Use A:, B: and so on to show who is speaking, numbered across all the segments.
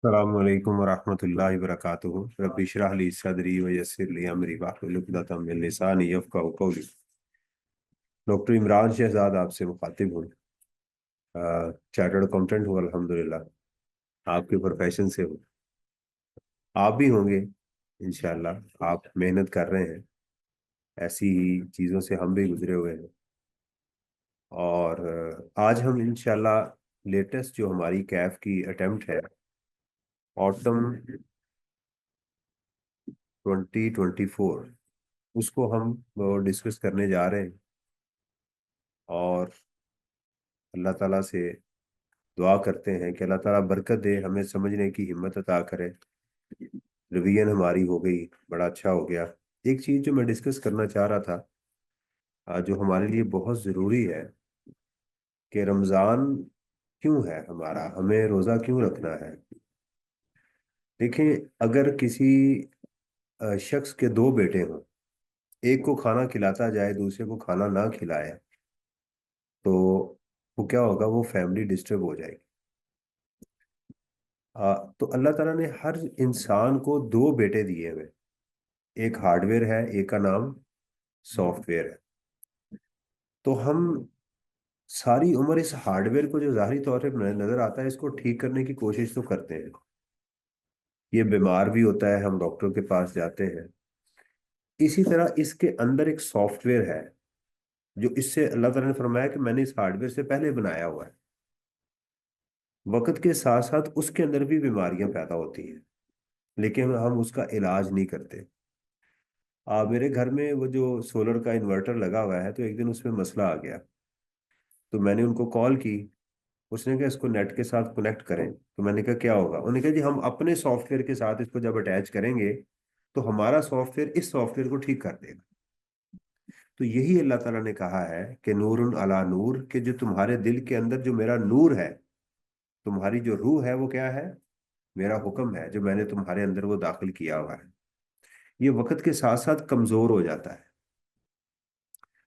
A: अस्सलामुअलैकुम वरहमतुल्लाहि वबरकातुहू। रब्बि इश्रह ली सदरी व यस्सिर ली अमरी वाहलुल उक़दतम मिन लिसानी यफ़क़हू क़ौली। डॉक्टर इमरान शहजाद आपसे मुखातिब हूँ। चार्टर्ड अकाउंटेंट हूँ अल्हम्दुलिल्लाह। आपके प्रोफेशन से हूँ। आप भी होंगे इंशाल्लाह। आप मेहनत कर रहे हैं। ऐसी ही चीज़ों से हम भी गुजरे हुए हैं। और आज हम इंशाल्लाह लेटेस्ट जो हमारी कैफ की अटेम्प्ट है, ऑटम 2024, उसको हम डिस्कस करने जा रहे हैं। और अल्लाह ताला से दुआ करते हैं कि अल्लाह ताला बरकत दे, हमें समझने की हिम्मत अता करे। रिवीजन हमारी हो गई, बड़ा अच्छा हो गया। एक चीज़ जो मैं डिस्कस करना चाह रहा था, जो हमारे लिए बहुत ज़रूरी है, कि रमज़ान क्यों है हमारा, हमें रोज़ा क्यों रखना है। देखें, अगर किसी शख्स के दो बेटे हों, एक को खाना खिलाता जाए, दूसरे को खाना ना खिलाए, तो वो क्या होगा, वो फैमिली डिस्टर्ब हो जाएगी। तो अल्लाह ताला ने हर इंसान को दो बेटे दिए हुए। एक हार्डवेयर है, एक का नाम सॉफ्टवेयर है। तो हम सारी उम्र इस हार्डवेयर को, जो ज़ाहिरी तौर पर नजर आता है, इसको ठीक करने की कोशिश तो करते हैं। ये बीमार भी होता है, हम डॉक्टर के पास जाते हैं। इसी तरह इसके अंदर एक सॉफ्टवेयर है, जो इससे अल्लाह ताला ने फरमाया कि मैंने इस हार्डवेयर से पहले बनाया हुआ है। वक्त के साथ साथ उसके अंदर भी बीमारियां पैदा होती हैं, लेकिन हम उसका इलाज नहीं करते। मेरे घर में वो जो सोलर का इन्वर्टर लगा हुआ है, तो एक दिन उसमें मसला आ गया। तो मैंने उनको कॉल की। उसने कहा इसको नेट के साथ कनेक्ट करें। तो मैंने कहा क्या होगा। उन्होंने कहा जी, हम अपने सॉफ्टवेयर के साथ इसको जब अटैच करेंगे, तो हमारा सॉफ्टवेयर इस सॉफ्टवेयर को ठीक कर देगा। तो यही अल्लाह ताला ने कहा है कि नूरुन अला नूर, कि जो तुम्हारे दिल के अंदर जो मेरा नूर है, तुम्हारी जो रूह है, वो क्या है, मेरा हुक्म है, जो मैंने तुम्हारे अंदर वो दाखिल किया हुआ है। ये वक्त के साथ साथ कमजोर हो जाता है।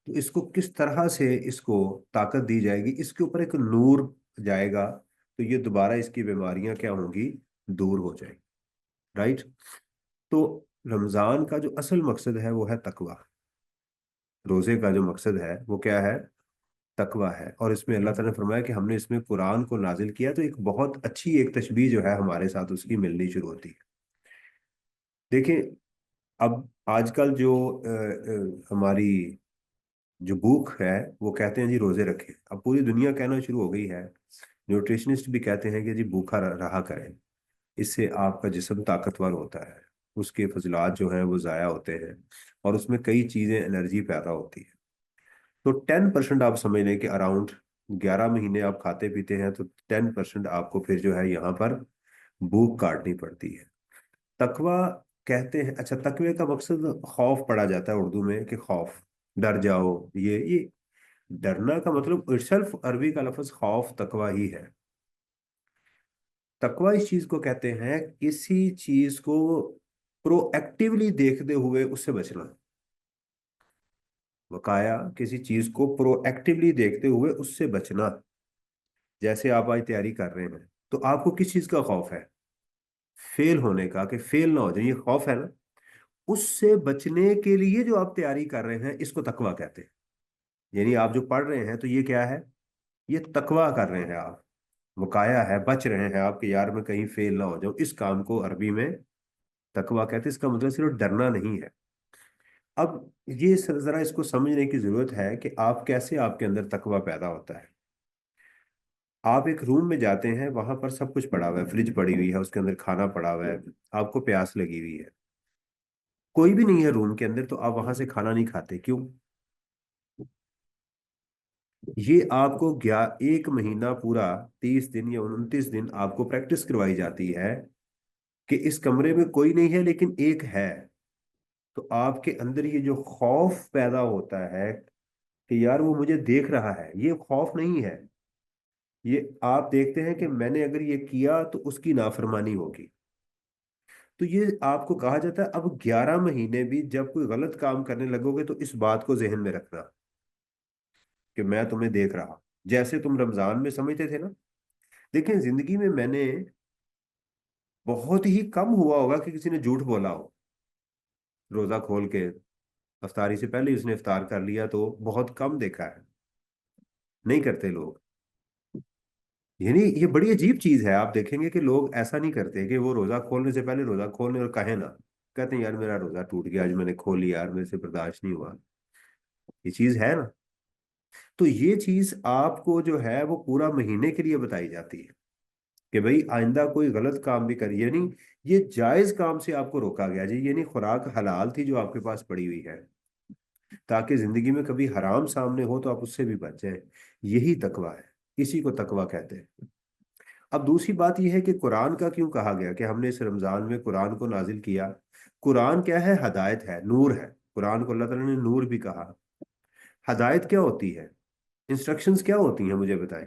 A: तो इसको किस तरह से इसको ताकत दी जाएगी, इसके ऊपर एक नूर जाएगा, तो ये दोबारा इसकी बीमारियां क्या होंगी, दूर हो जाएगी। राइट। तो रमजान का जो असल मकसद है वो है तकवा। रोजे का जो मकसद है वो क्या है, तकवा है। और इसमें अल्लाह ताला ने फरमाया कि हमने इसमें कुरान को नाजिल किया। तो एक बहुत अच्छी एक तशबीह जो है हमारे साथ उसकी मिलनी शुरू होती है। देखिए, अब आजकल जो हमारी जो भूख है, वो कहते हैं जी रोजे रखें। अब पूरी दुनिया कहना शुरू हो गई है, न्यूट्रिशनिस्ट भी कहते हैं कि जी भूखा रहा करें, इससे आपका जिस्म ताकतवर होता है, उसके फजलात जो हैं वो ज़ाया होते हैं, और उसमें कई चीज़ें एनर्जी पैदा होती है। तो 10% आप समझ लें कि अराउंड 11 महीने आप खाते पीते हैं, तो 10% आपको फिर जो है यहाँ पर भूख काटनी पड़ती है। तकवा कहते हैं, अच्छा, तकवे का मकसद खौफ पढ़ा जाता है उर्दू में, कि खौफ, डर जाओ। ये डरना का मतलब इटसेल्फ अरबी का लफ्ज खौफ तकवा ही है। तकवा इस चीज को कहते हैं, किसी चीज को प्रोएक्टिवली देखते हुए उससे बचना। वकाया, किसी चीज को प्रोएक्टिवली देखते हुए उससे बचना। जैसे आप आज तैयारी कर रहे हैं, तो आपको किस चीज का खौफ है, फेल होने का, कि फेल ना हो जाए, ये खौफ है ना। उससे बचने के लिए जो आप तैयारी कर रहे हैं, इसको तकवा कहते हैं। यानी आप जो पढ़ रहे हैं, तो ये क्या है, ये तकवा कर रहे हैं आप। वकाया है, बच रहे हैं आपके, यार मैं कहीं फेल ना हो जाऊं, इस काम को अरबी में तकवा कहते हैं। इसका मतलब सिर्फ डरना नहीं है। अब ये जरा इसको समझने की जरूरत है कि आप कैसे, आपके अंदर तकवा पैदा होता है। आप एक रूम में जाते हैं, वहां पर सब कुछ पड़ा हुआ है, फ्रिज पड़ी हुई है, उसके अंदर खाना पड़ा हुआ है, आपको प्यास लगी हुई है, कोई भी नहीं है रूम के अंदर, तो आप वहां से खाना नहीं खाते, क्यों। ये आपको 1 महीना पूरा, 30 दिन या 29 दिन आपको प्रैक्टिस करवाई जाती है, कि इस कमरे में कोई नहीं है लेकिन एक है। तो आपके अंदर ये जो खौफ पैदा होता है, कि यार वो मुझे देख रहा है, ये खौफ नहीं है। ये आप देखते हैं कि मैंने अगर ये किया तो उसकी नाफरमानी होगी। तो ये आपको कहा जाता है, अब 11 महीने भी जब कोई गलत काम करने लगोगे, तो इस बात को जहन में रखना, कि मैं तुम्हें देख रहा हूं। जैसे तुम रमजान में समझते थे ना। देखें, जिंदगी में मैंने बहुत ही कम हुआ होगा कि किसी ने झूठ बोला हो रोजा खोल के। अफ्तारी से पहले ही उसने इफ्तार कर लिया, तो बहुत कम देखा है, नहीं करते लोग। यानी ये बड़ी अजीब चीज है, आप देखेंगे कि लोग ऐसा नहीं करते कि वो रोजा खोलने से पहले रोजा खोलने और कहे ना, कहते हैं यार मेरा रोजा टूट गया, आज मैंने खोल लिया यार, मेरे से बर्दाश्त नहीं हुआ। ये चीज है ना। तो ये चीज आपको जो है वो पूरा महीने के लिए बताई जाती है कि भाई आइंदा कोई गलत काम भी करिए। यानी ये जायज काम से आपको रोका गया जी, ये नहीं खुराक हलाल थी जो आपके पास पड़ी हुई है, ताकि जिंदगी में कभी हराम सामने हो तो आप उससे भी बच जाए। यही तकवा है, इसी को तकवा कहते हैं। अब दूसरी बात यह है कि कुरान का क्यों कहा गया कि हमने इस रमजान में कुरान को नाजिल किया। कुरान क्या है? हदायत है, नूर है। कुरान को अल्लाह ताला ने नूर भी कहा। हदायत क्या होती है? इंस्ट्रक्शंस क्या होती हैं, मुझे बताएं।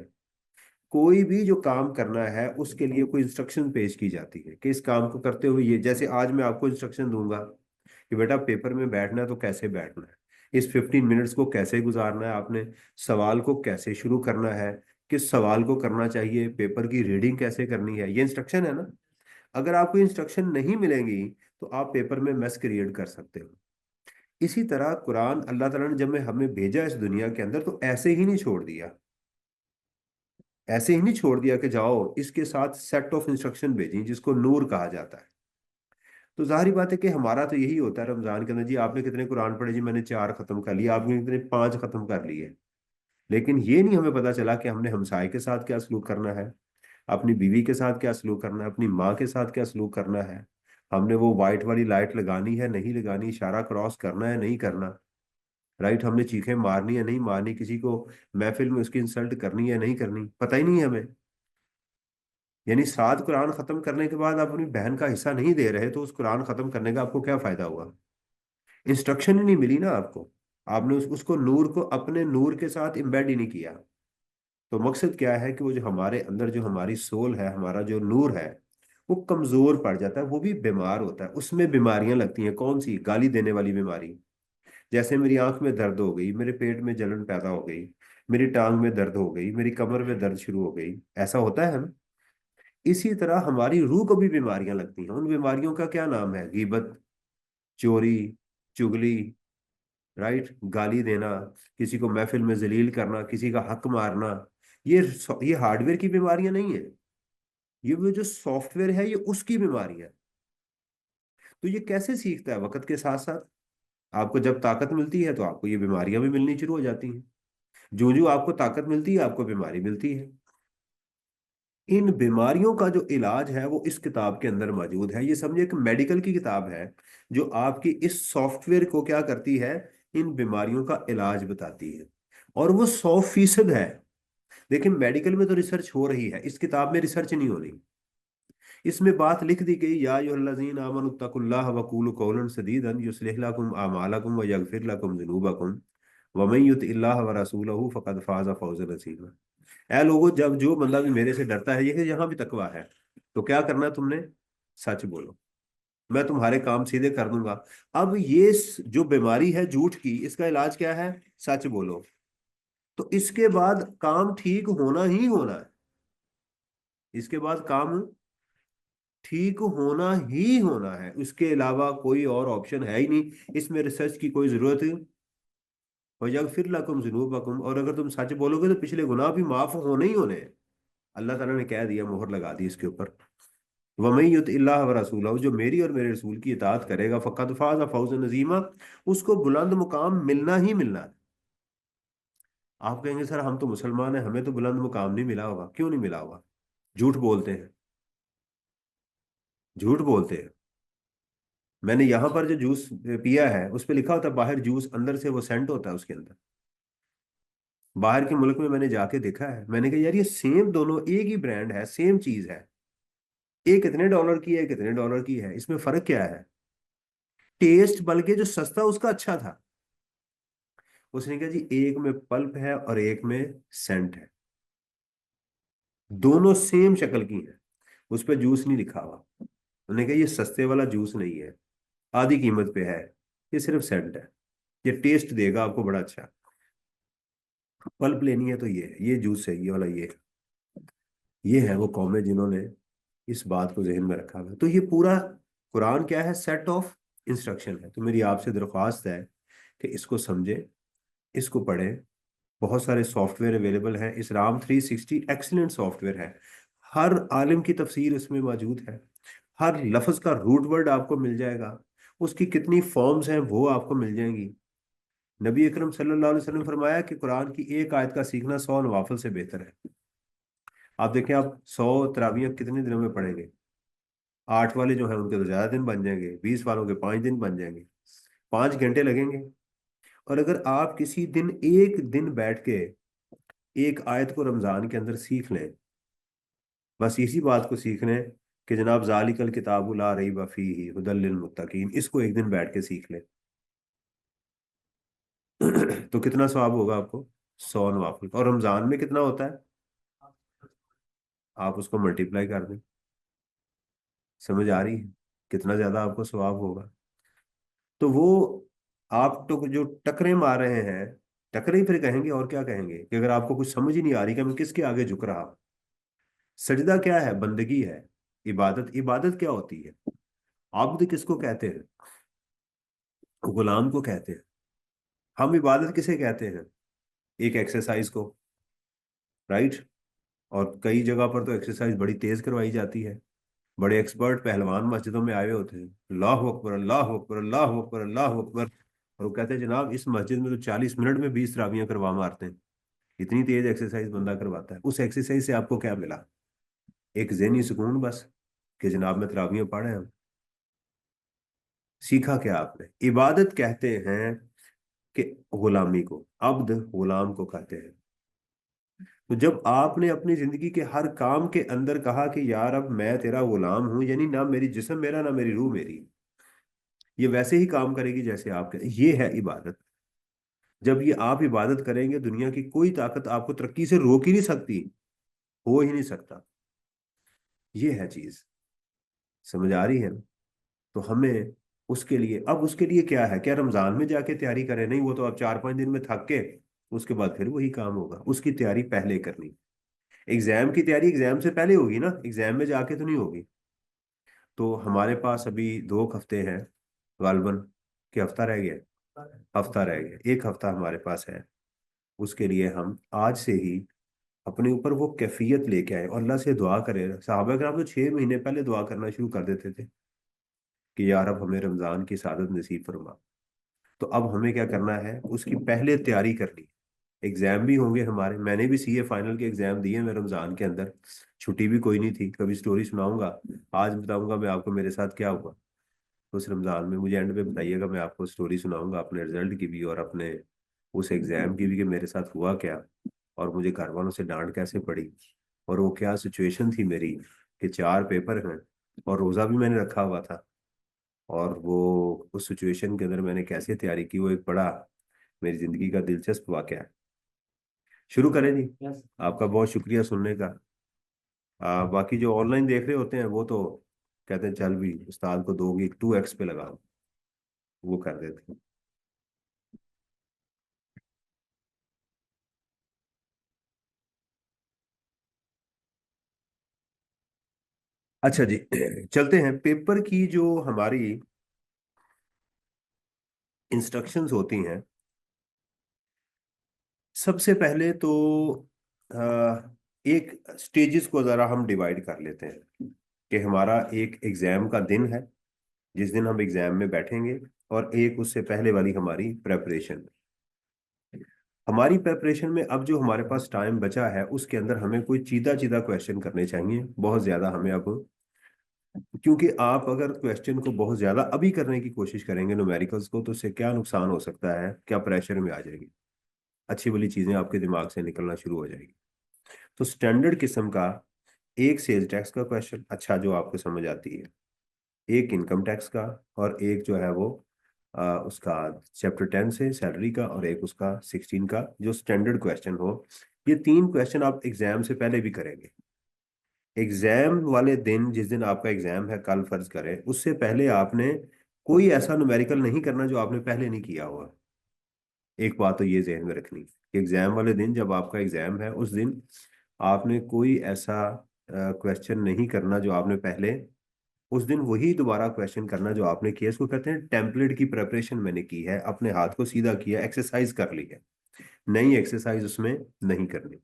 A: कोई भी जो काम करना है उसके लिए कोई इंस्ट्रक्शन पेश की जाती है कि इस काम को करते हुए ये, जैसे आज मैं आपको इंस्ट्रक्शन दूंगा कि बेटा पेपर में बैठना है तो कैसे बैठना है, इस 15 मिनट्स को कैसे गुजारना है आपने, सवाल को कैसे शुरू करना है, किस सवाल को करना चाहिए, पेपर की रीडिंग कैसे करनी है, ये इंस्ट्रक्शन है ना। अगर आपको इंस्ट्रक्शन नहीं मिलेंगी तो आप पेपर में मेस क्रिएट कर सकते हो। इसी तरह कुरान अल्लाह ताला ने जब में हमें भेजा इस दुनिया के अंदर तो ऐसे ही नहीं छोड़ दिया। ऐसे ही नहीं छोड़ दिया कि जाओ, इसके साथ सेट ऑफ इंस्ट्रक्शन भेजी जिसको नूर कहा जाता है। तो जाहिर बात है कि हमारा तो यही होता है रमजान के अंदर, जी आपने कितने कुरान पढ़े, जी मैंने 4 खत्म कर लिए, आपने कितने, 5 खत्म कर लिए। लेकिन ये नहीं हमें पता चला कि हमने हमसाए के साथ क्या सलूक करना है, अपनी बीवी के साथ क्या सलूक करना है, अपनी माँ के साथ क्या सलूक करना है। हमने वो वाइट वाली लाइट लगानी है नहीं लगानी, इशारा क्रॉस करना है नहीं करना, राइट, हमने चीखें मारनी है नहीं मारनी, किसी को महफिल में उसकी इंसल्ट करनी है नहीं करनी, पता ही नहीं है हमें। यानी 7 कुरान खत्म करने के बाद आप अपनी बहन का हिस्सा नहीं दे रहे, तो उस कुरान खत्म करने का आपको क्या फायदा हुआ? इंस्ट्रक्शन ही नहीं मिली ना आपको। आपने उसको नूर को अपने नूर के साथ इम्बेड ही नहीं किया। तो मकसद क्या है कि वो जो हमारे अंदर जो हमारी सोल है, हमारा जो नूर है, वो कमजोर पड़ जाता है, वो भी बीमार होता है, उसमें बीमारियां लगती हैं। कौन सी? गाली देने वाली बीमारी। जैसे मेरी आंख में दर्द हो गई, मेरे पेट में जलन पैदा हो गई, मेरी टांग में दर्द हो गई, मेरी कमर में दर्द शुरू हो गई, ऐसा होता है ना। इसी तरह हमारी रूह को भी बीमारियां लगती हैं। उन बीमारियों का क्या नाम है? गीबत, चोरी, चुगली, राइट, गाली देना, किसी को महफिल में जलील करना, किसी का हक मारना। ये ये हार्डवेयर की बीमारियां नहीं है, ये वो जो सॉफ्टवेयर है ये उसकी बीमारियां है। तो ये कैसे सीखता है? वक्त के साथ साथ आपको जब ताकत मिलती है तो आपको ये बीमारियां भी मिलनी शुरू हो जाती हैं। जो जो आपको ताकत मिलती है आपको बीमारी मिलती है। इन बीमारियों का जो इलाज है वो इस किताब के अंदर मौजूद है। ये समझिए एक मेडिकल की किताब है जो आपकी इस सॉफ्टवेयर को क्या करती है, इन बीमारियों का इलाज बताती है। और वो 100% है। देखिए मेडिकल में तो रिसर्च हो रही है, इस किताब में रिसर्च नहीं हो रही। इसमें बात लिख दी गई, या अय्युहल्लज़ीन आमनुत्तकुल्लाह वक़ूलू कौलन सदीदन युस्लिह लकुम अमालकुम व यगफिर लकुम ज़ुनूबकुम व मन युतिइल्लाह व रसूलहू फ़क़द फ़ाज़ फ़ौज़न अज़ीमा। ऐ लोगों, जब जो बंदा भी मेरे से डरता है, ये यहाँ भी तकवा है, तो क्या करना है तुमने? सच बोलो, मैं तुम्हारे काम सीधे कर दूंगा। अब ये जो बीमारी है झूठ की, इसका इलाज क्या है? सच बोलो। तो इसके बाद काम ठीक होना ही होना है। इसके बाद काम ठीक होना ही होना है, उसके अलावा कोई और ऑप्शन है ही नहीं, इसमें रिसर्च की कोई जरूरत। वयगफिर लकुम जुनूबकुम, और अगर तुम सच बोलोगे तो पिछले गुनाह भी माफ होने ही होने हैं। अल्लाह ताला ने कह दिया, मोहर लगा दी इसके ऊपर। वमन युतिल्लाह व रसूलहू, जो मेरी और मेरे रसूल की इताअत करेगा, फकद फाज़ फौजन अजीमा, उसको बुलंद मुकाम मिलना ही मिलना है। आप कहेंगे सर हम तो मुसलमान हैं, हमें तो बुलंद मुकाम नहीं मिला होगा। क्यों नहीं मिला होगा? झूठ बोलते हैं, झूठ बोलते हैं। मैंने यहाँ पर जो जूस पिया है उस पे लिखा होता है बाहर जूस, अंदर से वो सेंट होता है उसके अंदर। बाहर के मुल्क में मैंने जाके देखा है, मैंने कहा यार ये सेम, दोनों एक ही ब्रांड है, सेम चीज है, एक इतने डॉलर की है, कितने डॉलर की है, इसमें फर्क क्या है? टेस्ट, बल्कि जो सस्ता उसका अच्छा था। उसने कहा जी एक में पल्प है और एक में सेंट है, दोनों सेम शक्ल की है, उस पर जूस नहीं लिखा हुआ। उन्होंने कहा ये सस्ते वाला जूस नहीं है, आधी कीमत पे है, ये सिर्फ सेंट है, ये टेस्ट देगा आपको बड़ा अच्छा। पल्प लेनी है तो ये जूस है, ये वाला ये है वो कौमें जिन्होंने इस बात को जहन में रखा हुआ है। तो ये पूरा कुरान क्या है, सेट ऑफ इंस्ट्रक्शन है। तो मेरी आपसे दरख्वास्त है कि इसको समझें, इसको पढ़ें। बहुत सारे सॉफ्टवेयर अवेलेबल हैं, इस्लाम 360 एक्सीलेंट सॉफ्टवेयर है। हर आलिम की तफसीर उसमें मौजूद है। हर लफ्ज का रूट वर्ड आपको मिल जाएगा, उसकी कितनी फॉर्म्स हैं वो आपको मिल जाएंगी। नबी अकरम सल्लल्लाहु अलैहि वसल्लम ने फरमाया कि कुरान की एक आयत का सीखना 100 नवाफिल से बेहतर है। आप देखें, आप 100 तरावियां कितने दिनों में पढ़ेंगे? 8 वाले जो हैं उनके तो ज्यादा दिन बन जाएंगे, 20 वालों के 5 दिन बन जाएंगे, 5 घंटे लगेंगे। और अगर आप किसी दिन एक दिन बैठ के एक आयत को रमजान के अंदर सीख लें, बस इसी बात को सीख लें कि जनाब जालिकल किताबु ला रैब फीही हुदल लिल मुत्तकीन, इसको एक दिन बैठ के सीख लें तो कितना सवाब होगा आपको? 100 नवाफिल। और रमजान में कितना होता है? आप उसको मल्टीप्लाई कर दें। समझ आ रही है कितना ज्यादा आपको सवाब होगा? तो वो आप तो जो टकरे मार रहे हैं, टकरे ही फिर कहेंगे, और क्या कहेंगे? कि अगर आपको कुछ समझ ही नहीं आ रही कि मैं किसके आगे झुक रहा हूं। सजदा क्या है? बंदगी है। इबादत, इबादत क्या होती है? आब्द किसको कहते हैं? गुलाम को कहते हैं। हम इबादत किसे कहते हैं? एक एक्सरसाइज को, राइट। और कई जगह पर तो एक्सरसाइज बड़ी तेज करवाई जाती है। बड़े एक्सपर्ट पहलवान मस्जिदों में आए हुए होते हैं, अल्लाह अकबर अल्लाह अकबर अल्लाह अकबर अल्लाह अकबर। और वो कहते हैं जनाब इस मस्जिद में तो 40 मिनट में 20 तरावियां करवा मारते हैं। इतनी तेज एक्सरसाइज बंदा करवाता है। उस एक्सरसाइज से आपको क्या मिला? एक ज़हनी सुकून बस, कि जनाब में तरावियां पढ़े हम। सीखा क्या आपने? इबादत कहते हैं कि गुलामी को, अब्द गुलाम को कहते हैं। तो जब आपने अपनी जिंदगी के हर काम के अंदर कहा कि यार अब मैं तेरा गुलाम हूं, यानी ना मेरी जिस्म मेरा, ना मेरी रूह मेरी, ये वैसे ही काम करेगी जैसे आप करें, ये है इबादत। जब ये आप इबादत करेंगे, दुनिया की कोई ताकत आपको तरक्की से रोक ही नहीं सकती, हो ही नहीं सकता। ये है चीज। समझ आ रही है ना? तो हमें उसके लिए, अब उसके लिए क्या है, क्या रमजान में जाके तैयारी करें? नहीं, वो तो अब 4-5 दिन में थक के उसके बाद फिर वही काम होगा। उसकी तैयारी पहले करनी। एग्जाम की तैयारी एग्जाम से पहले होगी ना, एग्जाम में जाके तो नहीं होगी। तो हमारे पास अभी 2 हफ्ते हैं गालबन, कि हफ्ता रह गया? हफ्ता रह गया, एक हफ्ता हमारे पास है। उसके लिए हम आज से ही अपने ऊपर वो कैफियत लेके आए और अल्लाह से दुआ करें। साहबा करम तो 6 महीने पहले दुआ करना शुरू कर देते थे कि यार अब हमें रमजान की सादत नसीब फरमा। तो अब हमें क्या करना है, उसकी पहले तैयारी करनी है। एग्जाम भी होंगे हमारे, मैंने भी सीए फाइनल के एग्जाम दिए मैं रमजान के अंदर। छुट्टी भी कोई नहीं थी। कभी स्टोरी सुनाऊंगा, आज बताऊंगा मैं आपको मेरे साथ क्या हुआ उस रमजान में। मुझे एंड पे बताइएगा, मैं आपको स्टोरी सुनाऊंगा अपने रिजल्ट की भी और अपने उस एग्जाम की भी, कि मेरे साथ हुआ क्या और मुझे घर वालों से डांट कैसे पड़ी और वो क्या सिचुएशन थी मेरी, कि 4 पेपर हैं और रोज़ा भी मैंने रखा हुआ था। और वो उस सिचुएशन के अंदर मैंने कैसे तैयारी की, वो एक बड़ा मेरी जिंदगी का दिलचस्प वाकया है। शुरू करें जी? आपका बहुत शुक्रिया सुनने का। बाकी जो ऑनलाइन देख रहे होते हैं वो तो कहते हैं चल भी उस्ताद को 2x पे लगाओ, वो कर देते हैं। अच्छा जी, चलते हैं। पेपर की जो हमारी इंस्ट्रक्शंस होती हैं, सबसे पहले तो एक स्टेजेस को ज़रा हम डिवाइड कर लेते हैं कि हमारा एक एग्ज़ाम का दिन है जिस दिन हम एग्ज़ाम में बैठेंगे, और एक उससे पहले वाली हमारी प्रेपरेशन। हमारी प्रेपरेशन में अब जो हमारे पास टाइम बचा है उसके अंदर हमें कोई चीदा चीदा क्वेश्चन करने चाहिए, बहुत ज़्यादा हमें अब। क्योंकि आप अगर क्वेश्चन को बहुत ज़्यादा अभी करने की कोशिश करेंगे न्यूमेरिकल्स को, तो उससे क्या नुकसान हो सकता है, क्या प्रेशर में आ जाएगी, अच्छी वाली चीज़ें आपके दिमाग से निकलना शुरू हो जाएगी। तो स्टैंडर्ड किस्म का एक सेल्स टैक्स का क्वेश्चन, अच्छा जो आपको समझ आती है, एक इनकम टैक्स का, और एक जो है वो उसका चैप्टर 10 से सैलरी का, और एक उसका 16 का जो स्टैंडर्ड क्वेश्चन हो। ये 3 क्वेश्चन आप एग्जाम से पहले भी करेंगे। एग्जाम वाले दिन, जिस दिन आपका एग्जाम है, कल फर्ज करें, उससे पहले आपने कोई ऐसा न्यूमेरिकल नहीं करना जो आपने पहले नहीं किया हुआ। एक बात तो ये जहन में रखनी कि एग्जाम वाले दिन, जब आपका एग्जाम है, उस दिन आपने कोई ऐसा क्वेश्चन नहीं करना जो आपने पहले, उस दिन वही दोबारा क्वेश्चन करना जो आपने किया। इसको कहते हैं टेम्पलेट की प्रिपरेशन मैंने की है, अपने हाथ को सीधा किया, एक्सरसाइज कर ली है, नई एक्सरसाइज उसमें नहीं करनी।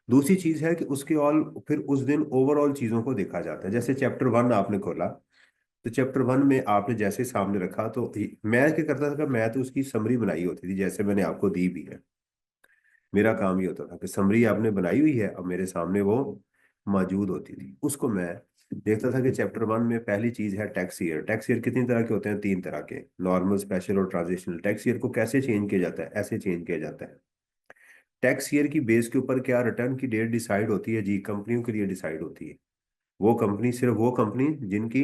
A: दूसरी चीज है कि उसके ऑल फिर उस दिन ओवरऑल चीजों को देखा जाता है। जैसे चैप्टर 1 आपने खोला, तो चैप्टर 1 में आपने जैसे सामने रखा, तो मैं क्या करता था कि मैं तो उसकी समरी बनाई होती थी, जैसे मैंने आपको दी भी है। मेरा काम ये होता था कि समरी आपने बनाई हुई है, अब मेरे सामने वो मौजूद होती थी, उसको मैं देखता था कि चैप्टर 1 में पहली चीज है टैक्स ईयर। टैक्स ईयर कितनी तरह के होते हैं? 3 तरह के, नॉर्मल, स्पेशल और ट्रांजिशनल। टैक्स ईयर को कैसे चेंज किया जाता है? ऐसे चेंज किया जाता है। टैक्स ईयर की बेस के ऊपर क्या रिटर्न की डेट डिसाइड होती है? जी, कंपनियों के लिए डिसाइड होती है। वो कंपनी, सिर्फ वो कंपनी जिनकी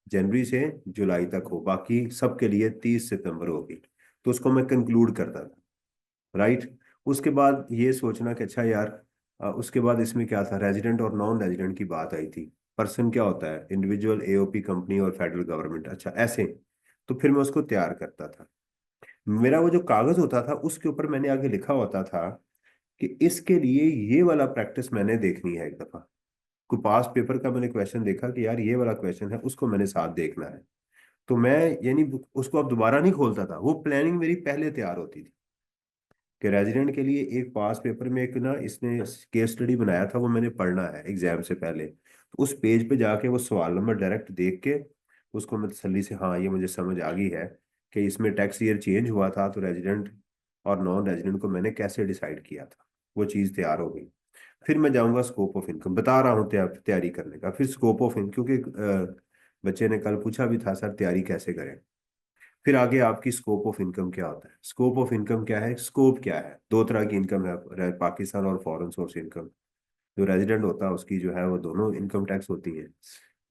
A: जनवरी से जुलाई तक हो, बाकी सबके लिए 30 सितंबर होगी। तो उसको मैं कंक्लूड करता था, राइट। उसके बाद ये सोचना कि अच्छा यार, उसके बाद इसमें क्या था, रेजिडेंट और नॉन रेजिडेंट की बात आई थी। पर्सन क्या होता है? इंडिविजुअल, एओपी, कंपनी और फेडरल गवर्नमेंट। अच्छा, ऐसे। तो फिर मैं उसको तैयार करता था। मेरा वो जो कागज होता था उसके ऊपर मैंने आगे लिखा होता था कि इसके लिए ये वाला प्रैक्टिस मैंने देखनी है एक दफा। कोई पास पेपर का मैंने क्वेश्चन देखा कि यार ये वाला क्वेश्चन है, उसको मैंने साथ देखना है। तो मैं, यानी उसको अब दोबारा नहीं खोलता था, वो प्लानिंग मेरी पहले तैयार होती थी कि रेजिडेंट के लिए एक पास पेपर में एक ना इसने केस स्टडी बनाया था, वो मैंने पढ़ना है एग्जाम से पहले। तो उस पेज पे जाके वो सवाल नंबर डायरेक्ट देख के उसको मैं तसल्ली से, हाँ ये मुझे समझ आ गई है कि इसमें टैक्स ईयर चेंज हुआ था, तो रेजिडेंट और नॉन रेजिडेंट को मैंने कैसे डिसाइड किया था। वो चीज़ तैयार हो गई। फिर मैं जाऊंगा स्कोप ऑफ इनकम, बता रहा हूँ तैयारी करने का। फिर स्कोप ऑफ इनकम, क्योंकि बच्चे ने कल पूछा भी था सर तैयारी कैसे करें। फिर आगे आपकी स्कोप ऑफ इनकम क्या होता है? स्कोप ऑफ इनकम क्या है? स्कोप क्या है? दो तरह की इनकम है, पाकिस्तान और फॉरेन सोर्स इनकम। जो रेजिडेंट होता है उसकी जो है वो दोनों इनकम टैक्स होती है।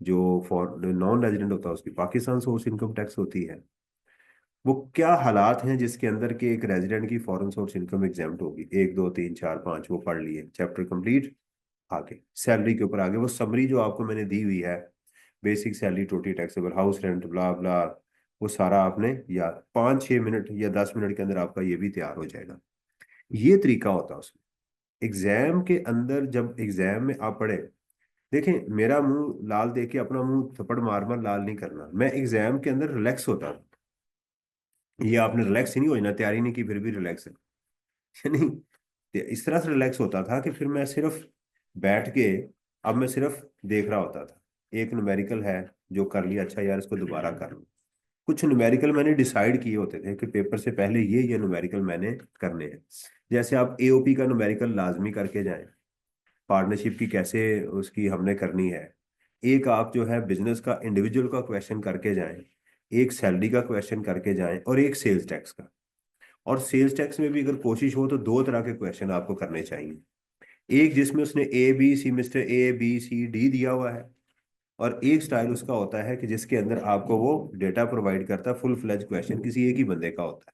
A: जो फॉर नॉन रेजिडेंट होता है उसकी पाकिस्तान सोर्स इनकम टैक्स होती है। वो क्या हालात हैं जिसके अंदर के एक रेजिडेंट की फॉरेन सोर्स इनकम एग्जाम्प्ट होगी? 1 2 3 4 5, वो पढ़ लिए, चैप्टर कंप्लीट। आगे सैलरी के ऊपर आगे वो समरी जो आपको मैंने दी हुई है, basic salary, totally taxable, house rent, blah blah, वो सारा आपने याद 5 6 मिनट या 10 मिनट के अंदर आपका ये भी तैयार हो जाएगा। ये तरीका होता है उसमें। एग्जाम के अंदर, जब एग्जाम में आप पढ़े, देखें मेरा मुंह लाल देख के अपना मुंह थप्पड़ मार मार लाल नहीं करना। मैं एग्जाम के अंदर रिलैक्स होता था। ये आपने रिलैक्स ही नहीं हो ना, तैयारी नहीं की फिर भी रिलैक्स है नहीं। इस तरह से रिलैक्स होता था कि फिर मैं सिर्फ बैठ के, अब मैं सिर्फ देख रहा होता था। एक न्यूमेरिकल है जो कर लिया, अच्छा यार इसको दोबारा कर लूं। कुछ न्यूमेरिकल मैंने डिसाइड किए होते थे कि पेपर से पहले ये न्यूमेरिकल मैंने करने हैं। जैसे आप एओपी का न्यूमेरिकल लाजमी करके जाएं, पार्टनरशिप की कैसे उसकी हमने करनी है। एक आप जो है बिजनेस का इंडिविजुअल का क्वेश्चन करके जाएं, एक सैलरी का क्वेश्चन करके जाएं, और एक सेल्स टैक्स का। और सेल्स टैक्स में भी अगर कोशिश हो तो दो तरह के क्वेश्चन आपको करने चाहिए। एक जिसमें उसने A B C, mister A B C D दिया हुआ है, और एक स्टाइल उसका होता है कि जिसके अंदर आपको वो डेटा प्रोवाइड करता है, फुल फ्लेज क्वेश्चन किसी एक ही बंदे का होता है,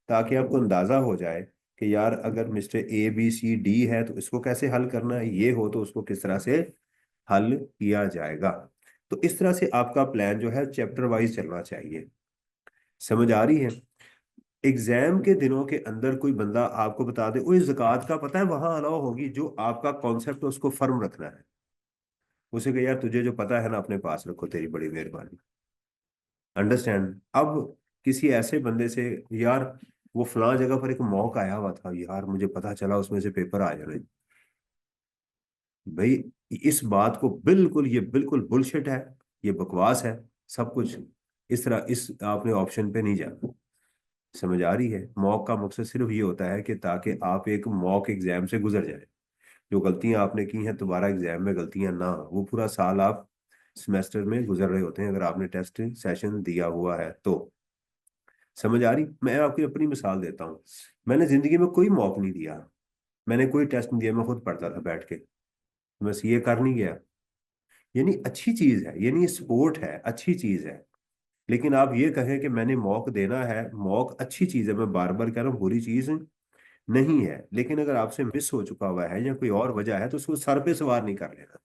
A: ताकि आपको अंदाजा हो जाए कि यार अगर mister A B C D है तो इसको कैसे हल करना है, ये हो तो उसको किस तरह से हल किया जाएगा। तो इस तरह से आपका प्लान जो है चैप्टर वाइज चलना चाहिए। समझ आ रही है? एग्जाम के दिनों के अंदर कोई बंदा आपको बता दे ओए ज़कात का पता है, वहां अलाउ होगी, जो आपका कॉन्सेप्ट है उसको फर्म रखना है। उसे कहे यार तुझे जो पता है ना अपने पास रखो, तेरी बड़ी मेहरबानी। अंडरस्टैंड? अब किसी ऐसे बंदे से, यार वो फलां जगह पर एक मॉक आया हुआ था यार, मुझे पता चला उसमें से पेपर आ जाने। भाई इस बात को बिल्कुल, ये बिल्कुल बुलशिट है, ये बकवास है सब कुछ। इस तरह इस आपने ऑप्शन पे नहीं जाना। समझ आ रही है? मॉक का मकसद सिर्फ ये होता है कि ताकि आप एक मॉक एग्जाम से गुजर जाए। जो गलतियां आपने की हैं दोबारा एग्जाम में गलतियां ना हो, वो पूरा साल आप सेमेस्टर में गुजर रहे होते हैं अगर आपने टेस्ट सेशन दिया हुआ है तो। समझ आ रही? मैं आपकी अपनी मिसाल देता हूँ। मैंने जिंदगी में कोई मॉक नहीं दिया, मैंने कोई टेस्ट नहीं दिया, मैं खुद पढ़ता था बैठ के, मैं सीए कर नहीं गया। यानी अच्छी चीज है, यानी स्पोर्ट है, अच्छी चीज है। लेकिन आप ये कहें कि मैंने मॉक देना है, मॉक अच्छी चीज है, मैं बार बार कह रहा हूँ बुरी चीज नहीं है। लेकिन अगर आपसे मिस हो चुका हुआ है या कोई और वजह है तो उसको सर पे सवार नहीं कर लेना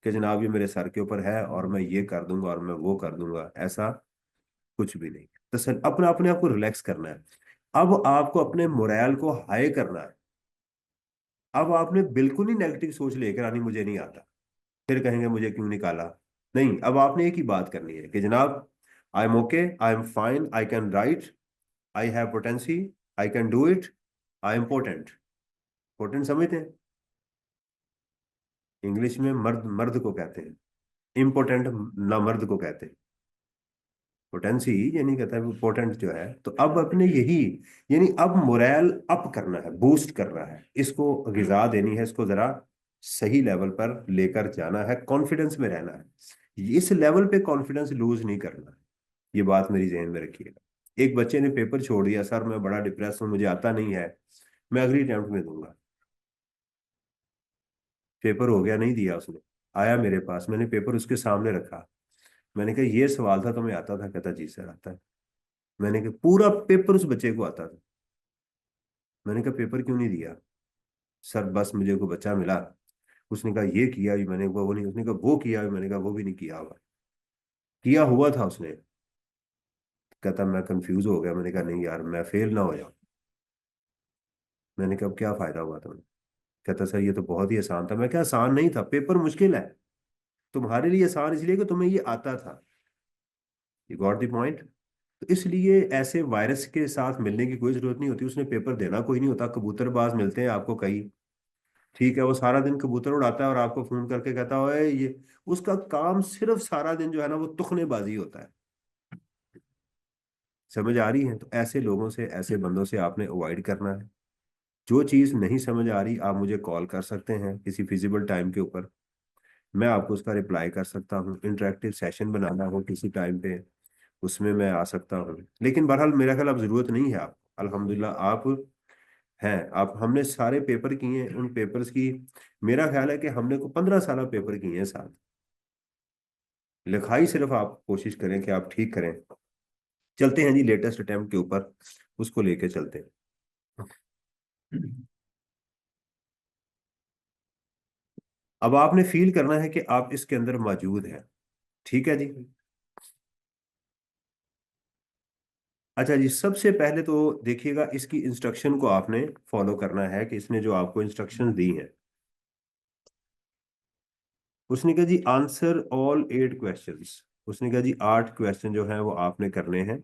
A: कि जनाब ये मेरे सर के ऊपर है और मैं ये कर दूंगा और मैं वो कर दूंगा। ऐसा कुछ भी नहीं। तो सर अपना अपने आप को रिलैक्स करना है। अब आपको अपने मोरल को हाई करना है। अब आपने बिल्कुल ही नेगेटिव सोच लेकर आनी, मुझे नहीं आता, फिर कहेंगे मुझे क्यों निकाला। नहीं, अब आपने एक ही बात करनी है कि जनाब, I am okay, I am fine, I can write, I have potency, I can do it, I am potent. Potent समझते हैं? इंग्लिश में मर्द मर्द को कहते हैं, इम्पोर्टेंट ना मर्द को कहते हैं। पोटेंसी ये नहीं कहता है, वो पोटेंट जो है। तो अब अपने यही, यानी अब मोरल अप करना है, बूस्ट करना है, इसको गिजा देनी है, इसको जरा सही लेवल पर लेकर जाना है, कॉन्फिडेंस में रहना है, इस लेवल पे कॉन्फिडेंस लूज नहीं करना है। ये बात मेरी जहन में रखिएगा। एक बच्चे ने पेपर छोड़ दिया, सर मैं बड़ा डिप्रेस हूँ, मुझे आता नहीं है, मैं अगली अटेम्प्ट में दूंगा। पेपर हो गया, नहीं दिया उसने, आया मेरे पास, मैंने पेपर उसके सामने रखा, मैंने कहा ये सवाल था तुम्हें आता था? कहता जी सर आता है। मैंने कहा पूरा पेपर उस बच्चे को आता था। मैंने कहा पेपर क्यों नहीं दिया? सर बस मुझे को बच्चा मिला, उसने कहा ये किया भी, मैंने कहा वो नहीं, उसने कहा वो किया भी, मैंने कहा वो भी नहीं किया हुआ। किया हुआ था उसने। कहता मैं कंफ्यूज हो गया, मैंने कहा नहीं यार, मैं फेल ना हो जाऊं। मैंने कहा अब क्या फायदा हुआ तुम्हें? कहता सर ये तो बहुत ही आसान था। मैं क्या, आसान नहीं था, पेपर मुश्किल है, तुम्हारे लिए आसान इसलिए कि तुम्हें ये आता था। You got the point? तो इसलिए ऐसे वायरस के साथ मिलने की कोई जरूरत नहीं होती, उसने पेपर देना कोई नहीं होता। कबूतरबाज मिलते हैं आपको कई, ठीक है, वो सारा दिन कबूतर उड़ाता है और आपको फोन करके कहता है ये, उसका काम सिर्फ सारा दिन जो है ना वो तुखनेबाजी होता है। समझ आ रही है? तो ऐसे लोगों से, ऐसे बंदों से आपने अवॉइड करना है। जो चीज़ नहीं समझ आ रही, आप मुझे कॉल कर सकते हैं किसी फिजिबल टाइम के ऊपर, मैं आपको उसका रिप्लाई कर सकता हूँ। इंटरेक्टिव सेशन बनाना हो किसी टाइम पे, उसमें मैं आ सकता हूँ। लेकिन बहरहाल मेरा ख्याल अब जरूरत नहीं है आप, अल्हम्दुलिल्लाह आप हैं, आप, हमने सारे पेपर किए हैं, उन पेपर्स की मेरा ख्याल है कि हमने को 15 साल पेपर किए हैं साथ। लिखाई सिर्फ आप कोशिश करें कि आप ठीक करें। चलते हैं जी लेटेस्ट अटेम्प्ट के ऊपर, उसको लेके चलते हैं। अब आपने फील करना है कि आप इसके अंदर मौजूद हैं। ठीक है जी। अच्छा जी, सबसे पहले तो देखिएगा, इसकी इंस्ट्रक्शन को आपने फॉलो करना है कि इसने जो आपको इंस्ट्रक्शन दी हैं, उसने कहा जी आंसर ऑल 8 क्वेश्चंस। उसने कहा जी 8 क्वेश्चन जो हैं वो आपने करने हैं।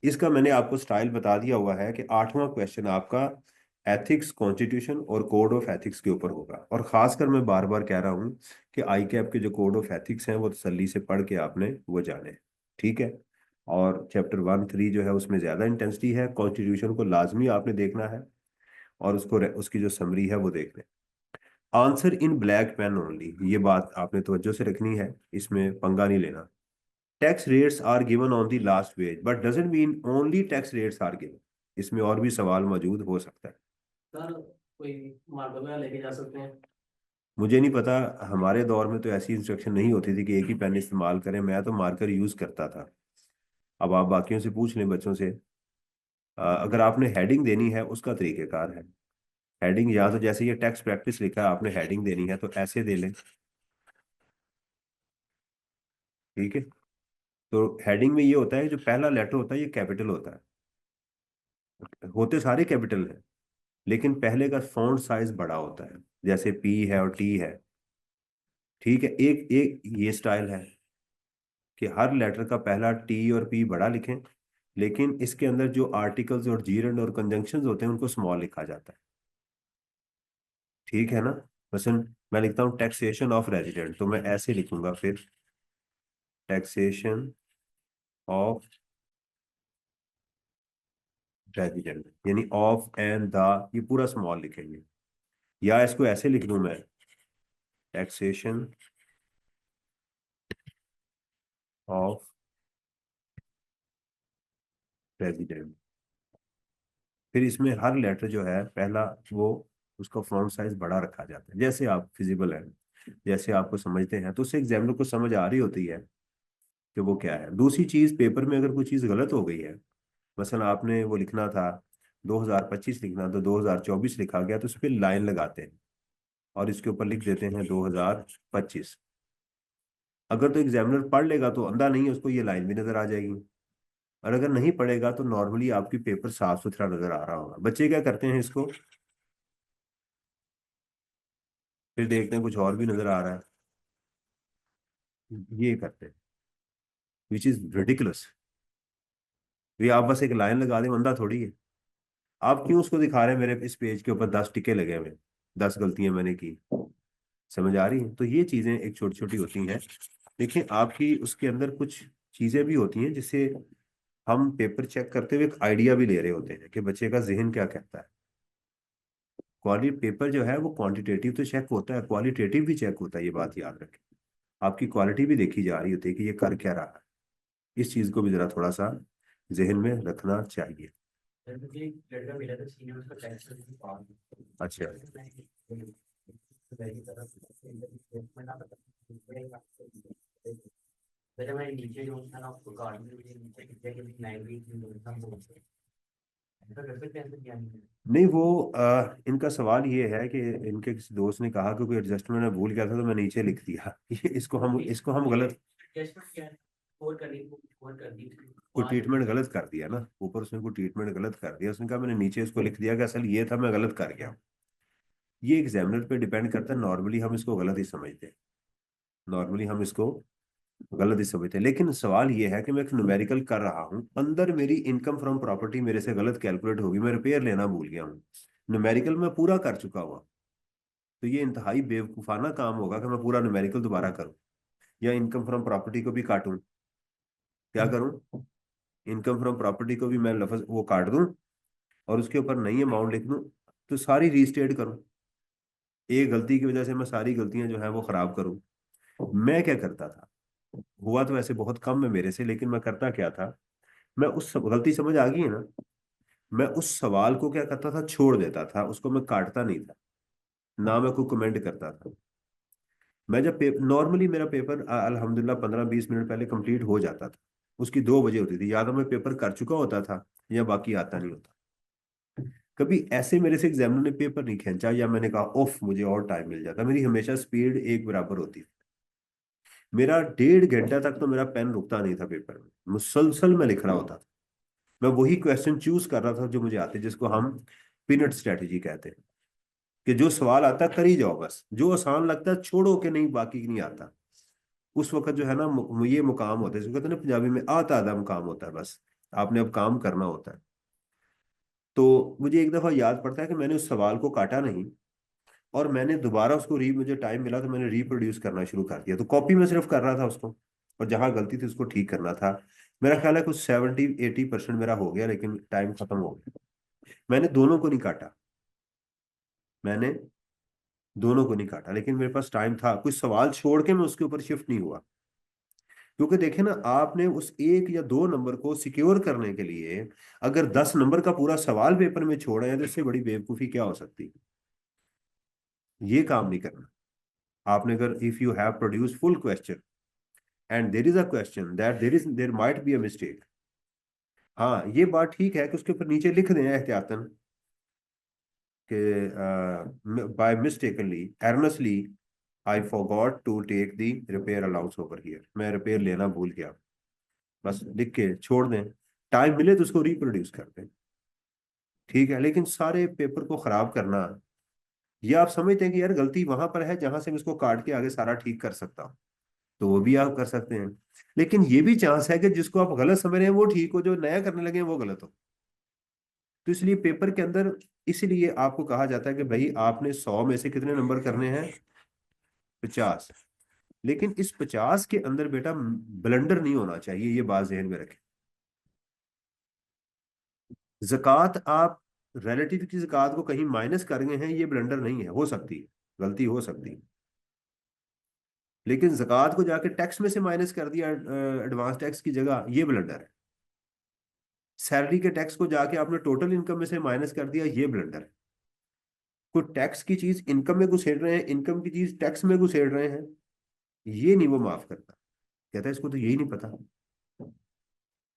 A: इसका मैंने आपको स्टाइल बता दिया हुआ है कि 8वां क्वेश्चन आपका एथिक्स, कॉन्स्टिट्यूशन और कोड ऑफ एथिक्स के ऊपर होगा। और खासकर मैं बार बार कह रहा हूँ कि आई कैप के जो कोड ऑफ एथिक्स हैं वो तसल्ली से पढ़ के आपने वो जाने। ठीक है? और चैप्टर 1 3 जो है उसमें ज़्यादा इंटेंसिटी है, कॉन्स्टिट्यूशन को लाजमी आपने देखना है, और उसको उसकी जो समरी है वो देख लें। Answer in black pen only, ये बात आपने तवज्जो से रखनी है, इसमें पंगा नहीं लेना। Tax rates are given on the last page but doesn't mean only tax rates are given. इसमें और भी सवाल मौजूद हो सकता है। सर कोई मार्कर वगैरह लेके जा सकते हैं? मुझे नहीं पता, हमारे दौर में तो ऐसी इंस्ट्रक्शन नहीं होती थी कि एक ही पेन इस्तेमाल करें, मैं तो मार्कर यूज करता था। अब आप बाकियों से पूछ लें, बच्चों से। अगर आपने हेडिंग देनी है उसका तरीकेकार है। हेडिंग या तो जैसे ये टैक्स प्रैक्टिस लिखा है, आपने हेडिंग देनी है तो ऐसे दे लें। ठीक है? तो हेडिंग में ये होता है, जो पहला लेटर होता है ये कैपिटल होता है, होते सारे कैपिटल हैं, लेकिन पहले का फॉन्ट साइज बड़ा होता है, जैसे पी है और टी है। ठीक है? एक एक ये स्टाइल है कि हर लेटर का पहला टी और पी बड़ा लिखें, लेकिन इसके अंदर जो आर्टिकल्स और जीरंड और कंजंक्शंस होते हैं उनको स्मॉल लिखा जाता है। ठीक है ना? मसलन मैं लिखता हूँ टैक्सेशन ऑफ रेजिडेंट, तो मैं ऐसे लिखूंगा फिर, टैक्सेशन ऑफ रेजिडेंट, यानी ऑफ एंड द, ये पूरा स्मॉल लिखेंगे। या इसको ऐसे लिख दूं मैं, टैक्सेशन ऑफ रेजिडेंट। फिर इसमें हर लेटर जो है पहला, वो उसका फॉन्ट साइज बड़ा रखा जाता है, जैसे आप फिजिबल है, जैसे आपको समझते हैं, तो उससे एग्जामिनर को समझ आ रही होती है कि वो क्या है। दूसरी चीज, पेपर में अगर कोई चीज गलत हो गई है, मसलन आपने वो लिखना था 2025 लिखना, तो 2024 लिखा गया, तो उस पर लाइन लगाते हैं और इसके ऊपर लिख देते हैं 2025। अगर तो एग्जामिनर पढ़ लेगा तो अंधा नहीं है, उसको ये लाइन भी नजर आ जाएगी। और अगर नहीं पढ़ेगा तो नॉर्मली आपकी पेपर साफ सुथरा नजर आ रहा होगा। बच्चे क्या करते हैं इसको, फिर देखते हैं कुछ और भी नजर आ रहा है, ये करते हैं, विच इज रिडिकुलस। ये आप बस एक लाइन लगा दें, बंदा थोड़ी है। आप क्यों उसको दिखा रहे हैं मेरे इस पेज के ऊपर 10 टिके लगे हुए हैं, 10 गलतियां मैंने की। समझ आ रही है? तो ये चीजें एक छोटी छोटी होती हैं। देखिए आपकी उसके अंदर कुछ चीजें भी होती हैं जिससे हम पेपर चेक करते हुए एक आइडिया भी ले रहे होते हैं कि बच्चे का जहन क्या कहता है। क्वालिटी पेपर जो है वो क्वांटिटेटिव तो चेक होता है, क्वालिटेटिव भी चेक होता है, ये बात याद रखें। आपकी क्वालिटी भी देखी जा रही होती है कि ये कर क्या रहा है। इस चीज को भी जरा थोड़ा सा जहन में रखना चाहिए। अच्छा। नहीं वो इनका सवाल ये है कि इनके किसी दोस्त ने कहा कि कोई एडजस्टमेंट में भूल गया था तो मैं नीचे लिख दिया। इसको हम गलत, कोई ट्रीटमेंट गलत कर दिया ना, ऊपर उसने कोई ट्रीटमेंट गलत कर दिया, उसने कहा मैंने नीचे इसको लिख दिया कि असल ये था, मैं गलत कर गया। ये एग्जामिनर पे डिपेंड करता है, नॉर्मली हम इसको गलत ही समझते हैं, नॉर्मली हम इसको गलत ही समझते हैं। लेकिन सवाल ये है कि मैं एक न्यूमेरिकल कर रहा हूँ, अंदर मेरी इनकम फ्रॉम प्रॉपर्टी मेरे से गलत कैलकुलेट होगी, मैं रिपेयर लेना भूल गया हूँ, न्यूमेरिकल मैं पूरा कर चुका हुआ। तो ये इंतहाई बेवकूफाना काम होगा कि मैं पूरा न्यूमेरिकल दोबारा करूँ, या इनकम फ्रॉम प्रॉपर्टी को भी काटूं। क्या करूं, इनकम फ्रॉम प्रॉपर्टी को भी मैं लफ्ज वो काट दूं और उसके ऊपर नई अमाउंट लिख दूं, तो सारी रीस्टेट करूं। एक गलती की वजह से मैं सारी गलतियां जो है वो खराब करूं। मैं क्या करता था, हुआ तो वैसे बहुत कम है मेरे से, लेकिन मैं करता क्या था, मैं गलती समझ आ गई है ना, मैं उस सवाल को क्या करता था, छोड़ देता था उसको, मैं काटता नहीं था, ना मैं कोई कमेंट करता था। मैं जब नॉर्मली मेरा पेपर अल्हम्दुलिल्लाह 15-20 मिनट पहले कंप्लीट हो जाता था, उसकी 2 बजे होती थी, या तो मैं पेपर कर चुका होता था या बाकी आता नहीं होता। कभी ऐसे मेरे से एग्जामिनर ने पेपर नहीं खींचा या मैंने कहा ओफ मुझे और टाइम मिल जाता, मेरी हमेशा स्पीड एक बराबर होती थी। मेरा 1.5 घंटा तक तो मेरा पेन रुकता नहीं था पेपर में, मुसलसल मैं लिख रहा होता था। मैं वही क्वेश्चन चूज कर रहा था जो मुझे आते, जिसको हम पिनट स्ट्रेटेजी कहते हैं, कि जो सवाल आता कर ही जाओ, बस जो आसान लगता है छोड़ो, कि नहीं बाकी नहीं आता। उस वक्त जो है ना ये मुकाम होता है, जिसको कहते हैं ना पंजाबी में आता आधा मुकाम होता है, बस आपने अब काम करना होता है। तो मुझे एक दफा याद पड़ता है कि मैंने उस सवाल को काटा नहीं, और मैंने दोबारा उसको मुझे टाइम मिला तो मैंने रिप्रोड्यूस करना शुरू कर दिया। तो कॉपी में सिर्फ कर रहा था उसको, और जहां गलती थी उसको ठीक करना था। मेरा ख्याल है कुछ 70-80% मेरा हो गया, लेकिन टाइम खत्म हो गया। मैंने दोनों को नहीं काटा, मैंने दोनों को नहीं काटा, लेकिन मेरे पास टाइम था, कुछ सवाल छोड़ के मैं उसके ऊपर शिफ्ट नहीं हुआ। क्योंकि देखे ना, आपने उस 1 या 2 नंबर को सिक्योर करने के लिए अगर 10 नंबर का पूरा सवाल पेपर में छोड़े हैं, तो इससे बड़ी बेवकूफी क्या हो सकती है। ये काम नहीं करना। आपने अगर if you have produce full question and there is a question that there might be a mistake, हाँ ये बात ठीक है कि उसके ऊपर नीचे लिख दें एहतियातन कि by mistakenly erroneously I forgot to take the repair allowance over here, मैं रिपेयर लेना भूल गया, बस लिख के छोड़ दें। टाइम मिले तो उसको रिप्रोड्यूस कर दें, ठीक है। लेकिन सारे पेपर को खराब करना, ये आप समझते हैं कि यार गलती वहां पर है जहां से मैं इसको काट के आगे सारा ठीक कर सकता हूँ, तो वो भी आप कर सकते हैं। लेकिन ये भी चांस है कि जिसको आप गलत समझ रहे हैं वो ठीक हो, जो नया करने लगे हैं वो गलत हो। तो इसलिए पेपर के अंदर, इसीलिए आपको कहा जाता है कि भाई आपने 100 में से कितने नंबर करने हैं, 50। लेकिन इस 50 के अंदर बेटा ब्लंडर नहीं होना चाहिए, ये बात जहन में रखें। जक़ात आप रिलेटिव की जक़ात को कहीं माइनस कर गए हैं, ये ब्लंडर नहीं है, हो सकती है, गलती हो सकती है। लेकिन जक़ात को जाके टैक्स में से माइनस कर दिया एडवांस टैक्स की जगह, ये ब्लंडर है। सैलरी के टैक्स को जाके आपने टोटल इनकम में से माइनस कर दिया, ये ब्लंडर है। कोई टैक्स की चीज इनकम में घुसेड़ रहे हैं, इनकम की चीज टैक्स में घुसेड़ रहे हैं, ये नहीं वो माफ करता। कहता है इसको तो यही नहीं पता,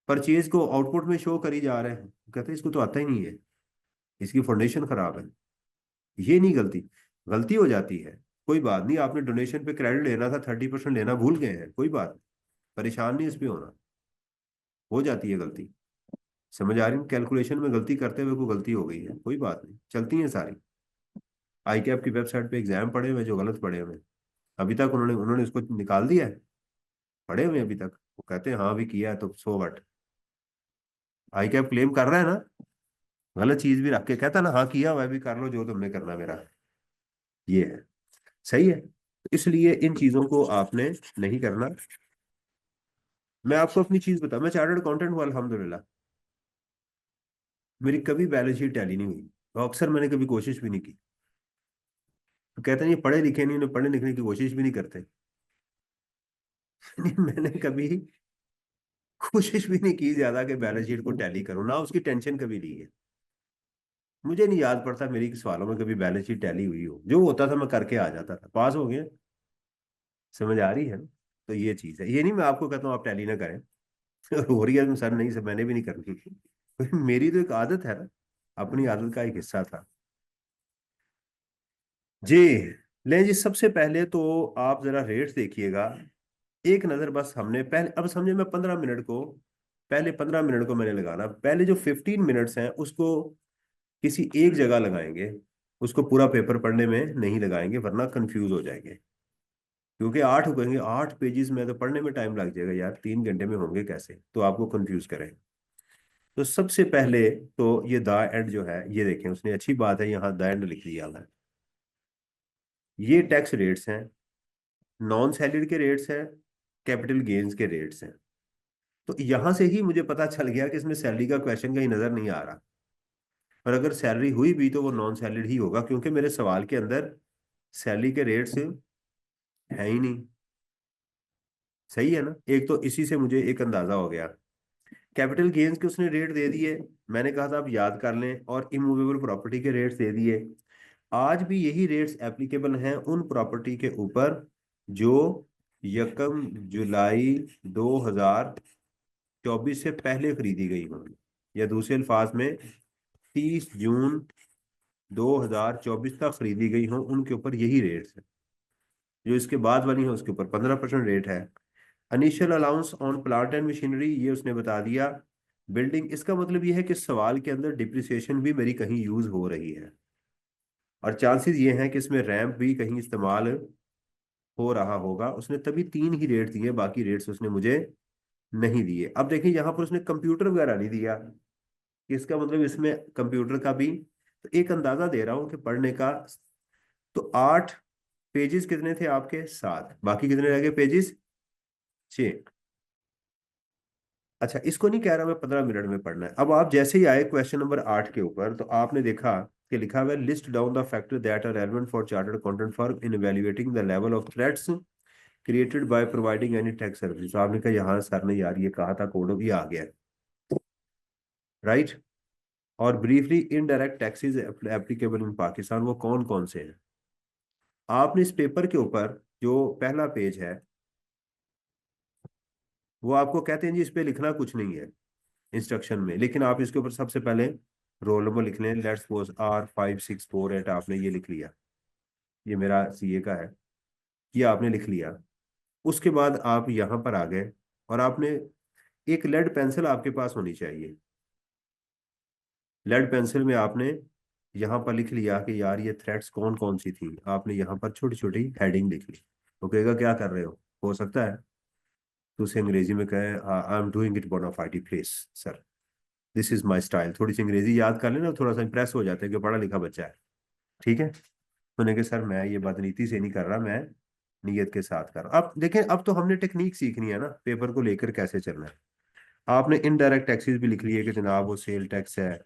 A: परचेज को आउटपुट में शो करी जा रहे हैं, कहते हैं इसको तो आता ही नहीं है, इसकी फाउंडेशन खराब है। ये नहीं गलती, गलती हो जाती है, कोई बात नहीं। आपने डोनेशन पे क्रेडिट लेना था, 30% लेना भूल गए हैं, कोई बात नहीं, परेशान नहीं इस पे होना, हो जाती है गलती। समझ आ रही है, कैलकुलेशन में गलती करते हुए कोई गलती हो गई है, कोई बात नहीं, चलती है सारी। आई कैप की वेबसाइट पे एग्जाम पड़े हुए हैं जो गलत पड़े हुए हैं, अभी तक उन्होंने उन्होंने इसको निकाल दिया है, पड़े हुए हैं अभी तक। वो कहते हैं हाँ भी किया है तो so what, I cap claim कर रहा है ना, गलत चीज भी रख के कहता है ना हाँ किया हुआ है, भी कर लो जो तुमने करना मेरा, ये है। सही है, तो इसलिए इन चीजों को आपने नहीं करना। मैं आपको अपनी चीज बता, मैं चार्टर्ड अकाउंटेंट हूँ अल्हम्दुलिल्लाह, मेरी कभी बैलेंस शीट टैली नहीं हुई, और अक्सर मैंने कभी कोशिश भी नहीं की। तो कहते हैं ये पढ़े लिखे नहीं, उन्हें पढ़ने लिखने की कोशिश भी नहीं करते। मैंने कभी कोशिश भी नहीं की ज्यादा कि बैलेंस शीट को टैली करूँ, ना उसकी टेंशन कभी ली है। मुझे नहीं याद पड़ता मेरी सवालों में कभी बैलेंस शीट टैली हुई हो, जो होता था मैं करके आ जाता था, पास हो गया। समझ आ रही है ना? तो ये चीज है, ये नहीं मैं आपको कहता हूँ आप टैली ना करें। हो रही है तुम सर, नहीं सर मैंने भी नहीं करनी। मेरी तो एक आदत है ना, अपनी आदत का एक हिस्सा था। जी, लें जी, सबसे पहले तो आप जरा रेट्स देखिएगा, एक नजर बस। हमने पहले, अब समझे, मैं 15 मिनट को, पहले 15 मिनट को मैंने लगाना, पहले जो 15 मिनट्स हैं उसको किसी एक जगह लगाएंगे, उसको पूरा पेपर पढ़ने में नहीं लगाएंगे वरना कंफ्यूज हो जाएंगे। क्योंकि 8 हो गएंगे, 8 पेजेस में तो पढ़ने में टाइम लग जाएगा यार, 3 घंटे में होंगे कैसे, तो आपको कंफ्यूज करें। तो सबसे पहले तो ये द एंड जो है, ये देखें, उसने अच्छी बात है यहाँ द एंड लिख दिया है। ये टैक्स रेट्स हैं, नॉन सैलरी के रेट्स हैं, कैपिटल गेन्स के रेट्स हैं। तो यहां से ही मुझे पता चल गया कि इसमें सैलरी का क्वेश्चन कहीं नजर नहीं आ रहा, और अगर सैलरी हुई भी तो वो नॉन सैलरी ही होगा, क्योंकि मेरे सवाल के अंदर सैलरी के रेट्स है ही नहीं। सही है ना? एक तो इसी से मुझे एक अंदाजा हो गया। कैपिटल गेन्स के उसने रेट दे दिए, मैंने कहा था आप याद कर लें, और इमूवेबल प्रॉपर्टी के रेट्स दे दिए। आज भी यही रेट्स एप्लीकेबल हैं उन प्रॉपर्टी के ऊपर जो 1 जुलाई 2024 से पहले खरीदी गई होंगी, या दूसरे अल्फाज में 30 जून 2024 तक खरीदी गई हों, उनके ऊपर यही रेट्स है। जो इसके बाद वाली है उसके ऊपर 15% रेट है। Initial allowance on plant and machinery, ये उसने बता दिया। बिल्डिंग, इसका मतलब ये है कि सवाल के अंदर डिप्रिसिएशन भी मेरी कहीं यूज हो रही है, और चांसेस ये हैं कि इसमें रैंप भी कहीं इस्तेमाल हो रहा होगा। उसने तभी 3 ही रेट दिए, बाकी रेट्स उसने मुझे नहीं दिए। अब देखिए यहाँ पर उसने कंप्यूटर वगैरह नहीं दिया, इसका मतलब इसमें कंप्यूटर का भी, तो एक अंदाजा दे रहा हूँ कि पढ़ने का। तो 8 पेजेस कितने थे आपके? 7, बाकी कितने रह गए पेजेस? 6। अच्छा, इसको नहीं कह रहा मैं 15 मिनट में पढ़ना है। अब आप जैसे ही आए क्वेश्चन नंबर 8 के ऊपर, तो आपने देखा कि लिखा हुआ है list down the factor that are relevant for chartered accountant firm in evaluating the level of threats created by providing any tax service. तो आपने कहा यहाँ सर ने यार ये कहा था कोड, ये आ गया है, राइट। और briefly indirect taxes applicable in Pakistan, वो कौन कौन से हैं? आपने इस पेपर के ऊपर जो पहला पेज है, वो आपको कहते हैं जी इस पे लिखना कुछ नहीं है इंस्ट्रक्शन में, लेकिन आप इसके ऊपर सबसे पहले रोल नंबर लिख लें। लेट्स सपोज R5648, आपने ये लिख लिया, ये मेरा सीए का है, ये आपने लिख लिया। उसके बाद आप यहाँ पर आ गए, और आपने एक लेड पेंसिल आपके पास होनी चाहिए। लेड पेंसिल में आपने यहाँ पर लिख लिया कि यार ये थ्रेड्स कौन कौन सी थी, आपने यहाँ पर छोटी छोटी हेडिंग लिख ली। वो कहेगा क्या कर रहे हो सकता है तो उसे अंग्रेजी में कहे I am doing it bona fide place sir, this is my style. थोड़ी सी अंग्रेजी याद कर लेना, थोड़ा सा इंप्रेस हो जाता है कि पढ़ा लिखा बच्चा है। ठीक है, मैंने कहा सर मैं ये बदनीति से नहीं कर रहा, मैं नीयत के साथ कर रहा। अब देखें, अब तो हमने टेक्निक सीखनी है ना पेपर को लेकर कैसे चलना है। आपने इनडायरेक्ट टैक्सेस भी लिख लिए कि जनाब वो सेल टैक्स है,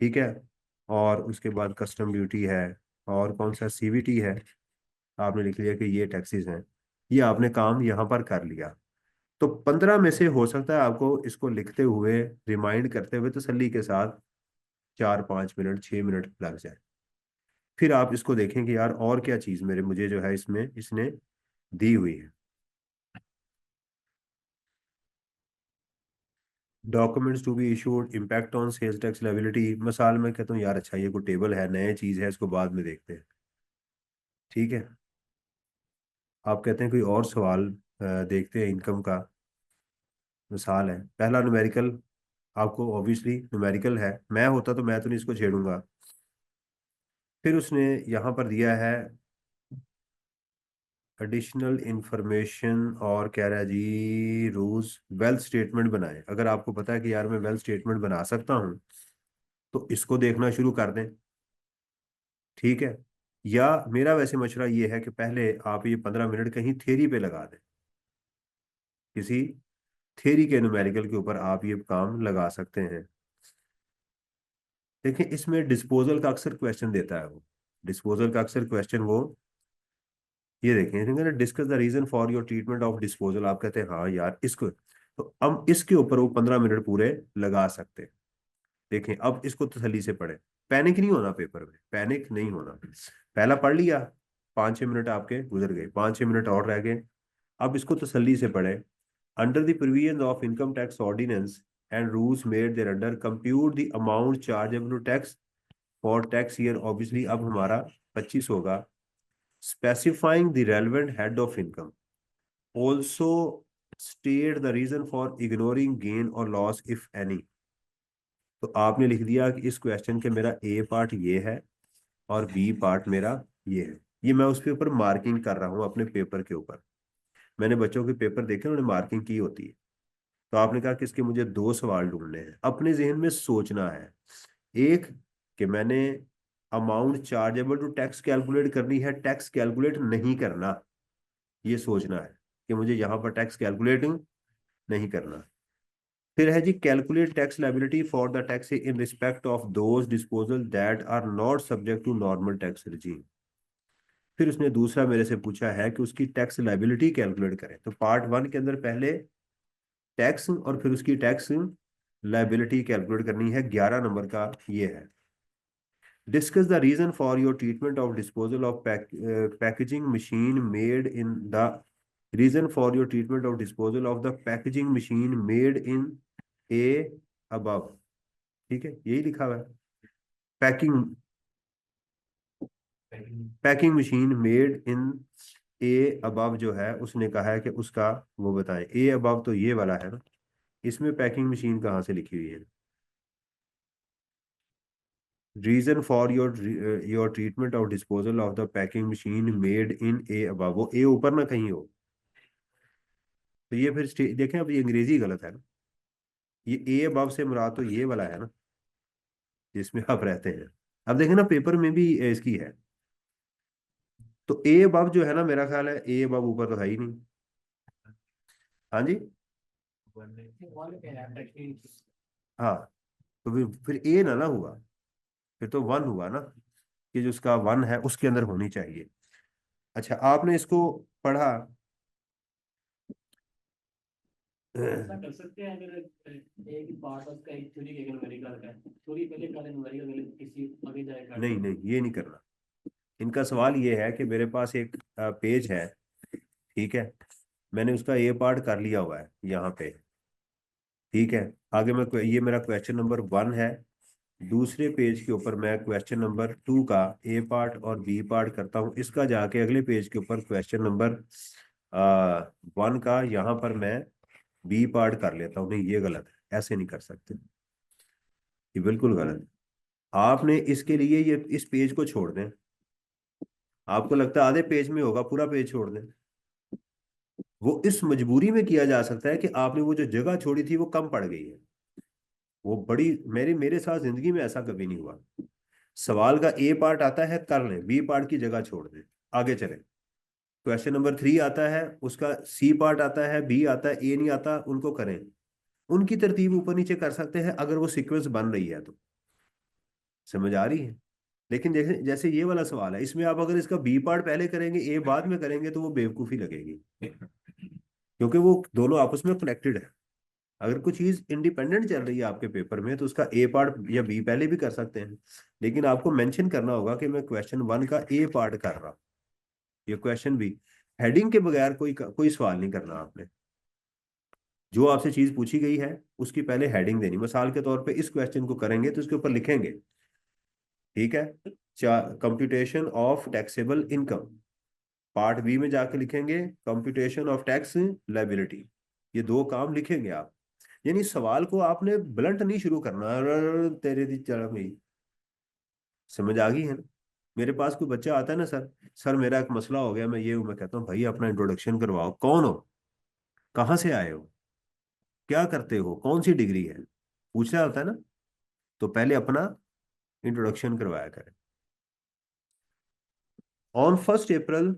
A: ठीक है, और उसके बाद कस्टम ड्यूटी है, और कौन सा सीवीटी है, आपने लिख लिया कि ये टैक्सेस हैं। ये आपने काम यहाँ पर कर लिया। तो 15 में से हो सकता है आपको इसको लिखते हुए, रिमाइंड करते हुए तसल्ली के साथ 4 5 मिनट 6 मिनट लग जाए। फिर आप इसको देखें कि यार और क्या चीज़ मेरे मुझे जो है इसमें इसने दी हुई है। Documents to be issued, impact on sales tax liability. मिसाल में कहता हूँ यार अच्छा ये कोई टेबल है, नया चीज़ है, इसको बाद में देखते हैं। ठीक है, आप कहते हैं कोई और सवाल देखते हैं इनकम का। मिसाल है पहला न्यूमेरिकल, आपको ऑब्वियसली न्यूमेरिकल है, मैं होता तो मैं तो नहीं इसको छेड़ूंगा। फिर उसने यहाँ पर दिया है एडिशनल इंफॉर्मेशन और कह रहा है जी रूल्स वेल्थ स्टेटमेंट बनाए। अगर आपको पता है कि यार मैं वेल्थ स्टेटमेंट बना सकता हूँ तो इसको देखना शुरू कर दें, ठीक है। या मेरा वैसे मशवरा ये है कि पहले आप ये 15 मिनट कहीं थ्योरी पे लगा दें, किसी थ्योरी के न्यूमेरिकल के ऊपर आप ये काम लगा सकते हैं। देखिए इसमें डिस्पोजल का अक्सर क्वेश्चन देता है वो, डिस्पोजल का अक्सर क्वेश्चन वो ये देखें, discuss the reason for your treatment of disposal. आप कहते हैं हाँ यार इसको, तो हम इसके ऊपर वो 15 मिनट पूरे लगा सकते हैं। देखें अब इसको तसल्ली से पढ़े, पैनिक नहीं होना पेपर में, पैनिक नहीं होना। पहला पढ़ लिया, 5-6 मिनट आपके गुजर गए, 5-6 मिनट और रह गए। अब इसको तसल्ली से पढ़े। Under the provisions of income tax ordinance and rules made there under compute the amount chargeable to tax for tax year, obviously अब हमारा 25 होगा। Specifying the relevant head of income, also state the reason for ignoring gain और loss if any. तो आपने लिख दिया कि इस क्वेश्चन के मेरा ए पार्ट ये है और बी पार्ट मेरा ये है। ये मैं उस पे ऊपर मार्किंग कर रहा हूँ अपने पेपर के ऊपर। मैंने बच्चों के पेपर देखे, उन्होंने मार्किंग की होती है। तो आपने कहा कि इसके मुझे 2 सवाल ढूंढने हैं, अपने जहन में सोचना है। एक कि मैंने amount chargeable to tax calculate करनी है, टैक्स कैलकुलेट नहीं करना, ये सोचना है कि मुझे यहाँ पर टैक्स कैलकुलेटिंग नहीं करना। फिर है जी calculate tax liability for the tax in respect of those disposal that are not subject to normal tax regime. फिर उसने दूसरा मेरे से पूछा है कि उसकी टैक्स लायबिलिटी कैलकुलेट करें। तो पार्ट 1 के अंदर पहले टैक्स और फिर उसकी टैक्स लायबिलिटी कैलकुलेट करनी है, 11 नंबर का ये है। Discuss the reason for your treatment of disposal of packaging machine made in the reason for your treatment of disposal of the packaging machine made in A above, ठीक है यही लिखा हुआ है। Packing packing machine made in A above जो है उसने कहा है कि उसका वो बताएं। ए अबव तो ये वाला है ना, इसमें पैकिंग मशीन कहाँ से लिखी हुई है? Reason for your treatment of disposal of the packing machine made in A above, वो ए ऊपर ना कहीं हो। तो ये फिर देखें अब ये अंग्रेजी गलत है ना, ये ए अबव से मुराद तो ये वाला है ना जिसमें आप रहते हैं। अब देखें ना पेपर में भी इसकी है, तो ए अबव जो है ना मेरा ख्याल है ए अबव ऊपर तो है ही नहीं। हाँ जी, हाँ। तो फिर ए ना ना हुआ, फिर तो 1 हुआ ना, कि जो उसका 1 है उसके अंदर होनी चाहिए। अच्छा आपने इसको पढ़ा?
B: ऐसा कर सकते हैं अगर एक ही पार्ट उसका एक थ्योरी एक न्यूमेरिकल का है, थ्योरी पहले करें न्यूमेरिकल किसी आगे जाए कर
A: नहीं
B: दे।
A: नहीं ये नहीं करना। इनका सवाल ये है कि मेरे पास एक पेज है, ठीक है, मैंने उसका ए पार्ट कर लिया हुआ है यहाँ पे, ठीक है। आगे मैं ये मेरा क्वेश्चन नंबर 1 है, दूसरे पेज के ऊपर मैं क्वेश्चन नंबर 2 का ए पार्ट और बी पार्ट करता हूँ, इसका जाके अगले पेज के ऊपर क्वेश्चन नंबर 1 का यहाँ पर मैं बी पार्ट कर लेता हूँ। नहीं ये गलत है, ऐसे नहीं कर सकते, ये बिल्कुल गलत है। आपने इसके लिए ये इस पेज को छोड़ दें, आपको लगता है आधे पेज में होगा, पूरा पेज छोड़ दें। वो इस मजबूरी में किया जा सकता है कि आपने वो जो जगह छोड़ी थी वो कम पड़ गई है। वो बड़ी मेरे मेरे साथ जिंदगी में ऐसा कभी नहीं हुआ। सवाल का ए पार्ट आता है कर लें, बी पार्ट की जगह छोड़ दें, आगे चलें। क्वेश्चन नंबर 3 आता है, उसका सी पार्ट आता है, बी आता है, ए नहीं आता, उनको करें। उनकी तरतीब ऊपर नीचे कर सकते हैं अगर वो सीक्वेंस बन रही है तो। समझ आ रही है? लेकिन जैसे जैसे ये वाला सवाल है, इसमें आप अगर इसका बी पार्ट पहले करेंगे ए बाद में करेंगे तो वो बेवकूफ़ी लगेगी, क्योंकि वो दोनों आपस में कनेक्टेड है। अगर कुछ चीज इंडिपेंडेंट चल रही है आपके पेपर में तो उसका ए पार्ट या बी पहले भी कर सकते हैं, लेकिन आपको मेंशन करना होगा कि मैं क्वेश्चन 1 का ए पार्ट कर रहा हूँ। ये क्वेश्चन भी हेडिंग के बगैर कोई कोई सवाल नहीं करना आपने। जो आपसे चीज पूछी गई है उसकी पहले हेडिंग देनी। मिसाल के तौर पे इस क्वेश्चन को करेंगे तो इसके ऊपर लिखेंगे, ठीक है, computation of taxable income. Part B में जाके लिखेंगे कंप्यूटेशन ऑफ टैक्स लायबिलिटी। ये 2 काम लिखेंगे आप। यानी सवाल को आपने ब्लंट नहीं शुरू करना, तेरे दी चढ़ गई। समझ आ गई है ना? मेरे पास कोई बच्चा आता है ना, सर सर मेरा एक मसला हो गया, मैं ये हूँ, मैं कहता हूँ भाई अपना इंट्रोडक्शन करवाओ, कौन हो, कहाँ से आए हो, क्या करते हो, कौन सी डिग्री है, पूछना होता है ना। तो पहले अपना इंट्रोडक्शन करवाया करें। On 1 April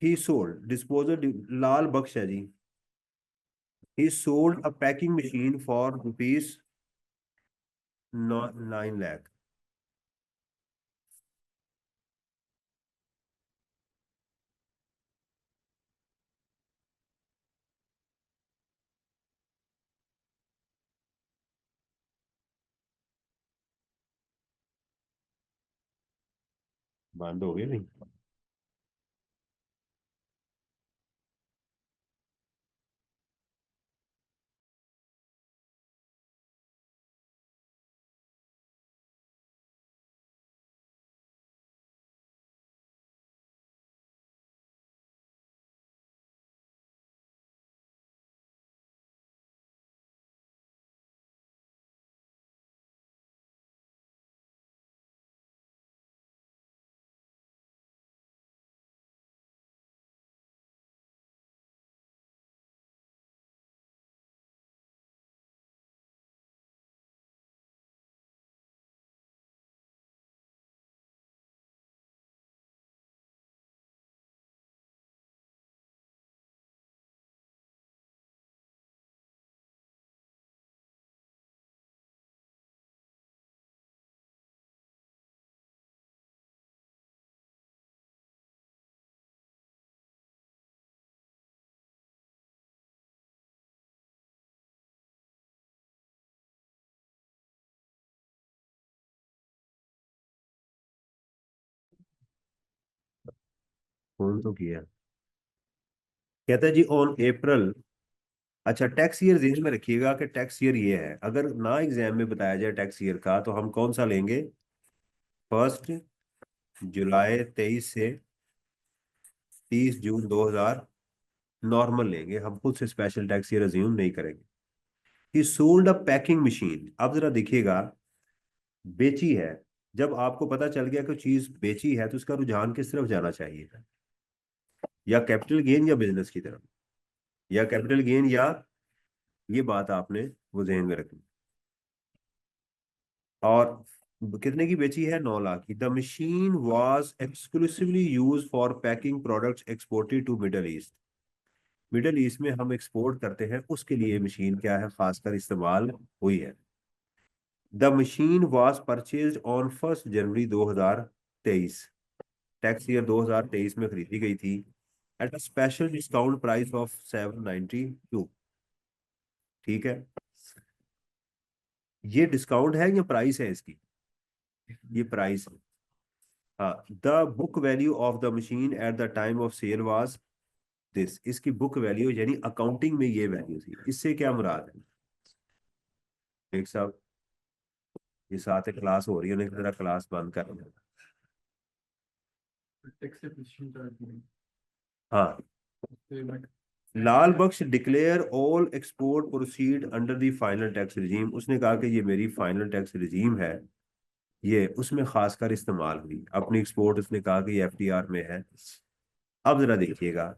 A: he sold disposal, Lal Bakhsh है ji, he sold a packing machine for rupees 9 lakh. बंद हो गए नहीं। फोन तो किया। कहता है जी ऑन अप्रैल। अच्छा, टैक्स ईयर ध्यान में रखिएगा कि टैक्स ईयर ये है, अगर ना एग्जाम में बताया जाए टैक्स ईयर का तो हम कौन सा लेंगे, 1 जुलाई 23 से 30 जून 2000 नॉर्मल लेंगे, हम खुद से स्पेशल टैक्स ईयर अज्यूम नहीं करेंगे। ही सोल्ड अ पैकिंग मशीन, अब जरा देखिएगा, बेची है। जब आपको पता चल गया कि चीज बेची है तो उसका रुझान किस तरफ जाना चाहिए, या कैपिटल गेन या बिजनेस की तरफ, या कैपिटल गेन या, ये बात आपने वो जहन में रखनी। और कितने की बेची है, 9 लाख की। The machine was exclusively use for packing products exported to Middle East. Middle East में हम एक्सपोर्ट करते हैं, उसके लिए मशीन क्या है, खासकर इस्तेमाल हुई है। The machine was purchase on 1 January 2023, tax year 2023 में खरीदी गई थी, at a special discount price of 792। ठीक है, ये डिस्काउंट है या प्राइस है इसकी, ये प्राइस है। हाँ, the book value of the machine at the time of sale was this, इसकी बुक वैल्यू यानी अकाउंटिंग में ये वैल्यू थी। इससे क्या मुराद है, एक साहब, ये साथ क्लास हो रही है, उन्हें जरा क्लास बंद कर देना। हाँ, Lal Bakhsh declare all export proceed under the final tax regime, उसने कहा कि ये मेरी फाइनल टैक्स रिजीम है, ये उसमें खासकर इस्तेमाल हुई अपनी एक्सपोर्ट, उसने कहा कि ये एफटीआर में है। अब जरा देखिएगा,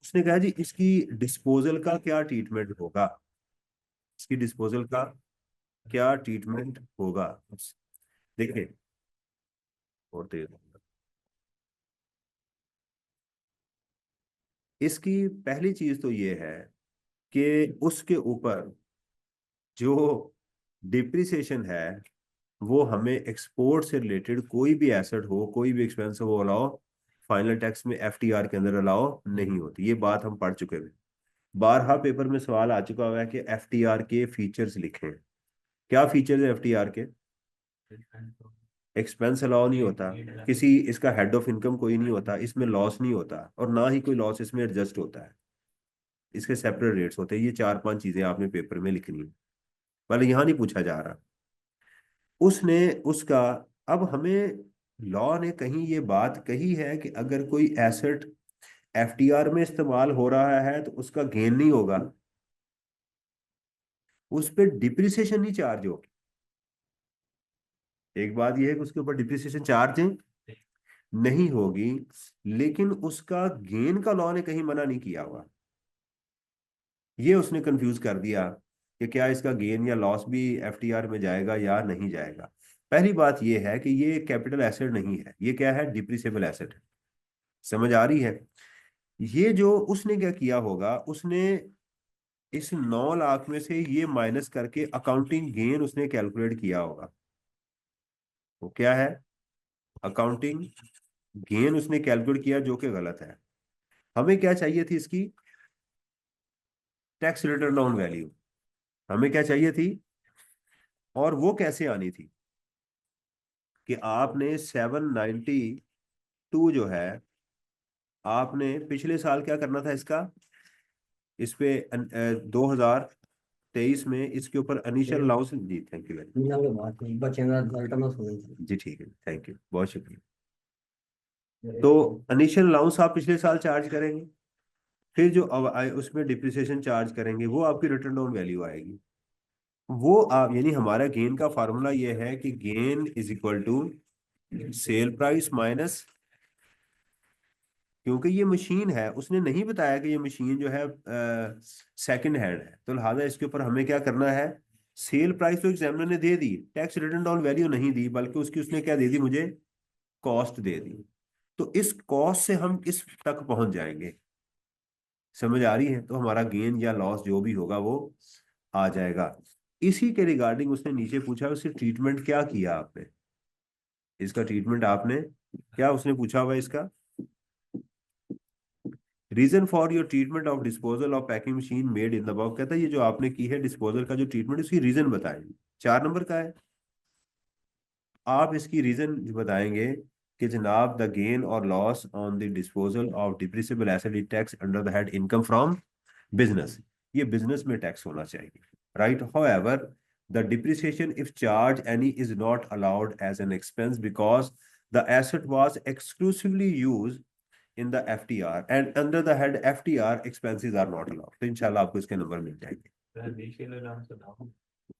A: उसने कहा जी इसकी डिस्पोजल का क्या ट्रीटमेंट होगा, इसकी डिस्पोजल का क्या ट्रीटमेंट होगा। देखिए, और तेज, इसकी पहली चीज तो ये है कि उसके ऊपर जो डिप्रिसिएशन है वो हमें एक्सपोर्ट से रिलेटेड कोई भी एसेट हो, कोई भी एक्सपेंस हो, वो अलाउ फाइनल टैक्स में एफटीआर के अंदर अलाउ नहीं होती। ये बात हम पढ़ चुके हैं, बारहा पेपर में सवाल आ चुका हुआ है कि एफटीआर के फीचर्स लिखें। क्या फीचर्स है एफटीआर के, एक्सपेंस अलाउ नहीं होता, किसी इसका हेड ऑफ इनकम कोई नहीं होता, इसमें लॉस नहीं होता, और ना ही कोई लॉस इसमें एडजस्ट होता है, इसके सेपरेट रेट्स होते हैं। ये 4-5 चीजें आपने पेपर में लिखनी है, पहले यहाँ नहीं पूछा जा रहा उसने उसका। अब हमें लॉ ने कहीं ये बात कही है कि अगर कोई एसेट एफटीआर में इस्तेमाल हो रहा है तो उसका गेन नहीं होगा, उस पर डिप्रिसिएशन नहीं चार्ज होगी। एक बात यह है कि उसके ऊपर डिप्रिसिएशन चार्ज नहीं होगी, लेकिन उसका गेन का लॉ ने कहीं मना नहीं किया हुआ। ये उसने कंफ्यूज कर दिया कि क्या इसका गेन या लॉस भी एफटीआर में जाएगा या नहीं जाएगा। पहली बात यह है कि ये कैपिटल एसेट नहीं है, ये क्या है, डिप्रिसिएबल एसेट है। समझ आ रही है? ये जो उसने क्या किया होगा, उसने इस 9 लाख में से ये माइनस करके अकाउंटिंग गेन उसने कैलकुलेट किया होगा। वो क्या है, अकाउंटिंग गेन उसने कैलकुलेट किया, जो कि गलत है। हमें क्या चाहिए थी इसकी, टैक्स रिटर्न ऑन वैल्यू। हमें क्या चाहिए थी, और वो कैसे आनी थी कि आपने 792 जो है, आपने पिछले साल क्या करना था इसका, इस पे 2023 में इसके ऊपर इनिशियल अलाउंस जी, थैंक यू वेरी मच जी, ठीक है, थैंक यू, बहुत शुक्रिया। तो इनिशियल अलाउंस आप पिछले साल चार्ज करेंगे, फिर जो उसमें डिप्रिसिएशन चार्ज करेंगे वो आपकी रिटर्न ऑन वैल्यू आएगी। वो आप, यानी हमारा गेन का फार्मूला ये है कि gain is equal to sale price minus, क्योंकि ये मशीन है, उसने नहीं बताया कि ये मशीन जो है सेकंड हैंड है, तो लिहाजा इसके ऊपर हमें क्या करना है, सेल प्राइस तो एग्जामिनर ने दे दी, टैक्स रिटर्न डाउन वैल्यू नहीं दी, बल्कि उसकी उसने क्या दे दी मुझे, कॉस्ट दे दी। तो इस कॉस्ट से हम किस तक पहुंच जाएंगे, समझ आ रही है? तो हमारा गेन या लॉस जो भी होगा वो आ जाएगा। इसी के रिगार्डिंग उसने नीचे पूछा, उससे ट्रीटमेंट क्या किया आपने, इसका ट्रीटमेंट आपने क्या, उसने पूछा हुआ है इसका, reason for your treatment of disposal of packing machine made in the above. कहता है ये जो आपने की है डिस्पोजल का जो ट्रीटमेंट, उसकी रीजन बताएं। 4 नंबर का है, आप इसकी रीजन बताएंगे कि जनाब द गेन और loss on the disposal of depreciable asset is tax under the head income from business. ये बिजनेस में टैक्स होना चाहिए, right? However the depreciation if charge any is not allowed as an expense because the asset was exclusively use in the FTR and under the head FTR expenses are not allowed। तो इंशाल्लाह आपको इसके number मिल जाएंगे।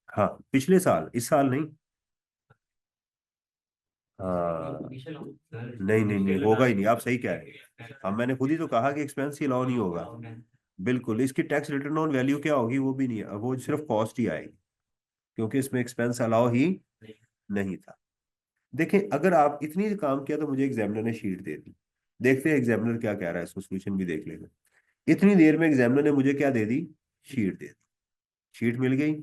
A: हाँ, पिछले साल, इस साल नहीं। हाँ, नहीं नहीं नहीं, होगा ही नहीं, आप सही कह रहे हैं। अब मैंने खुद ही तो कहा कि एक्सपेंस ही अलाउ नहीं होगा। बिल्कुल, इसकी टैक्स रिटर्न ऑन वैल्यू क्या होगी, वो भी नहीं है, वो सिर्फ कॉस्ट ही आएगी, क्योंकि इसमें एक्सपेंस अलाउ ही नहीं था। देखें, अगर आप इतनी काम किया तो मुझे एग्जामिनर ने शीट दे दी, देखते हैं एग्जामिनर क्या कह रहा है, इसको सोल्यूशन भी देख लेंगे। इतनी देर में एग्जामिनर ने मुझे क्या दे दी, शीट दे दी। शीट मिल गई।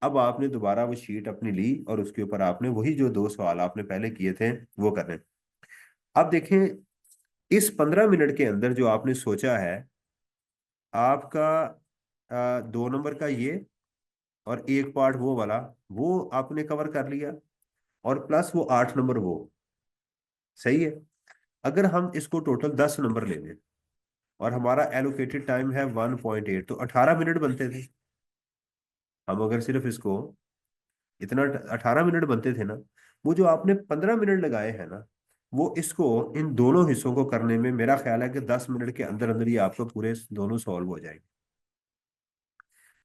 A: अब आपने दोबारा वो शीट अपनी ली और उसके ऊपर आपने वही जो 2 सवाल आपने पहले किए थे वो करने। अब देखें, इस 15 मिनट के अंदर जो आपने सोचा है, आपका 2 नंबर का ये और एक पार्ट वो वाला, वो आपने कवर कर लिया, और प्लस वो 8 नंबर वो, सही है। अगर हम इसको टोटल 10 नंबर ले लें और हमारा एलोकेटेड टाइम है 1.8, तो 18 मिनट बनते थे। हम अगर सिर्फ इसको इतना 18 मिनट बनते थे ना, वो जो आपने 15 मिनट लगाए हैं ना, वो इसको इन दोनों हिस्सों को करने में मेरा ख्याल है कि 10 मिनट के अंदर अंदर ये आपको पूरे दोनों सॉल्व हो जाएंगे।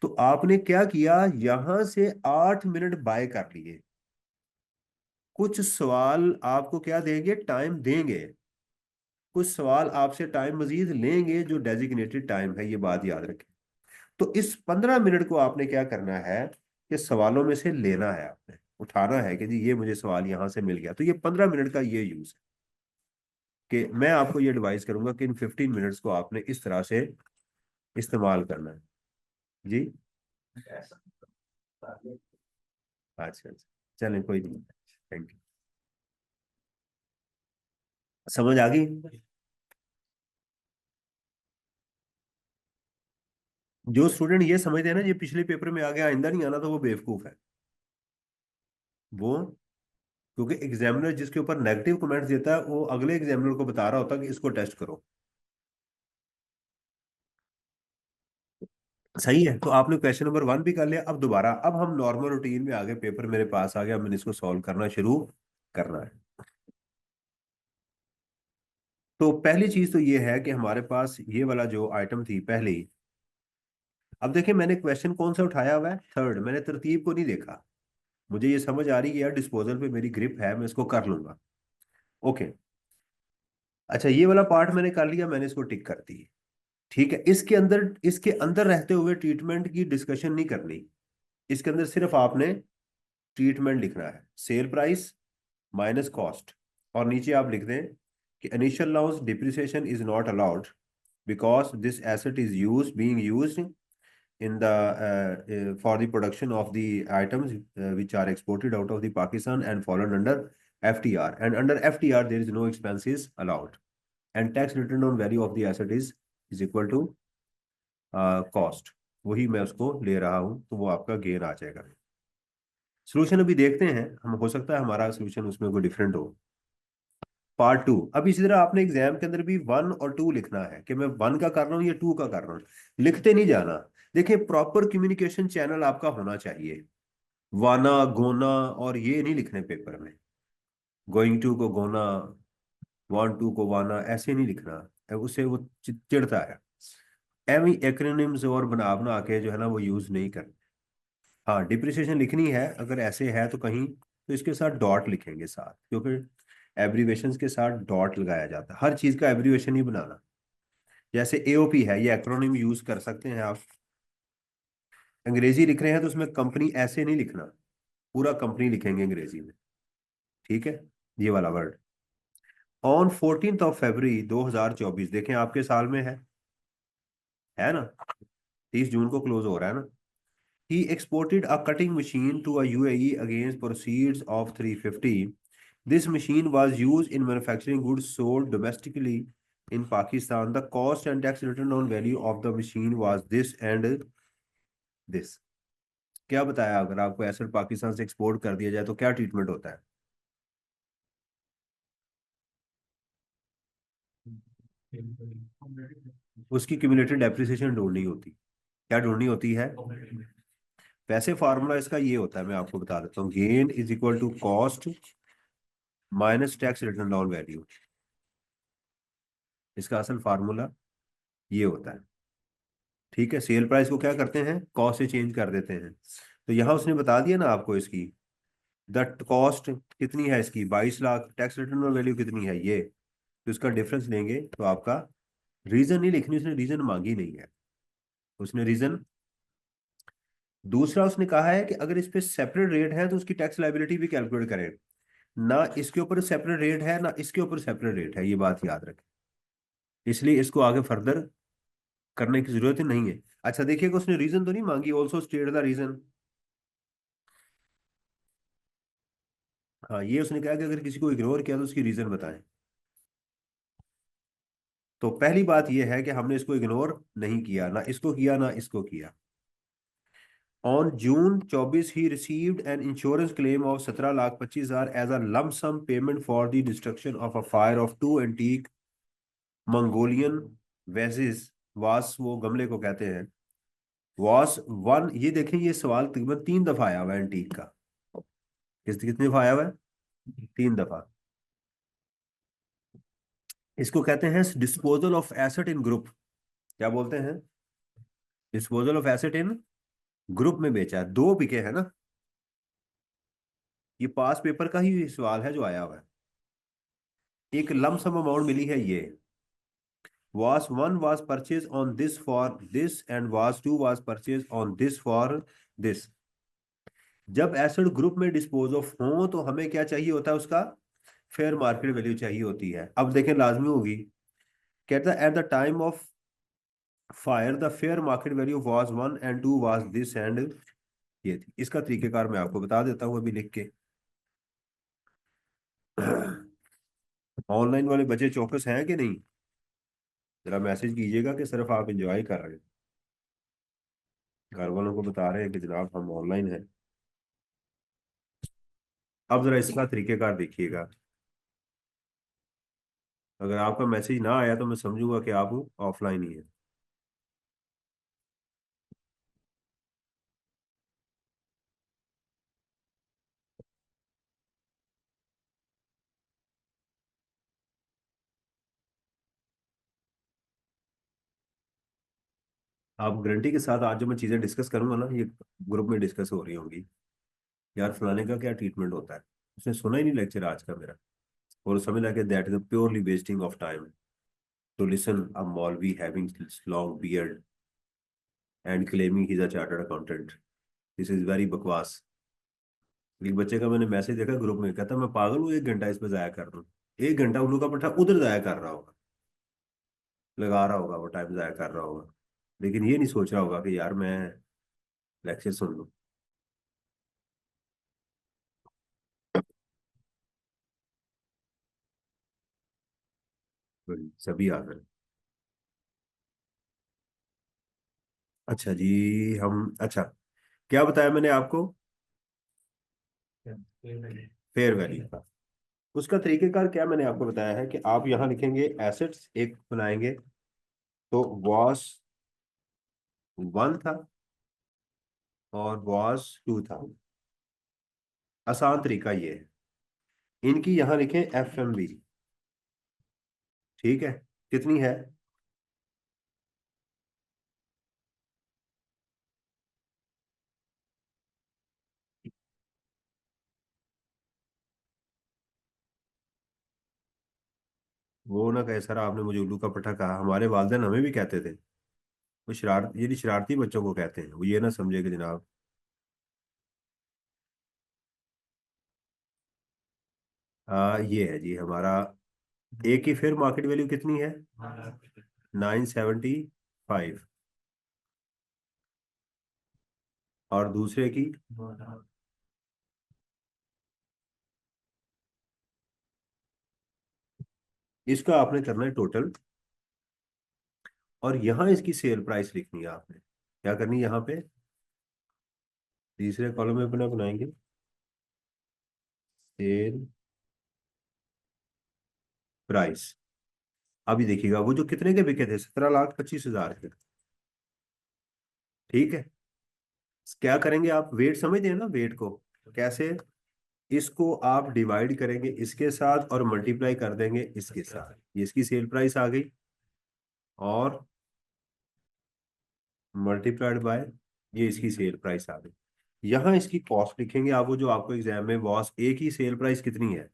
A: तो आपने क्या किया, यहां से 8 मिनट बाय कर लिए। कुछ सवाल आपको क्या देंगे, टाइम देंगे, कुछ सवाल आपसे टाइम मजीद लेंगे जो डेजिग्नेटेड टाइम है, ये बात याद रखें। तो इस 15 मिनट को आपने क्या करना है कि सवालों में से लेना है, आपने उठाना है कि जी ये मुझे सवाल यहां से मिल गया। तो ये 15 मिनट का ये यूज है कि मैं आपको ये एडवाइस करूंगा कि इन 15 मिनट्स को आपने इस तरह से इस्तेमाल करना है। जी, अच्छा अच्छा, चलें, कोई नहीं, थैंक यू। समझ आ गई? जो स्टूडेंट ये समझते हैं ना ये पिछले पेपर में आ गया आइंदा नहीं आना, तो वो बेवकूफ है। वो, क्योंकि एग्जामिनर जिसके ऊपर नेगेटिव कमेंट्स देता है वो अगले एग्जामिनर को बता रहा होता है कि इसको टेस्ट करो। सही है, तो आपने क्वेश्चन नंबर 1 भी कर लिया। अब दोबारा, अब हम नॉर्मल रूटीन में आगे, पेपर मेरे पास आ गया, मैंने इसको सॉल्व करना शुरू करना है। तो पहली चीज तो ये है कि हमारे पास ये वाला जो आइटम थी पहली। अब देखिए, मैंने क्वेश्चन कौन सा उठाया हुआ है, थर्ड, मैंने तरतीब को नहीं देखा। मुझे ये समझ आ रही है कि यार डिस्पोजल पे मेरी ग्रिप है, मैं इसको कर लूंगा। ओके। अच्छा, ये वाला पार्ट मैंने कर लिया, मैंने इसको टिक कर दी। ठीक है, इसके अंदर रहते हुए ट्रीटमेंट की डिस्कशन नहीं करनी। इसके अंदर सिर्फ आपने ट्रीटमेंट लिखना है, सेल प्राइस माइनस कॉस्ट। और नीचे आप लिख दें कि initial loss depreciation is not allowed because this asset is being used in the for the production of the items which are exported out of the Pakistan and fallen under FTR, and under FTR there is no expenses allowed, and tax return on value of the asset is equal to cost। वही मैं उसको ले रहा हूं, तो वो आपका gain आ जाएगा। सोल्यूशन अभी देखते हैं, हम हो सकता है हमारा सोल्यूशन उसमें कोई डिफरेंट हो। Part two. अब इसी तरह आपने एग्जाम के अंदर भी 1 और 2 लिखना है कि मैं 1 का कर रहा हूँ या 2 का कर रहा हूँ। लिखते नहीं जाना। देखिए, प्रॉपर कम्युनिकेशन चैनल आपका होना चाहिए। वाना गोना और ये नहीं लिखने पेपर में। गोइंग टू को गोना, वांट टू को वाना, ऐसे नहीं लिखना, उससे वो चिढ़ता है। एवी एक्रोनिम्स और बना बना के जो है ना वो यूज नहीं करना। हाँ, डिप्रिसिएशन लिखनी है, अगर ऐसे है तो कहीं तो इसके साथ डॉट लिखेंगे साथ, क्योंकि एब्रीवेशंस के साथ डॉट लगाया जाता है, हर चीज का एब्रीवेशन ही बनाना। जैसे एओपी है, ये एक्रोनिम यूज कर सकते हैं आप। अंग्रेजी लिख रहे हैं तो उसमें कंपनी ऐसे नहीं लिखना, पूरा कंपनी लिखेंगे अंग्रेजी में। ठीक है, ये वाला वर्ड। ऑन 14 फरवरी 2024, देखें आपके साल में है ना, 30 जून को क्लोज हो रहा है ना। He exported a cutting machine to a UAE against proceeds of 350। This machine was used in manufacturing goods sold domestically in Pakistan। The cost and tax return on value of the machine was this and this। क्या बताया, अगर आपको asset Pakistan से export कर दिया जाए तो क्या ट्रीटमेंट होता है? उसकी क्यूमुलेटेड डेप्रिसिएशन ढूंढनी होती। क्या ढूंढनी होती है? वैसे फार्मूला इसका ये होता है, मैं आपको बता देता हूँ, gain is equal to cost minus tax return on value. इसका असल फार्मूला ये होता है। ठीक है, सेल प्राइस को क्या करते हैं, कॉस्ट से चेंज कर देते हैं। तो यहाँ उसने बता दिया ना आपको इसकी, द कॉस्ट कितनी है इसकी, 22 lakh, tax return on value कितनी है ये। तो इसका डिफरेंस लेंगे तो आपका, रीजन नहीं लिखनी, उसने रीजन मांगी नहीं है, उसने रीजन। दूसरा उसने कहा है कि अगर इस पे सेपरेट रेट है तो उसकी टैक्स लाइबिलिटी भी कैलकुलेट करें। ना इसके ऊपर सेपरेट रेट है ना इसके ऊपर सेपरेट रेट है, ये बात याद रखें। इसलिए इसको आगे फर्दर करने की जरूरत ही नहीं है। अच्छा देखिएगा, उसने रीजन तो नहीं मांगी, ऑल्सो स्टेट द रीजन। हाँ, ये उसने कहा कि अगर किसी को इग्नोर किया तो उसकी रीजन बताएं। तो पहली बात यह है कि हमने इसको इग्नोर नहीं किया, ना इसको किया ना इसको किया। On June 24 he received an insurance claim of 17,25,000 as a lump sum payment for the destruction of a fire of 2 antique Mongolian vases. Vase वो गमले को कहते हैं। वास वन, ये देखें ये सवाल तकरीबन 3 दफा आया हुआ है एंटीक का। कितनी दफा आया हुआ है? 3 दफा। इसको कहते हैं disposal of asset in group. क्या बोलते हैं? Disposal of asset in group में बेचा है, 2 बिके है ना। ये पास पेपर का ही सवाल है जो आया हुआ है। एक लमसम अमाउंट मिली है ये। was 1 was purchased on this for this and was 2 was purchased on this for this। जब एसेट ग्रुप में डिस्पोज ऑफ हो तो हमें क्या चाहिए होता है, उसका फेयर मार्केट वैल्यू चाहिए होती है। अब देखें लाजमी होगी, कहता है eight the time of fire the fair market value was 1 and 2 was this and ये थी। इसका तरीकेकार मैं आपको बता देता हूँ अभी लिख के। ऑनलाइन वाले बच्चे चौकस हैं कि नहीं? जरा मैसेज कीजिएगा कि सिर्फ आप इंजॉय कर रहे हैं। घर वालों को बता रहे हैं कि जनाब हम ऑनलाइन हैं। अब जरा इसका तरीकेकार देखिएगा। अगर आपका मैसेज ना आया तो मैं समझूंगा कि आप ऑफलाइन ही है। आप गारंटी के साथ आज जो मैं चीजें डिस्कस करूंगा ना, ये ग्रुप में डिस्कस हो रही होंगी। यार फलाने का क्या ट्रीटमेंट होता है, उसने सुना ही नहीं लेक्चर आज का मेरा, और समझ लगा that is purely wasting of time to listen a मौलवी having long beard and claiming he is a chartered accountant. This is very बकवास। एक बच्चे का मैंने मैसेज देखा ग्रुप में, कहता मैं पागल हूँ 1 घंटा इस पे जाया कर रहा हूँ। 1 घंटा उल्लू का पट्टा उधर जाया कर रहा होगा, लगा रहा होगा, वो टाइम जाया कर रहा होगा, लेकिन ये नहीं सोच रहा होगा कि यार मैं लेक्चर सुन लूँ। सभी आ गए। अच्छा जी, हम अच्छा, क्या बताया मैंने आपको? फेयर वैल्यू का उसका तरीकेकार क्या मैंने आपको बताया है कि आप यहाँ लिखेंगे एसेट्स एक बनाएंगे, तो वॉस वन था और वॉस टू था। आसान तरीका ये है, इनकी यहाँ लिखें एफ एम बी। ठीक है, कितनी है? वो ना कहे सर आपने मुझे उल्लू का पट्टा कहा, हमारे वालिदैन हमें भी कहते थे। वो ये शरारती बच्चों को कहते हैं, वो ये ना समझे कि जनाब। ये है जी हमारा, एक की फिर मार्केट वैल्यू कितनी है? 975। और दूसरे की? इसका आपने करना है टोटल, और यहाँ इसकी सेल प्राइस लिखनी है आपने। क्या करनी है यहाँ पे? तीसरे कॉलम में अपना बनाएंगे सेल प्राइस। अभी देखिएगा वो जो कितने के बिके थे, 17,25,000 के। ठीक है, क्या करेंगे आप, वेट समझते हैं ना वेट को? कैसे? इसको आप डिवाइड करेंगे इसके साथ और मल्टीप्लाई कर देंगे इसके साथ, ये इसकी सेल प्राइस आ गई, और मल्टीप्लाइड बाय ये इसकी सेल प्राइस आ गई। यहाँ इसकी कॉस्ट लिखेंगे आप, वो जो आपको एग्जाम में वॉस ए की सेल प्राइस कितनी है?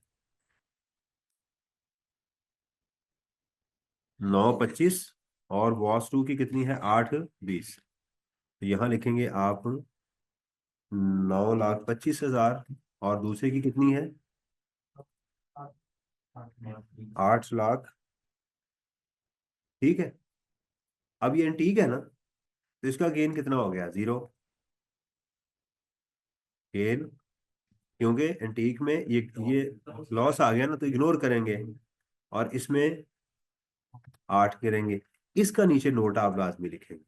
A: 925। और वॉस टू की कितनी है? 820। तो यहाँ लिखेंगे आप 9,25,000, और दूसरे की कितनी है? 8 लाख। ठीक है, अब ये एंटीक है ना, तो इसका गेन कितना हो गया? 0 गेन, क्योंकि एंटीक में ये लॉस आ गया ना, तो इग्नोर करेंगे, और इसमें 8 करेंगे। इसका नीचे नोट आप लाजमी लिखेंगे,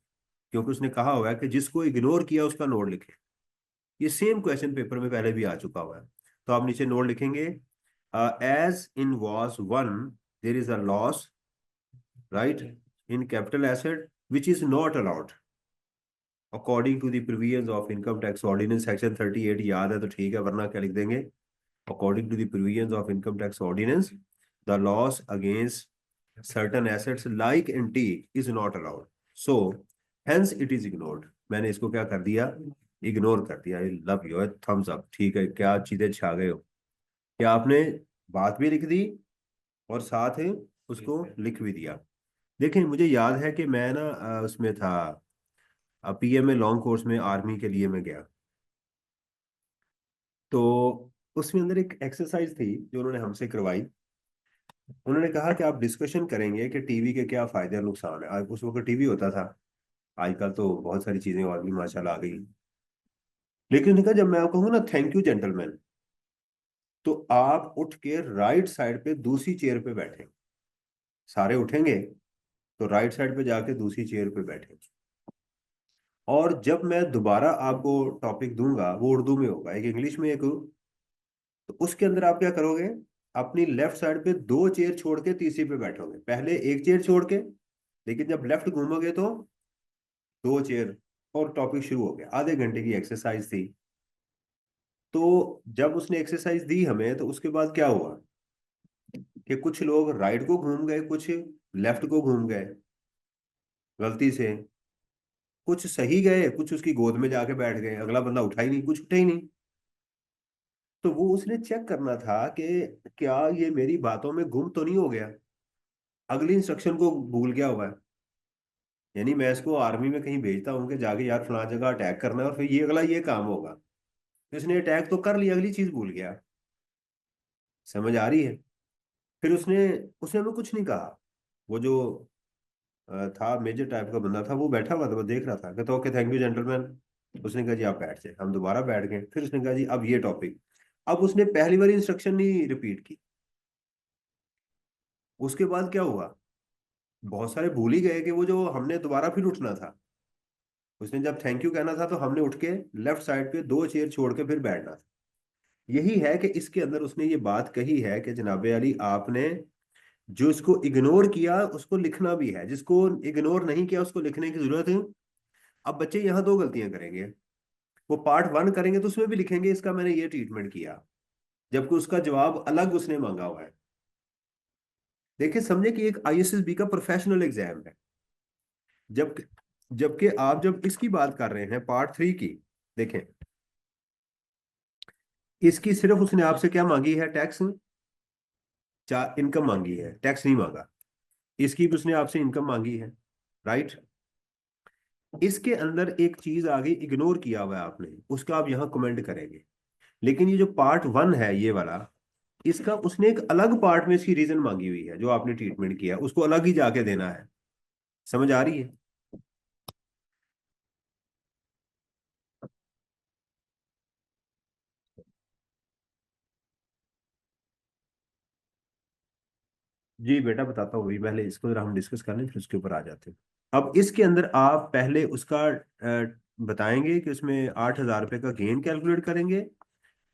A: क्योंकि उसने कहा हुआ है कि जिसको इग्नोर किया उसका नोट लिखें। ये सेम क्वेश्चन पेपर में पहले भी आ चुका हुआ है। तो आप नीचे नोट लिखेंगे, as in was one there is a loss, right, in capital asset which is not allowed according to the provisions of income tax ordinance section 38। याद है तो ठीक है, वरना क्या लिख देंगे? According to the provisions of income tax ordinance the loss against certain assets like antique is not allowed, so hence it is ignored। मैंने इसको क्या कर दिया? इग्नोर कर दिया। I love you, thumbs up. ठीक है, क्या चीजें छा गए हो, क्या आपने बात भी लिख दी और साथ ही उसको लिख भी दिया। देखिए मुझे याद है कि मैं ना उसमें था, पीएमए लॉन्ग कोर्स में आर्मी के लिए मैं गया, तो उसमें अंदर एक एक्सरसाइज थी जो उन्होंने हमसे करवाई। उन्होंने कहा कि आप डिस्कशन करेंगे कि टीवी के क्या फायदे और नुकसान है। आज उस वक्त टीवी होता था, आजकल तो बहुत सारी चीजें और भी माशाल्लाह आ गई। लेकिन उन्होंने कहा जब मैं आपको कहूंगा ना थैंक यू जेंटलमैन, तो आप उठ के राइट साइड पे दूसरी चेयर पे बैठे। सारे उठेंगे तो राइट साइड पे जाके दूसरी चेयर पे बैठे, और जब मैं दोबारा आपको टॉपिक दूंगा वो उर्दू में होगा, एक इंग्लिश में, एक, तो उसके अंदर आप क्या करोगे? अपनी लेफ्ट साइड पे 2 चेयर छोड़ के तीसरी पे बैठोगे, पहले एक चेयर छोड़ के, लेकिन जब लेफ्ट घूमोगे तो 2 चेयर, और टॉपिक शुरू हो गया। आधे घंटे की एक्सरसाइज थी। तो जब उसने एक्सरसाइज दी हमें, तो उसके बाद क्या हुआ कि कुछ लोग राइट को घूम गए, कुछ लेफ्ट को घूम गए गलती से, कुछ सही गए, कुछ उसकी गोद में जाके बैठ गए, अगला बंदा उठा ही नहीं, कुछ उठा ही नहीं। तो वो उसने चेक करना था कि क्या ये मेरी बातों में गुम तो नहीं हो गया, अगली इंस्ट्रक्शन को भूल गया हुआ है। यानी मैं इसको आर्मी में कहीं भेजता हूँ कि जाके यार फलां जगह अटैक करना है और फिर ये अगला ये काम होगा, तो इसने अटैक तो कर लिया, अगली चीज भूल गया। समझ आ रही है? फिर उसने उसने हमें कुछ नहीं कहा। वो जो था मेजर टाइप का बंदा था, वो बैठा हुआ था, वो देख रहा था, कहता ओके थैंक यू जेंटलमैन। उसने कहा जी आप बैठ जाए, हम दोबारा बैठ गए। फिर उसने कहा जी अब ये टॉपिक। अब उसने पहली बार इंस्ट्रक्शन नहीं रिपीट की। उसके बाद क्या हुआ, बहुत सारे भूल ही गए कि वो जो हमने दोबारा फिर उठना था। उसने जब थैंक यू कहना था तो हमने उठ के लेफ्ट साइड पे 2 चेयर छोड़ के फिर बैठना था। यही है कि इसके अंदर उसने ये बात कही है कि जनाबे अली आपने जो इसको इग्नोर किया उसको लिखना भी है, जिसको इग्नोर नहीं किया उसको लिखने की जरूरत है। अब बच्चे यहाँ 2 गलतियां करेंगे। वो पार्ट 1 करेंगे तो उसमें भी लिखेंगे इसका मैंने ये ट्रीटमेंट किया, जबकि उसका जवाब अलग उसने मांगा हुआ है। देखिए समझे कि एक आईएसएसबी का प्रोफेशनल एग्जाम है। जब जबकि आप जब इसकी बात कर रहे हैं पार्ट 3 की, देखें इसकी सिर्फ उसने आपसे क्या मांगी है, टैक्स, इनकम मांगी है, टैक्स नहीं मांगा। इसकी भी उसने आपसे इनकम मांगी है, राइट। इसके अंदर एक चीज आगे इग्नोर किया हुआ है आपने, उसका आप यहाँ कमेंट करेंगे। लेकिन ये जो पार्ट 1 है ये वाला, इसका उसने एक अलग पार्ट में इसकी रीजन मांगी हुई है, जो आपने ट्रीटमेंट किया उसको अलग ही जाके देना है। समझ आ रही है? जी बेटा बताता हूँ, अभी पहले इसको जरा हम डिस्कस कर लें फिर उसके ऊपर आ जाते हैं। अब इसके अंदर आप पहले उसका बताएंगे कि उसमें 8,000 रुपये का गेन कैलकुलेट करेंगे।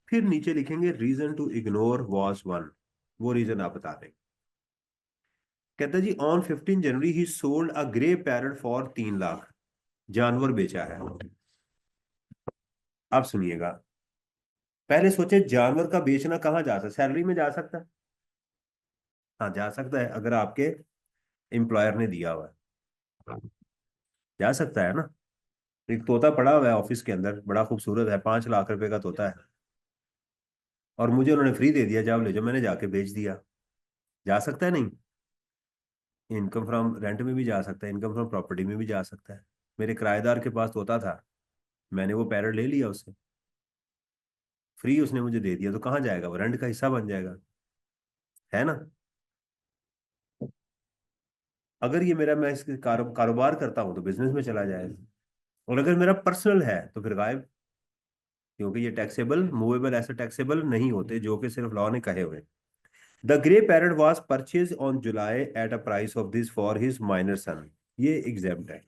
A: फिर नीचे लिखेंगे रीजन टू इग्नोर वॉज 1। वो रीजन आप बता दें। कहता है जी on 15 January he sold a grey parrot for 3 lakh. जानवर बेचा है। अब सुनिएगा, पहले सोचे जानवर का बेचना कहाँ जा सकता, सैलरी में जा सकता है? हाँ जा सकता है, अगर आपके एम्प्लॉयर ने दिया हुआ है जा सकता है ना। एक तोता पड़ा हुआ है ऑफिस के अंदर, बड़ा खूबसूरत है, 5 लाख रुपए का तोता है, और मुझे उन्होंने फ्री दे दिया, जाओ ले जाओ, मैंने जाके बेच दिया। जा सकता है नहीं? इनकम फ्रॉम रेंट में भी जा सकता है, इनकम फ्रॉम प्रॉपर्टी में भी जा सकता है। मेरे किराएदार के पास तोता था, मैंने वो पैरट ले लिया उससे, फ्री उसने मुझे दे दिया, तो कहाँ जाएगा, वो रेंट का हिस्सा बन जाएगा, है ना। अगर ये मेरा, मैं इसके कारोबार करता हूँ तो बिजनेस में चला जाएगा, और अगर मेरा पर्सनल है तो फिर गायब, क्योंकि ये टैक्सेबल मूवेबल ऐसे टैक्सेबल नहीं होते जो कि सिर्फ लॉ ने कहे हुए। The grey parrot was purchase on July at a price of this for his minor son. ये एग्जाम्प्ट है।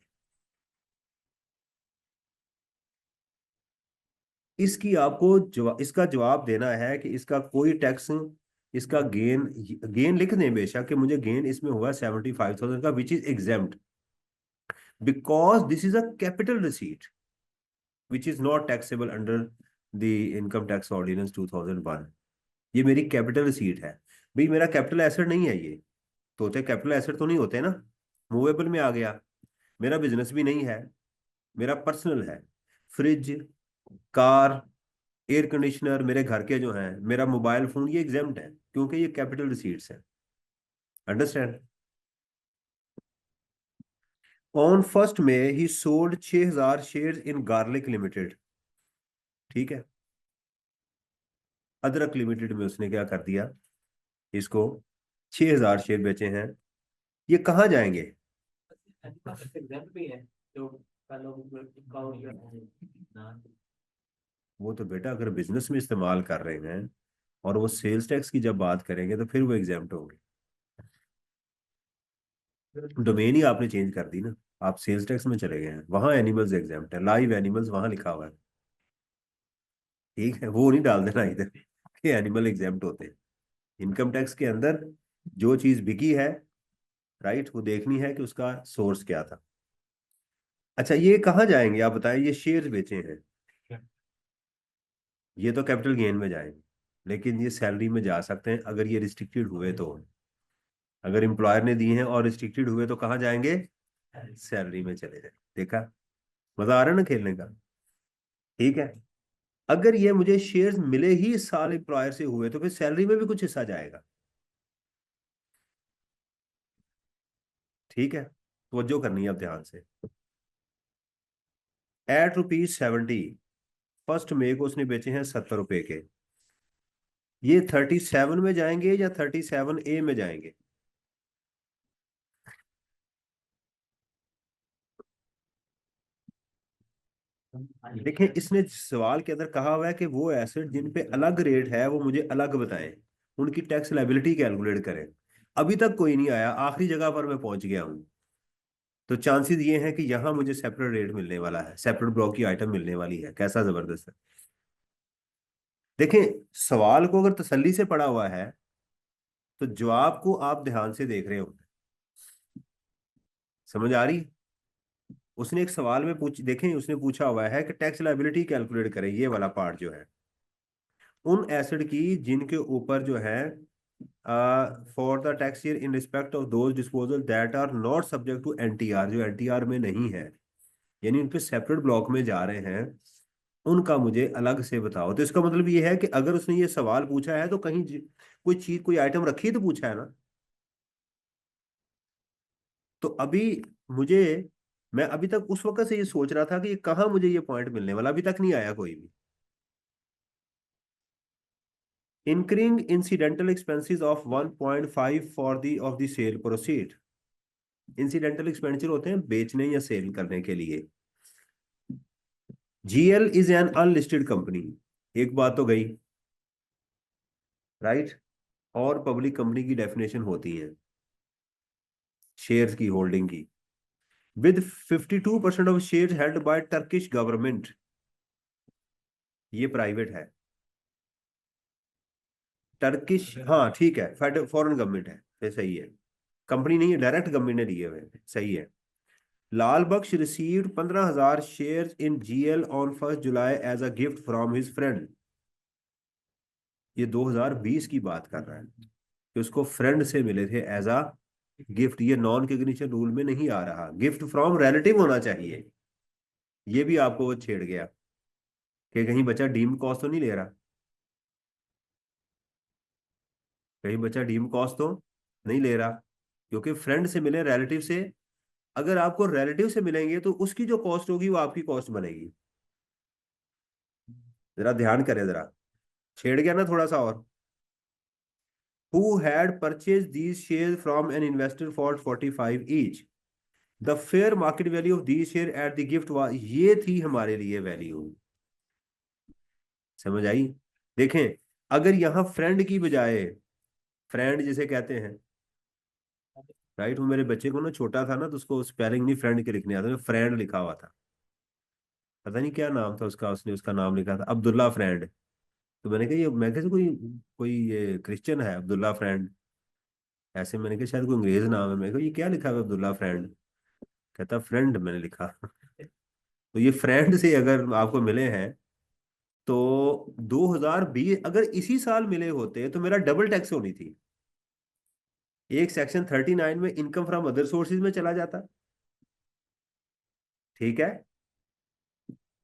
A: इसकी आपको इसका जवाब देना है कि इसका कोई टैक्स, इसका गेन, गेन लिख दें बेशक कि मुझे गेन इसमें हुआ 75,000 का, which is exempt because this is a capital receipt which is not taxable under the income tax ordinance 2001। ये मेरी कैपिटल रिसीट है। भाई मेरा कैपिटल एसेट नहीं है ये, तो होते कैपिटल एसेट तो नहीं होते ना, मूवेबल में आ गया। मेरा बिजनेस भी नहीं है, मेरा पर्सनल है। फ्रिज, कार, एयर कंडीशनर मेरे घर के जो हैं, मेरा मोबाइल फोन, ये एग्जाम्प्ट है क्योंकि ये कैपिटल रिसीट्स है। Understand? On 1 May he sold 6,000 share in Garlic Limited. ठीक है, अदरक लिमिटेड में उसने क्या कर दिया, इसको 6,000 शेयर बेचे हैं। ये कहाँ जाएंगे?
B: एग्जाम्पल भी है जो कल लोग काउंट कर रहे हैं।
A: वो तो बेटा अगर बिजनेस में इस्तेमाल कर रहे हैं और वो सेल्स टैक्स की जब बात करेंगे तो फिर वो एग्जाम्प्ट होंगे। डोमेन ही आपने चेंज कर दी ना, आप सेल्स टैक्स में चले गए हैं, वहां एनिमल्स एग्जाम्प्ट है, लाइव एनिमल्स वहां लिखा हुआ है। ठीक है, वो नहीं डाल देना इधर कि एनिमल एग्जाम्प्ट होते हैं। इनकम टैक्स के अंदर जो चीज बिकी है, राइट, वो देखनी है कि उसका सोर्स क्या था। अच्छा ये कहाँ जाएंगे आप बताएं, ये शेयर बेचे हैं, ये तो कैपिटल गेन में जाएंगे, लेकिन ये सैलरी में जा सकते हैं अगर ये रिस्ट्रिक्टेड हुए तो। अगर एम्प्लॉयर ने दिए हैं और रिस्ट्रिक्टेड हुए तो कहाँ जाएंगे, सैलरी में चले जाए। देखा, मजा आ रहा है ना खेलने का? ठीक है। अगर ये मुझे शेयर्स मिले ही इस साल एम्प्लॉयर से हुए तो फिर सैलरी में भी कुछ हिस्सा जाएगा। ठीक है, तवज्जो करनी है अब ध्यान से। ₹70, 1 मई को उसने बेचे हैं ₹70 के। ये 37 में जाएंगे या 37A में जाएंगे? देखें, इसने सवाल के अंदर कहा हुआ है कि वो एसेट जिन पे अलग रेट है वो मुझे अलग बताएं, उनकी टैक्स लाइबिलिटी कैलकुलेट करें। अभी तक कोई नहीं आया, आखिरी जगह पर मैं पहुंच गया हूं। तो चांसेस ये हैं कि यहाँ मुझे सेपरेट रेट मिलने वाला है, सेपरेट ब्लॉक की आइटम मिलने वाली है। कैसा जबरदस्त है। देखें, सवाल को अगर तसल्ली से पढ़ा हुआ है तो जवाब को आप ध्यान से देख रहे हो। समझ आ रही? उसने एक सवाल में पूछ, देखें उसने पूछा हुआ है कि टैक्स लाइबिलिटी कैलकुलेट करें, ये वाला पार्ट जो है उन एसिड की जिनके ऊपर जो है for the tax year in respect of those disposal that are not subject to NTR, जो एनटीआर में नहीं है, यानी उन पे सेपरेट ब्लॉक में जा रहे हैं, उनका मुझे अलग से बताओ। तो इसका मतलब ये है कि अगर उसने ये सवाल पूछा है तो कहीं कोई चीज कोई आइटम रखी तो पूछा है ना। तो अभी मुझे, मैं अभी तक उस वक्त से ये सोच रहा था कि ये कहाँ मुझे ये पॉइंट मिलने वाला, अभी तक नहीं आया कोई भी। incurring incidental expenses of 1.5 for the of the sale proceed। Incidental expenditure होते हैं बेचने या सेल करने के लिए। GL is an unlisted company, एक बात तो गई, राइट। और पब्लिक कंपनी की डेफिनेशन होती है शेयर्स की होल्डिंग की। With 52% of share held by Turkish government, ये प्राइवेट है। टर्किश, हाँ ठीक है, फॉरेन गवर्नमेंट है, ये सही है। कंपनी नहीं है, डायरेक्ट गवर्नमेंट ने लिए हुए हैं, सही है। Lal Bakhsh received 15,000 share in GL on 1 July as a gift from his friend. ये 2020 की बात कर रहा है कि उसको फ्रेंड से मिले थे एज अ गिफ्ट। ये नॉन कॉग्निशन रूल में नहीं आ रहा, गिफ्ट फ्रॉम रिलेटिव होना चाहिए। ये भी आपको वो छेड़ गया कि कहीं बच्चा डीम कॉस्ट तो नहीं ले रहा, कहीं बच्चा डीम कॉस्ट तो नहीं ले रहा, क्योंकि फ्रेंड से मिले रिलेटिव से। अगर आपको रिलेटिव से मिलेंगे तो उसकी जो कॉस्ट होगी वो आपकी कॉस्ट बनेगी। जरा ध्यान करें जरा, छेड़ गया ना थोड़ा सा और। who had purchased these shares from an investor for 45 each। The fair market value of these share at the gift was, ये थी हमारे लिए वैल्यू। समझ आई? देखें, अगर यहाँ फ्रेंड की बजाय, फ्रेंड जिसे कहते हैं, राइट, वो मेरे बच्चे को ना छोटा था ना तो उसको स्पेलिंग नहीं फ्रेंड के लिखने आता, फ्रेंड लिखा हुआ था। पता नहीं क्या नाम था उसका, उसने उसका नाम लिखा था अब्दुल्ला फ्रेंड। तो मैंने कहा ये, मैं कैसे कोई कोई ये क्रिश्चियन है अब्दुल्ला फ्रेंड, ऐसे मैंने कहा शायद कोई अंग्रेज नाम है। मैं कहा ये क्या लिखा हुआ है अब्दुल्ला फ्रेंड? कहता फ्रेंड मैंने लिखा। तो ये फ्रेंड से अगर आपको मिले हैं तो 2020 अगर इसी साल मिले होते तो मेरा डबल टैक्स होनी थी। एक सेक्शन 39 में इनकम फ्रॉम अदर सोर्सेज में चला जाता, ठीक है,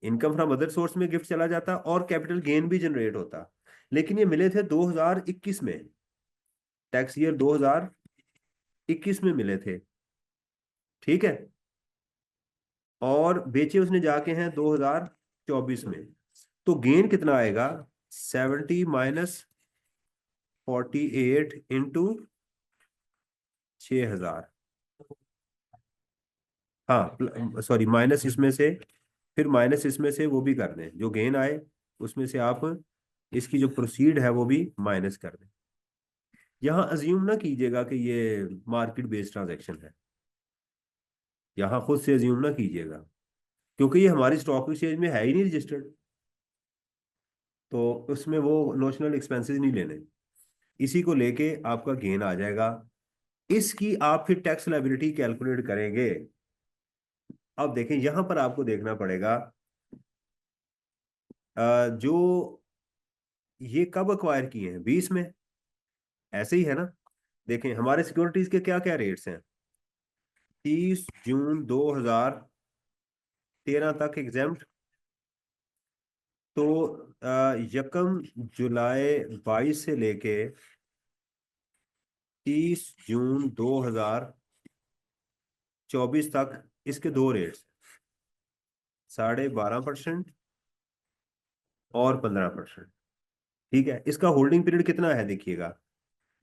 A: इनकम फ्रॉम अदर सोर्स में गिफ्ट चला जाता और कैपिटल गेन भी जनरेट होता। लेकिन ये मिले थे 2021 में, टैक्स ईयर 2021 में मिले थे, ठीक है, और बेचे उसने जाके हैं 2024 में। तो गेन कितना आएगा? 70 माइनस 48 इंटू 6,000। हाँ सॉरी, माइनस इसमें से, फिर माइनस इसमें से वो भी कर दें जो गेन आए, उसमें से आप इसकी जो प्रोसीड है वो भी माइनस कर दें। यहाँ अज्यूम ना कीजिएगा कि ये मार्केट बेस्ड ट्रांजैक्शन है, यहाँ खुद से अज्यूम ना कीजिएगा, क्योंकि ये हमारी स्टॉक एक्सचेंज में है ही नहीं रजिस्टर्ड, तो उसमें वो नोशनल एक्सपेंसेस नहीं लेने। इसी को लेके आपका गेन आ जाएगा, इसकी आप फिर टैक्स लाइबिलिटी कैलकुलेट करेंगे। अब देखें यहां पर आपको देखना पड़ेगा जो ये कब अक्वायर किए हैं, 20 में, ऐसे ही है ना। देखें हमारे सिक्योरिटीज के क्या क्या रेट्स हैं। 30 जून 2013 तक एग्जाम्प्ट, तो यकम जुलाई 22 से लेके 30 जून 2024 तक इसके दो रेट्स, 12.5% और 15%। ठीक है, इसका होल्डिंग पीरियड कितना है देखिएगा,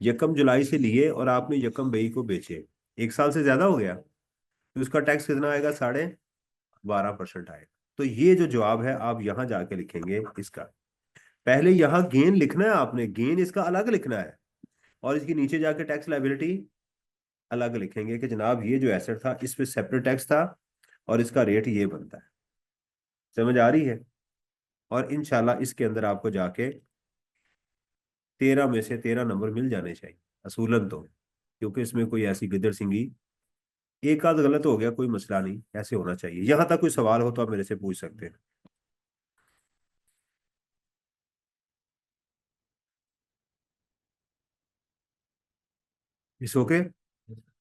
A: यकम जुलाई से लिए और आपने यकम मई को बेचे, 1 साल से ज्यादा हो गया, तो उसका टैक्स कितना आएगा, 12.5% आएगा। तो ये जो जवाब है आप यहां जाके लिखेंगे इसका। पहले यहाँ गेन लिखना है आपने, गेन इसका अलग लिखना है, और इसके नीचे जाके टैक्स लायबिलिटी अलग लिखेंगे कि जनाब ये जो एसेट था इस पे सेपरेट टैक्स था और इसका रेट ये बनता है। समझ आ रही है? और इंशाल्लाह इसके अंदर आपको जाके 13 में से 13 नंबर मिल जाने चाहिए असूलन तो, क्योंकि इसमें कोई ऐसी गिदड़ सिंगी, एक आध गलत हो गया कोई मसला नहीं, ऐसे होना चाहिए। यहां तक कोई सवाल हो तो आप मेरे से पूछ सकते हैं। इस ओके,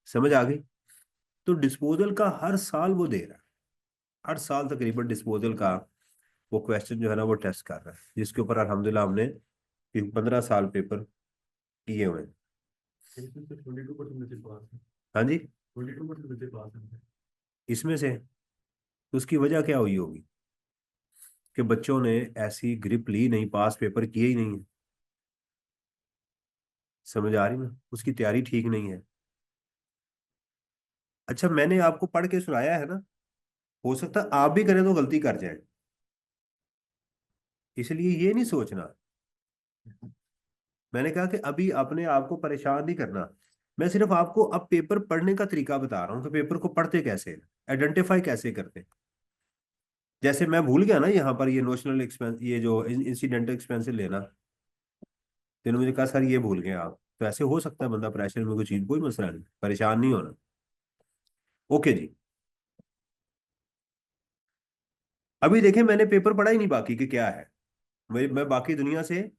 A: समझ आ गई? तो डिस्पोजल का हर साल वो दे रहा है, हर साल तकरीबन डिस्पोजल का वो क्वेश्चन जो है ना वो टेस्ट कर रहा है, जिसके ऊपर अल्हम्दुलिल्लाह हमने 15 साल पेपर किए हुए हैं।
B: इसमें से 22% में से पास है।
A: हाँ जी,
B: 22% में से पास है।
A: इसमें से तो उसकी वजह क्या हुई होगी कि बच्चों ने ऐसी ग्रिप ली नहीं, पास पेपर किए ही नहीं है। समझ आ रही ना, उसकी तैयारी ठीक नहीं है। अच्छा, मैंने आपको पढ़ के सुनाया है ना, हो सकता है आप भी करें तो गलती कर जाए, इसलिए ये नहीं सोचना। मैंने कहा कि अभी अपने आप को परेशान नहीं करना, मैं सिर्फ आपको अब पेपर पढ़ने का तरीका बता रहा हूँ कि पेपर को पढ़ते कैसे, आइडेंटिफाई कैसे करते। जैसे मैं भूल गया ना यहाँ पर ये नोशनल एक्सपेंस, ये जो इंसिडेंटल एक्सपेंसिव लेना, तो इन्होंने मुझे कहा सर ये भूल गए आप, तो ऐसे हो सकता है बंदा प्रेशर में कोई चीज, कोई मसला नहीं, परेशान नहीं होना। ओके जी, अभी देखें मैंने पेपर पढ़ा ही नहीं बाकी कि क्या है, मैं बाकी दुनिया से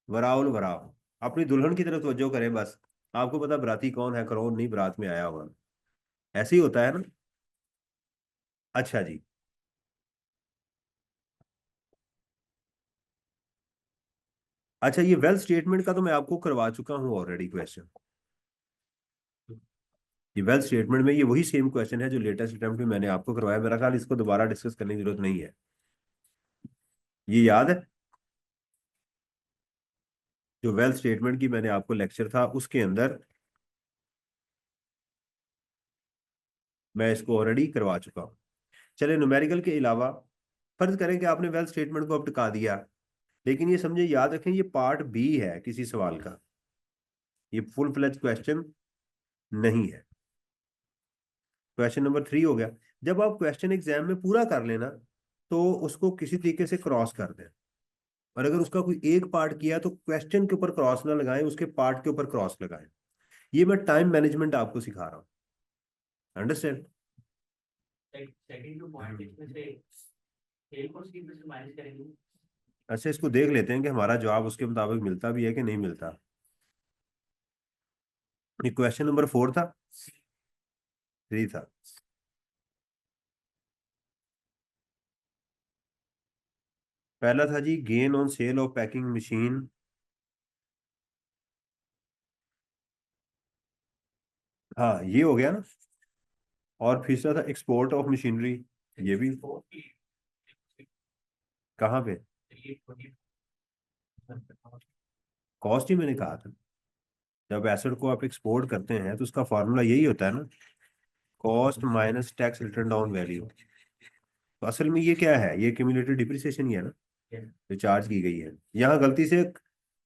A: वराउल वराव, अपनी दुल्हन की तरफ तवज्जो करें बस। आपको पता बराती कौन है कौन नहीं बारात में आया होगा, ऐसे ही होता है ना। अच्छा जी, अच्छा ये वेल्थ स्टेटमेंट का तो मैं आपको करवा चुका हूँ ऑलरेडी क्वेश्चन। ये वेल्थ स्टेटमेंट में ये वही सेम क्वेश्चन है जो लेटेस्ट अटेम्प्ट में मैंने आपको करवाया, मेरा ख्याल इसको दोबारा डिस्कस करने की जरूरत नहीं है, ये याद है। जो वेल्थ स्टेटमेंट की मैंने आपको लेक्चर था उसके अंदर मैं इसको ऑलरेडी करवा चुका हूँ। चले, न्यूमेरिकल के अलावा फर्ज करें कि आपने वेल्थ स्टेटमेंट को अब टिका दिया, लेकिन ये समझे, याद रखें ये पार्ट बी है किसी सवाल का, ये फुल फ्लेज क्वेश्चन नहीं है। क्वेश्चन नंबर 3 हो गया। जब आप क्वेश्चन एग्जाम में पूरा कर लेना तो उसको किसी तरीके से क्रॉस कर दें, और अगर उसका कोई एक पार्ट किया तो क्वेश्चन के ऊपर क्रॉस ना लगाएं, उसके पार्ट के ऊपर क्रॉस लगाएं। ये मैं टाइम मैनेजमेंट आपको सिखा रहा हूँ, अंडरस्टैंड?
B: सेकंड जो पॉइंट इसमें से एक और स्कीम में से माइनस करेंगे।
A: अच्छा, इसको देख लेते हैं कि हमारा जवाब उसके मुताबिक मिलता भी है कि नहीं मिलता। ये क्वेश्चन नंबर 4 था, 3 था। पहला था जी gain on sale of packing machine, हाँ ये हो गया ना। और तीसरा था एक्सपोर्ट ऑफ मशीनरी, ये भी। कहाँ पे? कॉस्ट ही मैंने कहा था, जब एसेट को आप एक्सपोर्ट करते हैं तो उसका फॉर्मूला यही होता है ना, cost minus tax return down value. तो असल में ये क्या है, ये क्यूमुलेटिव डिप्रिसिएशन ही है ना, जो चार्ज की गई है। यहाँ गलती से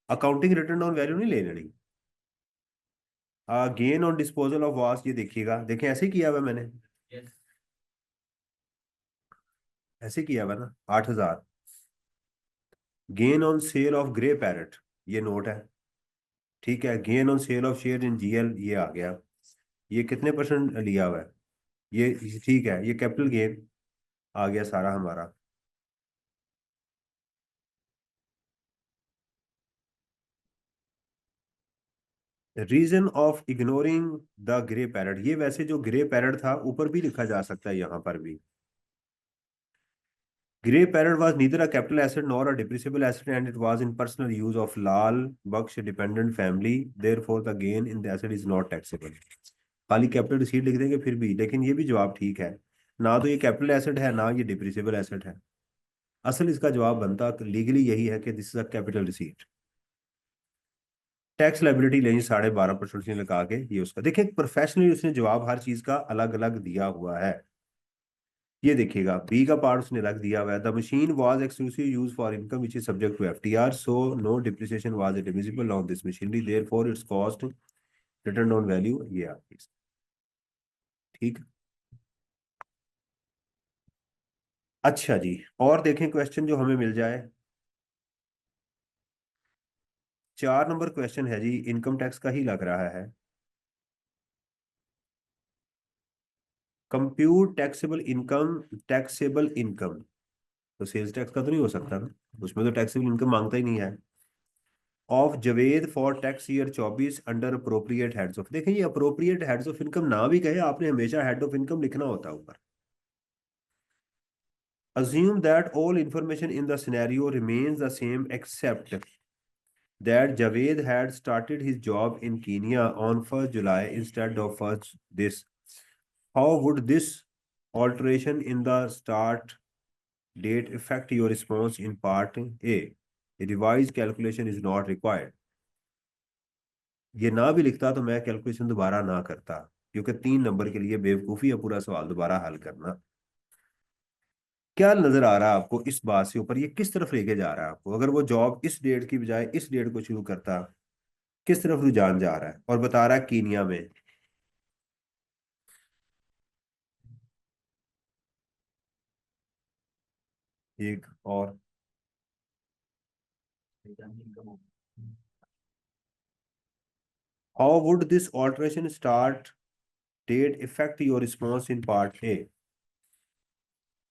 A: अकाउंटिंग रिटर्न डाउन वैल्यू नहीं ले लेनी। Gain on disposal of vast, ये देखिएगा, देखें ऐसे ही किया हुआ है मैंने, ऐसे किया हुआ है ना, 8,000। Gain on sale of grey parrot, ये नोट है, ठीक है। Gain on sale of share in GL, ये आ गया, ये कितने परसेंट लिया हुआ है, ये ठीक है, ये कैपिटल गेन आ गया सारा हमारा। Reason of ignoring the grey parrot, ये वैसे जो ग्रे पैरेट था ऊपर भी लिखा जा सकता है यहाँ पर भी, Grey parrot was neither a capital asset nor a depreciable asset, and it was in personal use of Lal Baksh dependent family. Therefore, the gain in the asset is not taxable. खाली capital receipt लिख देंगे फिर भी, लेकिन ये भी जवाब ठीक है। ना तो ये कैपिटल एसेट है, ना ये डिप्रिसिएबल एसेट है। असल इसका जवाब बनता लीगली यही है कि this is a capital receipt. Tax liability लेंगे 12.5% से लगा के, ये उसका देखिए प्रोफेशनली उसने जवाब हर चीज का अलग अलग दिया हुआ है। ये देखिएगा बी का पार्ट उसने रख दिया हुआ है, the machine was exclusive use for income which is subject to FTR, so no depreciation was admissible on this machinery, therefore its cost return on value ये आपकी। ठीक। अच्छा जी, और देखें क्वेश्चन जो हमें मिल जाए। 4 नंबर क्वेश्चन है जी, इनकम टैक्स का ही लग रहा है। कंप्यूट टैक्सेबल इनकम, तो सेल्स टैक्स का तो नहीं हो सकता ना, उसमें तो टैक्सेबल इनकम मांगता ही नहीं है। Of Javed for tax year 24 under appropriate heads of, देखिए ये अप्रोप्रिएट हेड्स ऑफ इनकम ना भी कहे, आपने हमेशा हेड ऑफ इनकम लिखना होता है ऊपर। assume that all information in the scenario remains the same except that Javed had started his job in Kenya on 1st July instead of first this. How would this alteration in the start date affect your response in part A? A revised calculation is not required. ये ना भी लिखता तो मैं calculation दोबारा ना करता, क्योंकि 3 नंबर के लिए बेवकूफ़ी है पूरा सवाल दोबारा हल करना। क्या नजर आ रहा है आपको इस बात से ऊपर, ये किस तरफ लेके जा रहा है आपको? अगर वो जॉब इस डेट की बजाय इस डेट को शुरू करता, किस तरफ रुझान जा रहा है? और बता रहा है कीनिया में। एक और, how would this alteration start date affect your response in part A?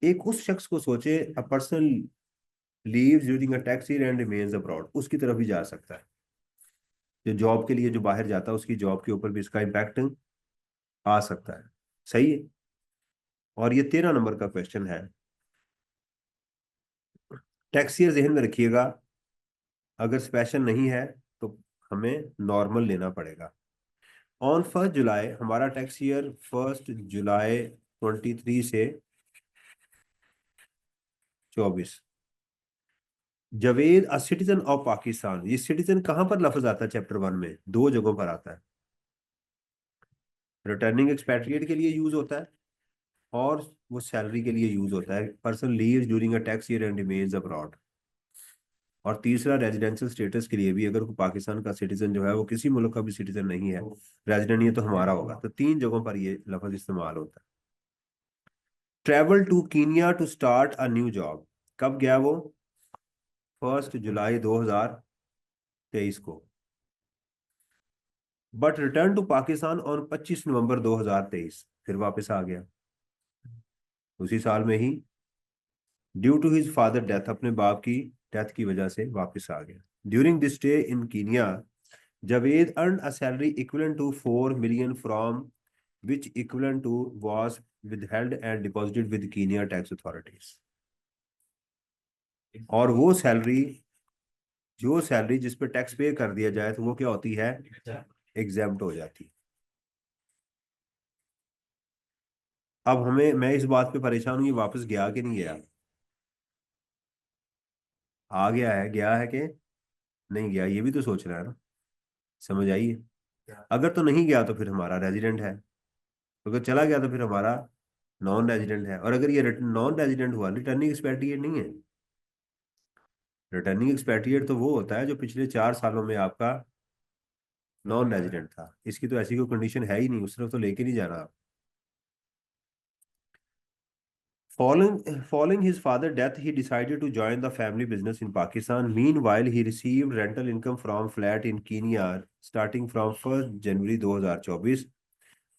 A: एक उस शख्स को सोचे, a person leaves during a tax year and remains abroad, उसकी तरफ भी जा सकता है। जो जॉब के लिए जो बाहर जाता है, उसकी जॉब के ऊपर भी इसका इम्पैक्ट आ सकता है। सही है। और ये 13 नंबर का क्वेश्चन है। टैक्स ईयर जहन में रखिएगा, अगर स्पेशल नहीं है तो हमें नॉर्मल लेना पड़ेगा। ऑन 1st जुलाई, हमारा टैक्स ईयर 1 जुलाई 23 से 24। Javed a citizen of Pakistan, ये सिटीजन कहां पर लफ्ज आता है? चैप्टर 1 में 2 जगहों पर आता है। रिटर्निंग एक्सपैट्रिएट के लिए यूज होता है, और वो सैलरी के लिए यूज होता है, person leaves during a tax year and remains abroad. और तीसरा रेजिडेंशियल स्टेटस के लिए भी, अगर कोई पाकिस्तान का सिटीजन जो है वो किसी मुल्क का भी सिटीजन नहीं है, रेजिडेंट, ये तो हमारा होगा, तो 3 जगहों पर ये लफ्ज इस्तेमाल होता है। Travel to Kenya to start a new job, कब गया वो? 1 जुलाई 2023 को। But return to Pakistan on 25 November 2023, फिर वापस आ गया उसी साल में ही। Due to his father death, अपने बाप की डेथ की वजह से वापस आ गया। During this stay in Kenya, Javed earned a salary equivalent to 4 million from which equivalent to was withheld and deposited with Kenya tax authorities. और वो सैलरी, जो सैलरी जिस पे टैक्स पे कर दिया जाए तो वो क्या होती है? एग्जेम्प्ट हो जाती है। अब हमें, मैं इस बात पे परेशान हूँ, ये वापस गया कि नहीं गया? आ गया है, गया है कि नहीं गया, ये भी तो सोच रहा है ना। समझ आइए। अगर तो नहीं गया तो फिर हमारा रेजिडेंट है, अगर चला गया तो फिर हमारा नॉन रेजिडेंट है। और अगर ये नॉन रेजिडेंट हुआ, रिटर्निंग एक्सपेट्रिएट नहीं है। रिटर्निंग एक्सपेट्रिएट तो वो होता है जो पिछले 4 सालों में आपका नॉन रेजिडेंट था। इसकी तो ऐसी कोई कंडीशन है ही नहीं, उस तरफ तो लेके नहीं जाना आप। Following his father's death, he decided to join the family business in Pakistan. Meanwhile, he received rental income from flat in Kenya starting from 1st January 2024.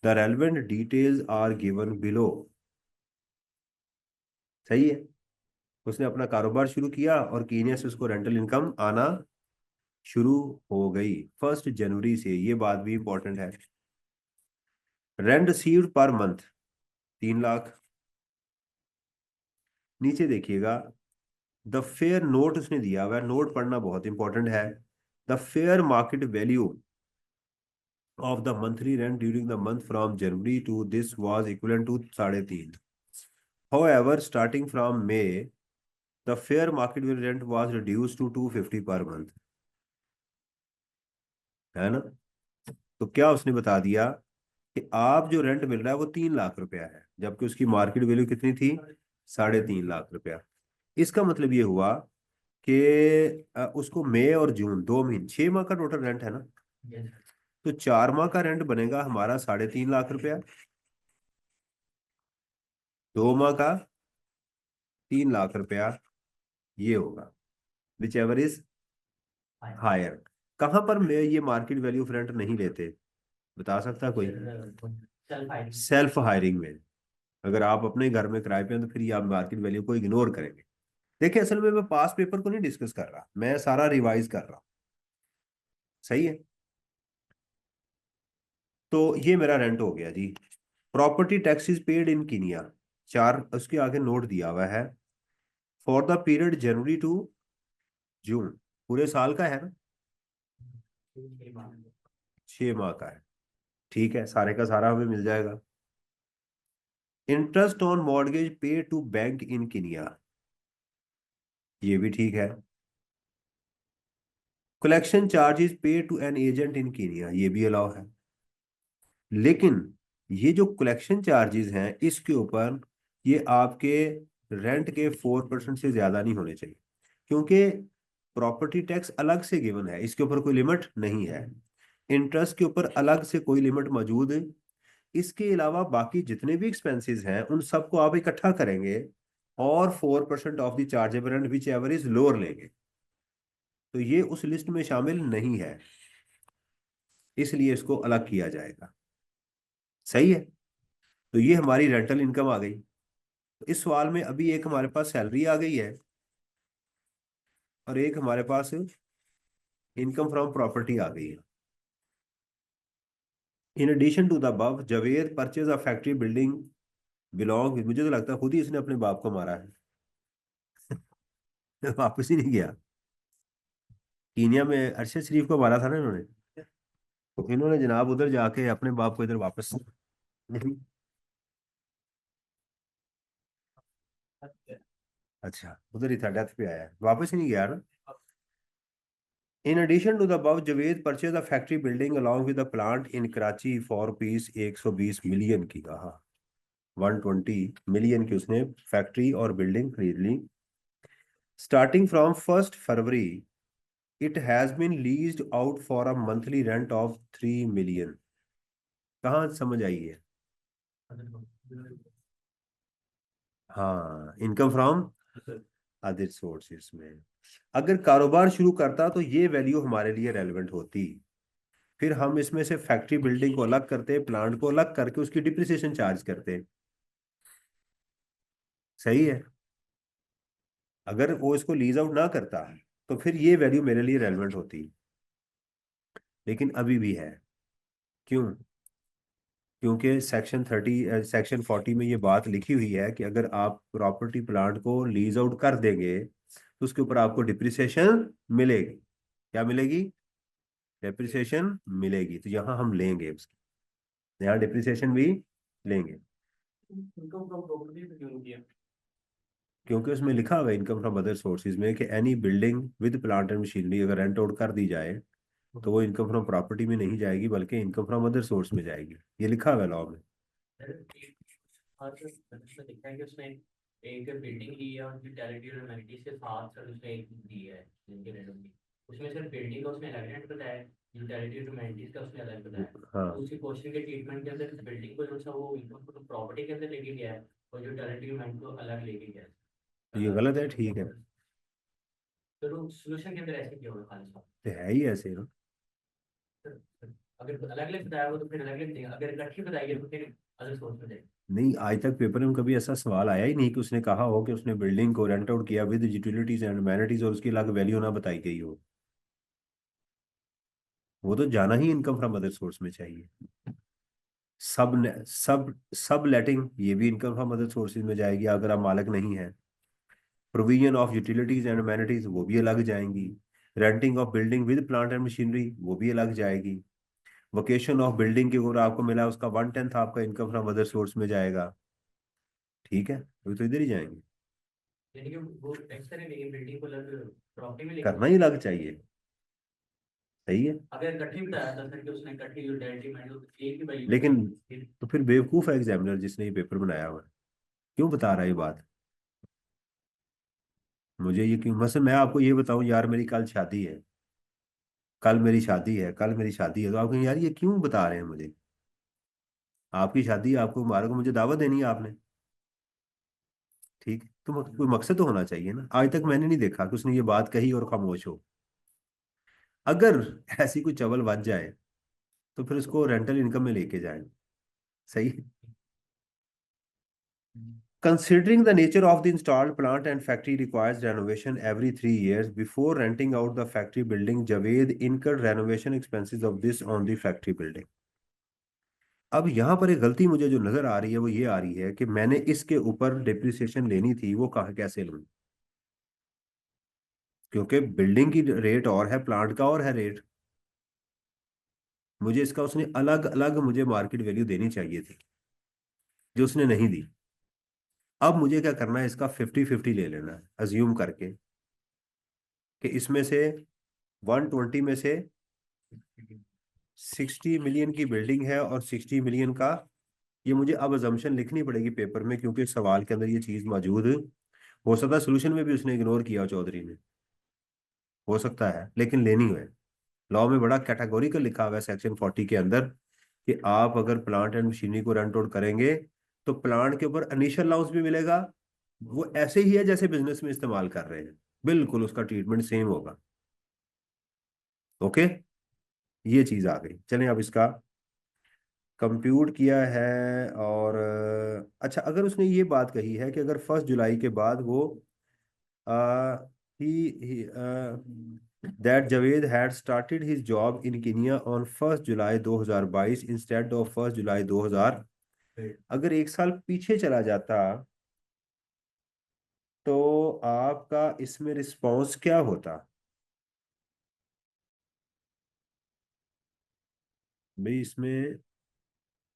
A: The relevant details are given below. सही है। उसने अपना कारोबार शुरू किया और Kenya से उसको रेंटल इनकम आना शुरू हो गई 1 जनवरी से, ये बात भी इंपॉर्टेंट है। Rent received per month 3 lakh. नीचे देखिएगा, द फेयर नोट उसने दिया हुआ है, नोट पढ़ना बहुत इंपॉर्टेंट है। The fair market value of the monthly rent during the month from January to this was equivalent to 3.5। However, starting from May, the fair market value rent was reduced to 250 per month, है ना। तो क्या उसने बता दिया कि आप जो रेंट मिल रहा है वो 3 लाख रुपया है, जबकि उसकी मार्केट वैल्यू कितनी थी, 3.5 लाख रुपया। इसका मतलब ये हुआ कि उसको मई और जून 2 महीने, 6 माह का टोटल रेंट है ना, तो 4 माह का रेंट बनेगा हमारा 3.5 लाख रुपया, 2 माह का 3 लाख रुपया, ये होगा विच एवर इज हायर। कहां पर मैं ये मार्केट वैल्यू ऑफ रेंट नहीं लेते, बता सकता कोई। सेल्फ हायरिंग में, अगर आप अपने घर में किराए पे हैं तो फिर ये आप मार्केट वैल्यू को इग्नोर करेंगे। देखिए असल में मैं पास पेपर को नहीं डिस्कस कर रहा, मैं सारा रिवाइज कर रहा हूँ। सही है। तो ये मेरा रेंट हो गया जी। Property taxes paid in Kenya, चार उसके आगे नोट दिया हुआ है, for the period January to June, पूरे साल का है ना, 6 माह का है। ठीक है, सारे का सारा हमें मिल जाएगा। Interest on mortgage pay to bank in Kenya, ये भी ठीक है। Collection charges pay to an agent in Kenya, ये भी अलाउ है। लेकिन ये जो कलेक्शन चार्जेस हैं इसके ऊपर ये आपके रेंट के 4% से ज्यादा नहीं होने चाहिए, क्योंकि प्रॉपर्टी टैक्स अलग से गिवन है, इसके ऊपर कोई लिमिट नहीं है। इंटरेस्ट के ऊपर अलग से कोई लिमिट मौजूद है। इसके अलावा बाकी जितने भी एक्सपेंसेस हैं उन सबको आप इकट्ठा करेंगे और 4% of the chargeable rent which ever is lower लेंगे, तो ये उस लिस्ट में शामिल नहीं है, इसलिए इसको अलग किया जाएगा। सही है। तो ये हमारी रेंटल इनकम आ गई। तो इस सवाल में अभी एक हमारे पास सैलरी आ गई है और एक हमारे पास इनकम फ्रॉम प्रॉपर्टी आ गई है। In addition to the above, Javed purchase a factory building belong, मुझे तो लगता है खुद ही इसने अपने बाप को मारा है। वापस ही नहीं गया। कीनिया में अरशद शरीफ को मारा था ना इन्होंने, तो इन्होंने जनाब उधर जाके अपने बाप को इधर वापस नहीं। अच्छा, उधर ही था, डेथ पे आया है, वापस ही नहीं गया ना। In addition to the above, Javed purchase the factory building along with the plant in Karachi for rupees 120 million की, कहा 120 मिलियन की उसने फैक्ट्री और बिल्डिंग खरीद ली। Starting from 1 February it has been leased out for a monthly rent of 3 million. कहाँ समझ आई है। हाँ, इनकम फ्रॉम अदर सोर्सेस में। अगर कारोबार शुरू करता तो ये वैल्यू हमारे लिए रेलेवेंट होती, फिर हम इसमें से फैक्ट्री बिल्डिंग को अलग करते, प्लांट को अलग करके उसकी डिप्रिसिएशन चार्ज करते। सही है। अगर वो इसको लीज आउट ना करता तो फिर ये वैल्यू मेरे लिए रेलेवेंट होती, लेकिन अभी भी है। क्यों? क्योंकि सेक्शन 40 में ये बात लिखी हुई है कि अगर आप प्रॉपर्टी प्लांट को लीज आउट कर देंगे तो उसके ऊपर आपको डिप्रिसिएशन मिलेगी। क्या मिलेगी? डिप्रिसिएशन मिलेगी, तो यहाँ हम लेंगे उसकी, यहाँ डिप्रिसिएशन भी लेंगे।
B: इनकम फ्रॉम प्रॉपर्टी पे क्यों नहीं किया?
A: क्योंकि उसमें लिखा हुआ है इनकम फ्रॉम अदर सोर्सेज में कि any building with plant and machinery अगर रेंट आउट कर दी जाए तो वो इनकम फ्रॉम प्रॉपर्टी में नहीं जाएगी बल्कि इनकम फ्रॉम अदर सोर्स में जाएगी, ये लिखा हुआ है लॉ में।
B: और जो उसमें दिखा है कि उसने एक बिल्डिंग ली है और यूटिलिटी और अमेनिटीज के साथ सर उसने एक दी है जिनके रेंट में, उसमें सिर्फ बिल्डिंग का उसने अलग रेंट बताया है, यूटिलिटी और अमेनिटीज का उसने अलग बताया है। तो
A: हाँ,
B: उसकी क्वेश्चन के ट्रीटमेंट के अंदर बिल्डिंग को जो सा वो इनकम को प्रॉपर्टी के अंदर लेके गया है और यूटिलिटी और अमेनिटी को अलग लेके गया है।
A: तो ये गलत है, ठीक है।
B: तो सोल्यूशन के अंदर ऐसे क्यों होगा खाली साहब?
A: तो है ही ऐसे ना।
B: अगर अलग अलग बताया हो तो फिर अलग अलग देगा, अगर इकट्ठी बताइए तो फिर अलग सोच में देगा।
A: नहीं, आज तक पेपर में कभी ऐसा सवाल आया ही नहीं कि उसने कहा हो कि उसने बिल्डिंग को रेंट आउट किया विद यूटिलिटीज एंड अमेनिटीज और उसकी अलग वैल्यू ना बताई गई हो। वो तो जाना ही इनकम फ्रॉम अदर सोर्स में चाहिए। सब सब सब लेटिंग ये भी इनकम फ्रॉम अदर सोर्सेज में जाएगी अगर आप मालिक नहीं है। Provision of utilities and amenities वो भी अलग जाएंगी। Renting of building with plant and machinery वो भी अलग जाएगी। वोकेशन ऑफ बिल्डिंग के ऊपर आपको मिला उसका 1/10 आपका इनकम फ्रॉम अदर सोर्स में जाएगा। ठीक है, अभी तो इधर ही जाएंगे।
B: यानी कि वो टैक्स करेंगे बिल्डिंग को अलग प्रॉपर्टी में लेके
A: करना ही
B: जाएंगे।
A: अलग चाहिए। सही है।
B: अगर इकट्ठी बताया था सर कि उसने इकट्ठी यूटिलिटी मैंने तो एक ही भाई यूज
A: लेकिन
B: फिर।
A: तो फिर बेवकूफ है एग्जामिनर जिसने ये पेपर बनाया हुआ है। क्यों बता रहा है ये बात? मुझे ये क्यों, मतलब मैं आपको ये बताऊं यार मेरी कल शादी है, कल मेरी शादी है, कल मेरी शादी है, तो आप कहें यार ये क्यों बता रहे हैं मुझे? आपकी शादी है, आपको मुबारक हो, मुझे दावत देनी है आपने। ठीक है, तो कोई मकसद तो होना चाहिए ना। आज तक मैंने नहीं देखा कि उसने ये बात कही और खामोश हो। अगर ऐसी कोई चवल बच जाए तो फिर उसको रेंटल इनकम में लेके जाए। सही है। Considering the nature of the installed plant and factory requires renovation every 3 years. Before renting out the factory building, Javed incurred renovation expenses of this on the factory building. अब यहाँ पर एक गलती मुझे जो नजर आ रही है वो ये आ रही है कि मैंने इसके ऊपर डिप्रिसिएशन लेनी थी, वो कहाँ कैसे लूँ? क्योंकि बिल्डिंग की रेट और है, प्लांट का और है रेट। मुझे इसका उसने अलग अलग मुझे मार्केट वैल्यू देनी चाहिए थी, जो उसने नहीं दी। अब मुझे क्या करना है, इसका 50-50 ले लेना है, अज्यूम करके कि इसमें से 120 में से 60 मिलियन की बिल्डिंग है और 60 मिलियन का, ये मुझे अब अजम्पशन लिखनी पड़ेगी पेपर में क्योंकि सवाल के अंदर ये चीज मौजूद हो सकता है। सोल्यूशन में भी उसने इग्नोर किया चौधरी ने, हो सकता है, लेकिन लेनी है। लॉ में बड़ा कैटेगोरिकल लिखा हुआ है सेक्शन 40 के अंदर कि आप अगर प्लांट एंड मशीनरी को रेंट आउट करेंगे तो प्लांट के ऊपर इनिशियल अलाउंस भी मिलेगा। वो ऐसे ही है जैसे बिजनेस में इस्तेमाल कर रहे हैं, बिल्कुल उसका ट्रीटमेंट सेम होगा। ओके, ये चीज आ गई। चलें अब इसका कंप्यूट किया है। और अच्छा, अगर उसने ये बात कही है कि अगर 1 जुलाई के बाद वो ही that Javed had started his job in Kenya on 1 July 2022 instead of 1 July 2000, अगर 1 साल पीछे चला जाता तो आपका इसमें रिस्पॉन्स क्या होता? भाई इसमें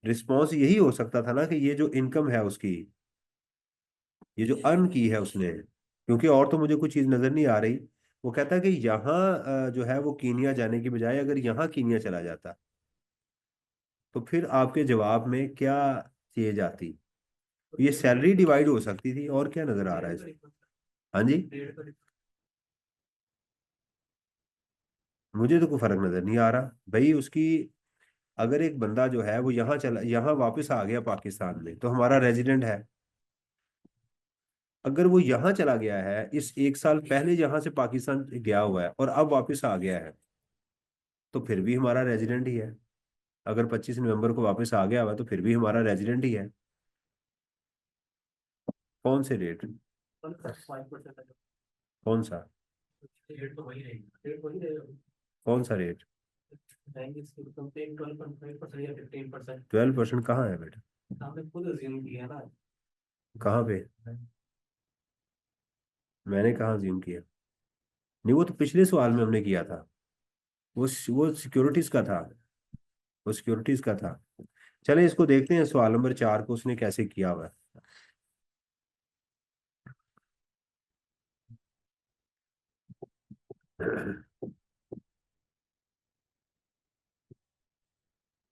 A: रिस्पॉन्स यही हो सकता था ना कि ये जो इनकम है उसकी, ये जो अर्न की है उसने, क्योंकि और तो मुझे कोई चीज नजर नहीं आ रही। वो कहता है कि यहाँ जो है वो कीनिया जाने की बजाय अगर यहाँ कीनिया चला जाता तो फिर आपके जवाब में क्या चीज आती? ये सैलरी डिवाइड हो सकती थी, और क्या नजर आ रहा है इसमें? हाँ जी, मुझे तो कोई फर्क नजर नहीं आ रहा भाई उसकी। अगर एक बंदा जो है वो यहाँ चला, यहाँ वापस आ गया पाकिस्तान में, तो हमारा रेजिडेंट है। अगर वो यहाँ चला गया है, इस 1 साल पहले यहाँ से पाकिस्तान गया हुआ है और अब वापस आ गया है, तो फिर भी हमारा रेजिडेंट ही है। अगर 25 नवंबर को वापस आ गया हुआ है तो फिर भी हमारा रेजिडेंट ही है। कौन से रेट? कौन सा?
B: रेट तो वही रहेगी, रेट वही रहेगा।
A: कौन सा रेट?
B: बैंक इसकी कंप्लेन 12.5% या 15%।
A: 12% कहाँ है बेटा?
B: आपने खुद अज्यूम किया ना।
A: कहाँ पे? मैंने कहाँ ज्यूम किया? नहीं, वो तो पिछले सवाल में हमने किया था। वो सिक्योरिटीज का था, वो सिक्योरिटीज का था। चले इसको देखते हैं, सवाल नंबर 4 को उसने कैसे किया हुआ है।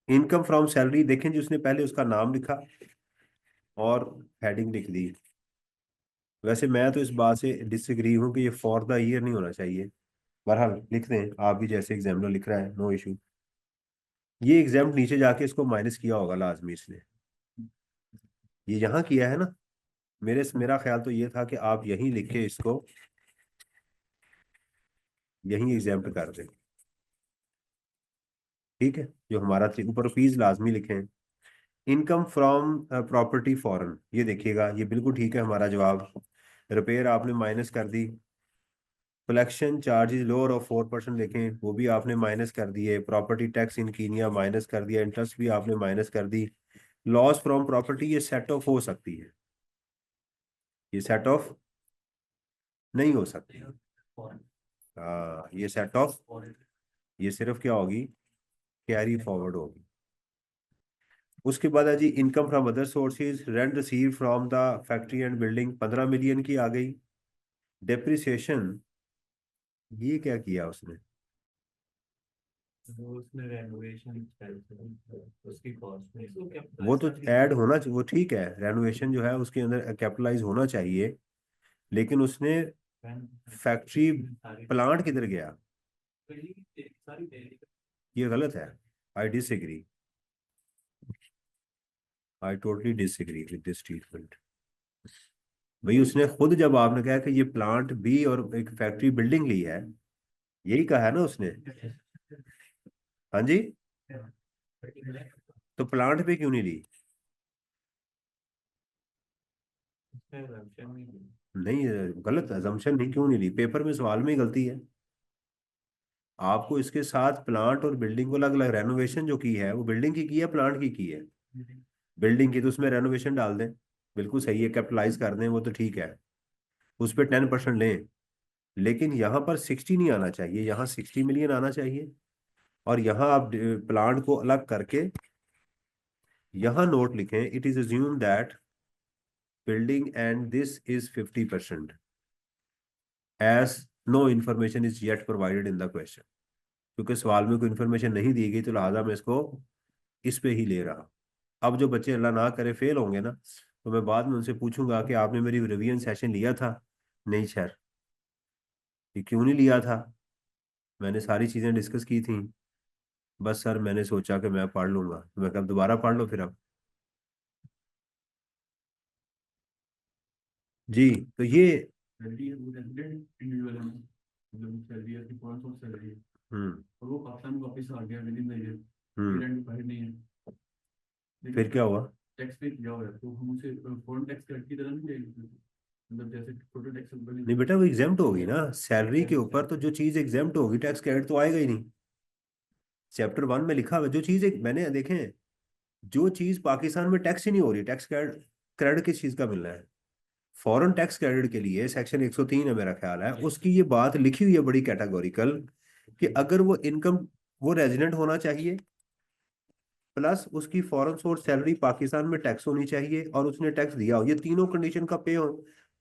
A: इनकम फ्रॉम सैलरी देखें जी, उसने पहले उसका नाम लिखा और हेडिंग लिख दी। वैसे मैं तो इस बात से डिसएग्री हूँ कि ये फॉर द ईयर नहीं होना चाहिए। बहरहाल लिख दें, आप भी जैसे एग्जामिनर लिख रहा है, नो इशू। ये एग्जाम नीचे जाके इसको माइनस किया होगा लाजमी इसने, ये यहाँ किया है ना। मेरा ख्याल तो ये था कि आप यहीं लिख के इसको यहीं एग्जाम पे कर दें। ठीक है, जो हमारा ऊपर फीस लाजमी लिखें। इनकम फ्रॉम प्रॉपर्टी फॉरेन, ये देखिएगा ये बिल्कुल ठीक है हमारा जवाब। रिपेयर आपने माइनस कर दी। कलेक्शन चार्जेस लोअर ऑफ 4% लिखें, वो भी आपने माइनस कर दिए। Property tax in Kenya minus कर दिया। इंटरेस्ट भी आपने माइनस कर दी। लॉस फ्रॉम प्रॉपर्टी ये सेट ऑफ हो सकती है, ये सेट ऑफ नहीं हो सकती।
B: फॉरेन
A: हाँ, ये सेट ऑफ,
B: फॉरेन
A: ये सिर्फ क्या होगी, कैरी फॉरवर्ड होगी। उसके बाद है जी income from other sources, rent receive from the factory and building 15 million की आ गई। डेप्रिसिएशन, ये क्या किया उसने,
B: वो उसमें रेनोवेशन उसकी कॉस्ट में इसको
A: वो
B: कैपिटलाइज
A: तो
B: कर दिया
A: ऐड होना वो ठीक है, रेनोवेशन जो है उसके अंदर कैपिटलाइज होना चाहिए, लेकिन उसने फैक्ट्री
B: सारी
A: प्लांट किधर गया,
B: सारी दिल्ली
A: ये गलत है। I disagree, I totally disagree with this statement. भाई उसने खुद, जब आपने कहा कि ये प्लांट भी और एक फैक्ट्री बिल्डिंग ली है, यही कहा है ना उसने। हाँ जी, तो प्लांट पे क्यों नहीं ली। नहीं, गलत अजम्पशन नहीं, क्यों नहीं ली, पेपर में सवाल में ही गलती है। आपको इसके साथ प्लांट और बिल्डिंग को अलग अलग, रेनोवेशन जो की है वो बिल्डिंग की है, प्लांट की है। बिल्डिंग की तो उसमें रेनोवेशन डाल दें, बिल्कुल सही है, कैपिटलाइज कर दें, वो तो ठीक है, उस पर 10% लें। लेकिन यहाँ पर 60 नहीं आना चाहिए, यहाँ 60 मिलियन आना चाहिए। और यहाँ आप प्लांट को अलग करके यहाँ नोट लिखें, it is assume that building and this is 50% as no information is yet provided in the question. क्योंकि सवाल में कोई इन्फॉर्मेशन नहीं दी गई, तो लिहाजा मैं इसको इस पे ही ले रहा। अब जो बच्चे अल्लाह ना करे फेल होंगे ना, तो मैं बाद में उनसे पूछूंगा कि आपने मेरी रिवीजन सेशन लिया था। नहीं सर, ये क्यों नहीं लिया था, मैंने सारी चीज़ें डिस्कस की थी। बस सर मैंने सोचा कि मैं पढ़ लूंगा, तो मैं कब दोबारा पढ़ लो फिर अब। जी, तो ये
B: सैलरी है वो रेजिडेंट इंडिविजुअल है मतलब सैलरी है कि कौन सा सैलरी है
A: हम्म।
B: और वो पाकिस्तान में वापस आ गया with in the year
A: hmm.
B: Parent बाहर नहीं है
A: फिर
B: लेकिन
A: क्या हुआ।
B: टैक्स पे किया हुआ है तो हम उसे फॉरेन टैक्स कट की तरह नहीं लेंगे मतलब जैसे टोटल टैक्स बनी
A: नहीं बेटा, वो एग्जाम्प्ट होगी ना, सैलरी के ऊपर तो जो चीज़ एग्जाम्प्ट होगी टैक्स क्रेडिट तो आएगा ही नहीं। चैप्टर 1 में लिखा हुआ है, जो चीज़ एक मैंने देखें, जो चीज़ पाकिस्तान में टैक्स ही नहीं हो रही, टैक्स क्रेडिट, क्रेडिट किस चीज़ का मिलना है। फॉरेन टैक्स क्रेडिट के लिए सेक्शन 103 है मेरा ख्याल है, उसकी ये बात लिखी हुई है बड़ी कैटेगोरिकल, कि अगर वो इनकम, वो रेजिडेंट होना चाहिए, प्लस उसकी फॉरेन सोर्स सैलरी पाकिस्तान में टैक्स होनी चाहिए, और उसने टैक्स दिया हो, ये तीनों कंडीशन का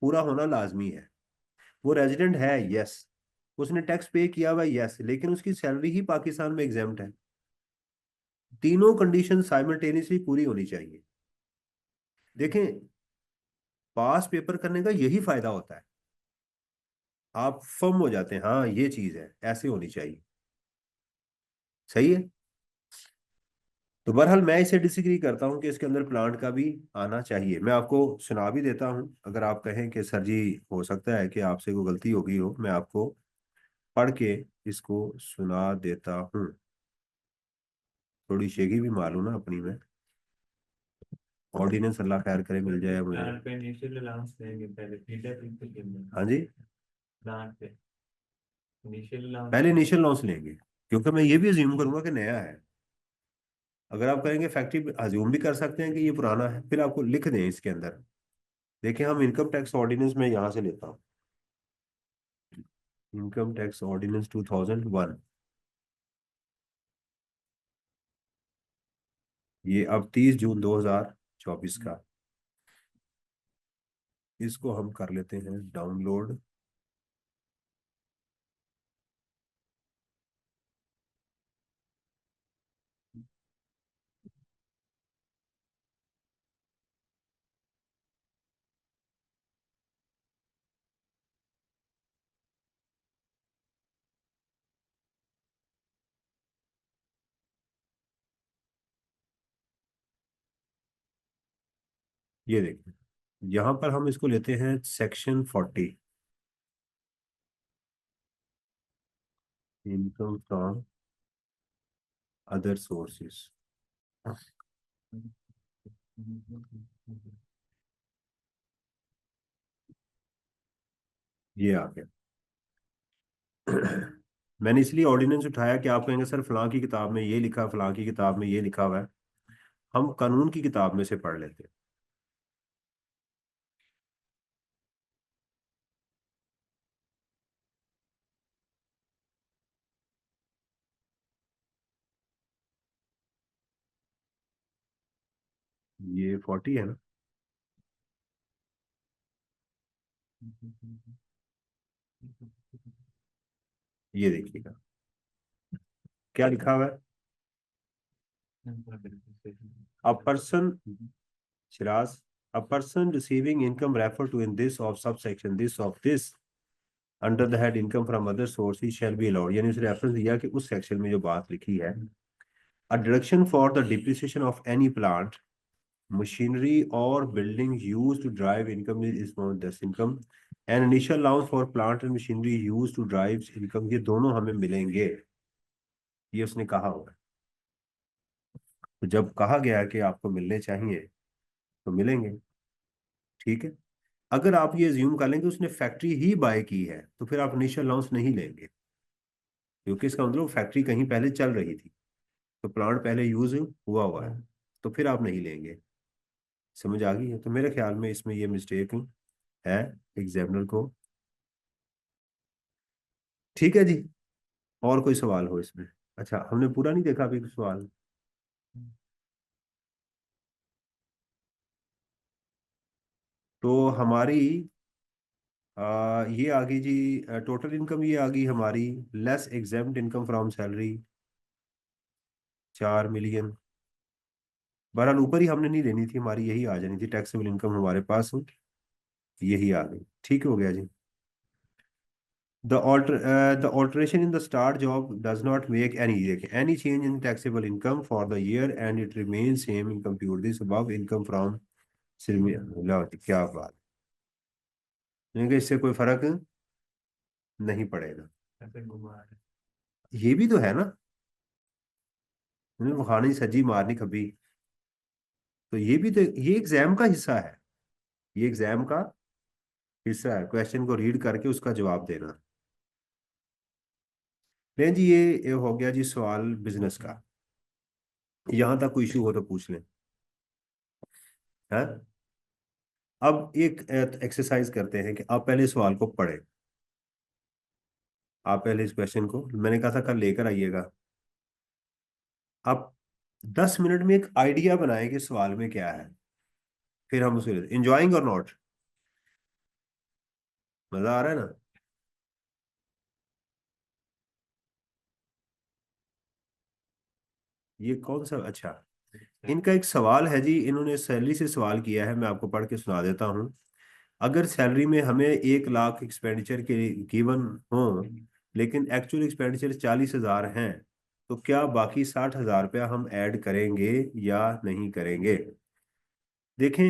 A: पूरा होना लाजमी है। वो रेजिडेंट है, यस, उसने टैक्स पे किया हुआ, यस, लेकिन उसकी सैलरी ही पाकिस्तान में एग्जाम्प्ट है। तीनों कंडीशन साइमल्टेनियसली पूरी होनी चाहिए। देखें, पास पेपर करने का यही फायदा होता है, आप फर्म हो जाते हैं, हाँ ये चीज है, ऐसे होनी चाहिए। सही है। तो बहरहाल मैं इसे डिसएग्री करता हूँ कि इसके अंदर प्लांट का भी आना चाहिए। मैं आपको सुना भी देता हूँ, अगर आप कहें कि सर जी हो सकता है कि आपसे कोई गलती हो गई हो, मैं आपको पढ़ के इसको सुना देता हूँ। थोड़ी शेखी भी मालूम ना अपनी में, ऑर्डिनेंस अल्लाह खैर करे मिल जाए मुझे।
B: प्लान पे इनिशियल अलाउंस देंगे पहले फीडर प्रिंसिपल के अंदर
A: हाँ जी,
B: प्लान पे इनिशियल अलाउंस
A: पहले इनिशियल लॉस लेंगे, क्योंकि मैं ये भी अज्यूम करूंगा कि नया है। अगर आप कहेंगे फैक्ट्री, अज्यूम भी कर सकते हैं कि ये पुराना है, फिर आपको लिख दें इसके अंदर। देखिए, हम इनकम टैक्स ऑर्डिनेंस में यहाँ से लेता हूँ, इनकम टैक्स ऑर्डिनेंस 2001, ये अब 30 जून 2024 का, इसको हम कर लेते हैं डाउनलोड। ये देखिए, यहाँ पर हम इसको लेते हैं section 40, income from other sources, ये आ गया। मैंने इसलिए ऑर्डिनेंस उठाया कि आप कहेंगे सर फलां की किताब में ये लिखा, फलां की किताब में ये लिखा हुआ है, हम कानून की किताब में से पढ़ लेते हैं। ये 40 है ना? ये देखिएगा क्या लिखा हुआ है। A person, Siraj, a person receiving income referred to in this of subsection this of this under the head income from other sources shall be allowed, यानी उसने रेफरेंस दिया कि उस सेक्शन में जो बात लिखी है, a deduction for the depreciation of any plant, machinery or building used to drive income is known as income, and initial allowance for plant and machinery used to drive income, ये दोनों हमें मिलेंगे, ये उसने कहा हुआ है। तो जब कहा गया है कि आपको मिलने चाहिए तो मिलेंगे, ठीक है। अगर आप ये ज्यूम कर लेंगे उसने फैक्ट्री ही बाय की है तो फिर आप इनिशियल अलाउंस नहीं लेंगे, क्योंकि इसका मतलब फैक्ट्री कहीं पहले चल रही थी, तो प्लांट पहले यूज हुआ हुआ है, तो फिर आप नहीं लेंगे। समझ आ गई है? तो मेरे ख्याल में इसमें ये मिस्टेक है एग्जामिनर को। ठीक है जी, और कोई सवाल हो इसमें? अच्छा, हमने पूरा नहीं देखा अभी सवाल। तो हमारी ये आ गई जी, टोटल इनकम ये आ गई हमारी, less exempt income from salary 4 million. बहरहाल ऊपर ही हमने नहीं लेनी थी, हमारी यही आ जानी थी, टैक्सेबल इनकम हमारे पास यही आ गई। ठीक हो गया जी। The alteration in the start job does not make any change in taxable income for the year and it remains same in compute this above income from लो जी, क्या बात, क्योंकि इससे कोई फर्क नहीं पड़ेगा। ये भी तो है ना, वो खानी सज्जी मारनी कभी, तो ये भी तो, ये एग्जाम का हिस्सा है, ये एग्जाम का हिस्सा है, क्वेश्चन को रीड करके उसका जवाब देना। नहीं जी, ये हो गया जी सवाल बिजनेस का। यहां तक कोई इशू हो तो पूछ लें। है, अब एक एक्सरसाइज करते हैं कि आप पहले सवाल को पढ़ें। आप पहले इस क्वेश्चन को, मैंने कहा था कल लेकर आइएगा। आप 10 मिनट में एक आइडिया बनाएं कि सवाल में क्या है, फिर हम उसे इंजॉइंग और नॉट, मजा आ रहा है ना? ये कौन सा, अच्छा, इनका एक सवाल है जी, इन्होंने सैलरी से सवाल किया है, मैं आपको पढ़ के सुना देता हूँ। अगर सैलरी में हमें 1 लाख एक्सपेंडिचर के गिवन हो, लेकिन एक्चुअल एक्सपेंडिचर 40,000 हैं, तो क्या बाकी 60,000 रुपया हम ऐड करेंगे या नहीं करेंगे? देखें,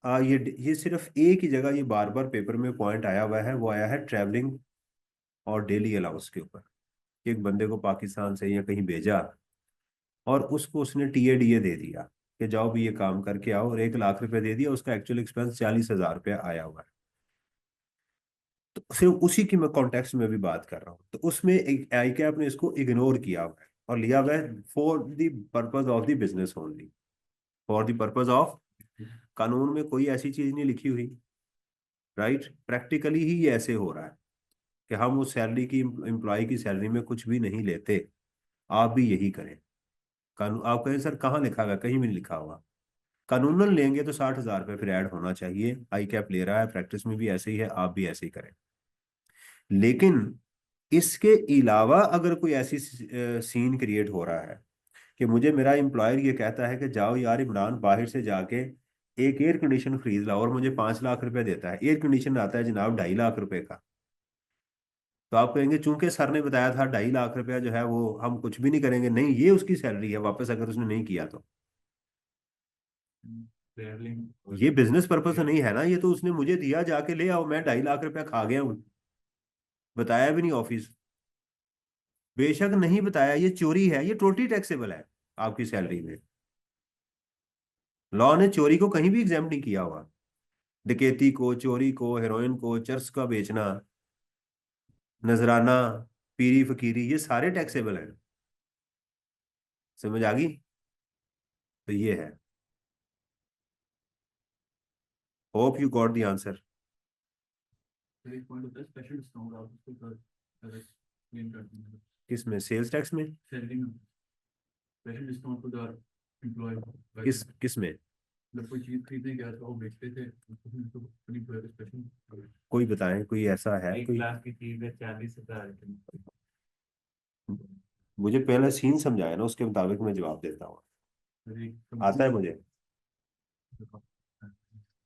A: ये सिर्फ एक ही जगह ये बार बार पेपर में पॉइंट आया हुआ है, वो आया है ट्रैवलिंग और डेली अलाउंस के ऊपर। एक बंदे को पाकिस्तान से या कहीं भेजा और उसको उसने टीए डीए दे दिया कि जाओ भी ये काम करके आओ, और 1 लाख रुपए दे दिया, उसका एक्चुअल एक्सपेंस 40,000 रुपया आया हुआ है। तो सिर्फ उसी की मैं कॉन्टेक्स्ट में भी बात कर रहा हूँ, तो उसमें एक आई कैप ने इसको इग्नोर किया हुआ है और लिया हुआ है for the purpose of the business only, for the purpose of, कानून में कोई ऐसी चीज नहीं लिखी हुई, राइट, प्रैक्टिकली ही ये ऐसे हो रहा है कि हम उस सैलरी की, एम्प्लॉय की सैलरी में कुछ भी नहीं लेते। आप भी यही करें। कानून, आप कहें सर कहाँ लिखा हुआ है? कहीं भी नहीं लिखा हुआ। कानूनन लेंगे तो 60,000 रुपये फिर ऐड होना चाहिए, आई कैप ले रहा है, प्रैक्टिस में भी ऐसे ही है, आप भी ऐसे ही करें। लेकिन इसके अलावा अगर कोई ऐसी सीन क्रिएट हो रहा है कि मुझे मेरा एम्प्लॉयर ये कहता है कि जाओ यार इमरान, बाहर से जाके एक एयर कंडीशन खरीद लाओ, और मुझे 5 लाख रुपए देता है, एयर कंडीशन आता है जनाब 2.5 लाख रुपए का, तो आप कहेंगे चूंकि सर ने बताया था 2.5 लाख रुपया जो है वो हम कुछ भी नहीं करेंगे, नहीं ये उसकी सैलरी है वापस, अगर उसने नहीं किया तो। ये बिजनेस पर्पज से नहीं है ना, ये तो उसने मुझे दिया जाके ले आओ, मैं 2.5 लाख रुपया खा गया हूँ, बताया भी नहीं ऑफिस, बेशक नहीं बताया, ये चोरी है, ये टोटली टैक्सेबल है आपकी सैलरी में। लॉ ने चोरी को कहीं भी एग्जाम नहीं किया हुआ, डकैती को, चोरी को, हेरोइन को, चर्च का बेचना, नजराना, पीरी फकीरी, ये सारे टैक्सेबल हैं। समझ आ गई? तो ये है। Hope you got the answer.
C: एक पॉइंट होता है स्पेशल डिस्काउंट, आप उसको क्लेम करते हैं
A: किसमें, सेल्स टैक्स में?
C: सैलरी में स्पेशल डिस्काउंट को एम्प्लॉय
A: किस में?
C: मतलब कोई चीज खरीदने गया था, वो बेचते थे, तो अपनी एम्प्लॉय स्पेशल।
A: कोई बताएं, कोई ऐसा है
C: एक
A: कोई?
C: लाख की चीज है 40,000 की।
A: मुझे पहले सीन समझाया ना, उसके मुताबिक मैं जवाब देता हूँ।
C: फिर एक
A: आता है मुझे?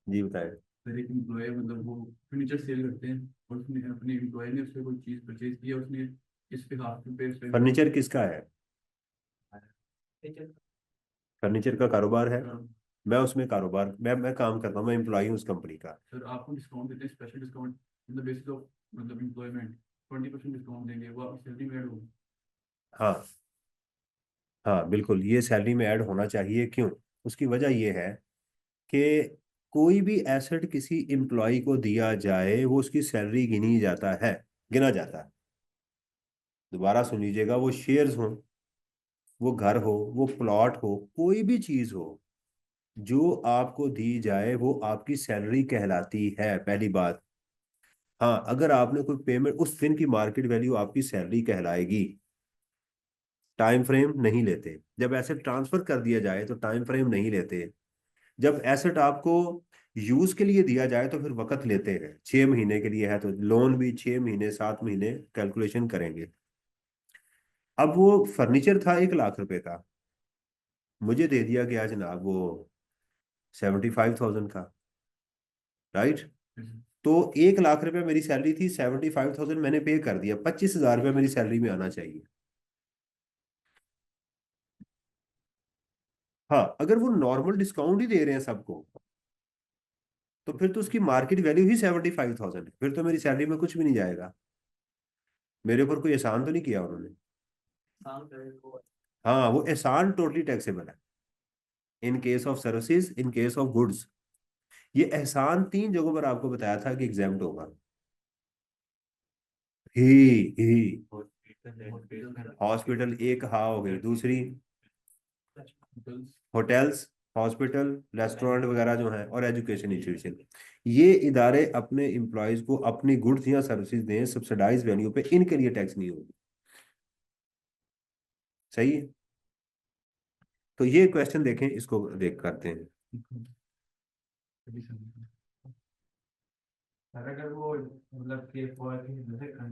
A: जी बताएं।
C: फिर एक एम्प्लॉय मतलब वो फर्नीचर सेल करते हैं, और उसने अपने एम्प्लॉय ने उससे कोई चीज परचेज किया, उसने इस पे हाथ पे उस पे
A: फर्नीचर किसका है?
B: ठीक है।
A: फर्नीचर का कारोबार है।
C: सर
A: मैं काम करता हूँ, मैं एम्प्लॉई हूँ उस कंपनी का।
C: आपको डिस्काउंट देते हैं, special discount, in the basis of मतलब एम्प्लॉयमेंट 20% डिस्काउंट देंगे, वो आपकी सैलरी में ऐड होगा।
A: हाँ हाँ बिल्कुल, ये सैलरी में ऐड होना चाहिए। क्यों? उसकी वजह ये है कि कोई भी एसेट किसी एम्प्लॉय को दिया जाए, वो उसकी सैलरी गिना जाता है। दोबारा सुन लीजिएगा, वो शेयर्स हो, वो घर हो, वो प्लॉट हो, कोई भी चीज हो, जो आपको दी जाए वो आपकी सैलरी कहलाती है, पहली बात। हाँ, अगर आपने कोई पेमेंट, उस दिन की मार्केट वैल्यू आपकी सैलरी कहलाएगी। टाइम फ्रेम नहीं लेते। जब एसेट ट्रांसफर कर दिया जाए तो टाइम फ्रेम नहीं लेते। जब एसेट आपको यूज के लिए दिया जाए तो फिर वक्त लेते हैं। 6 महीने के लिए है तो लोन भी 6 महीने 7 महीने कैलकुलेशन करेंगे। अब वो फर्नीचर था 1 लाख रुपए का, मुझे दे दिया गया जनाब वो 75,000 का। राइट? तो 1 लाख रुपए मेरी सैलरी थी, 75,000 मैंने पे कर दिया, 25,000 रुपये मेरी सैलरी में आना चाहिए। हाँ, अगर वो नॉर्मल डिस्काउंट ही दे रहे हैं सबको, तो फिर तो उसकी मार्केट वैल्यू ही 75,000 है, फिर तो मेरी सैलरी में कुछ भी नहीं जाएगा। मेरे ऊपर कोई एहसान तो नहीं किया उन्होंने।
B: काम करे को।
A: हाँ, वो एहसान टोटली टैक्सेबल है। In case of services, in case of goods, ये एहसान 3 जगहों पर आपको बताया था कि एग्जाम्प्ट होगा। ही ही हॉस्पिटल एक, हाँ हो गई। दूसरी होटल्स, हॉस्पिटल, रेस्टोरेंट वगैरह जो हैं, और एजुकेशन इंस्टीट्यूशन। ये इदारे अपने एम्प्लॉयज को अपनी गुड्स या सर्विसेज दें सब्सिडाइज वैल्यू पे, इनके लिए टैक्स नहीं होगी। सही है? तो ये क्वेश्चन देखें, इसको देख करते हैं।
C: सर अगर वो मतलब कि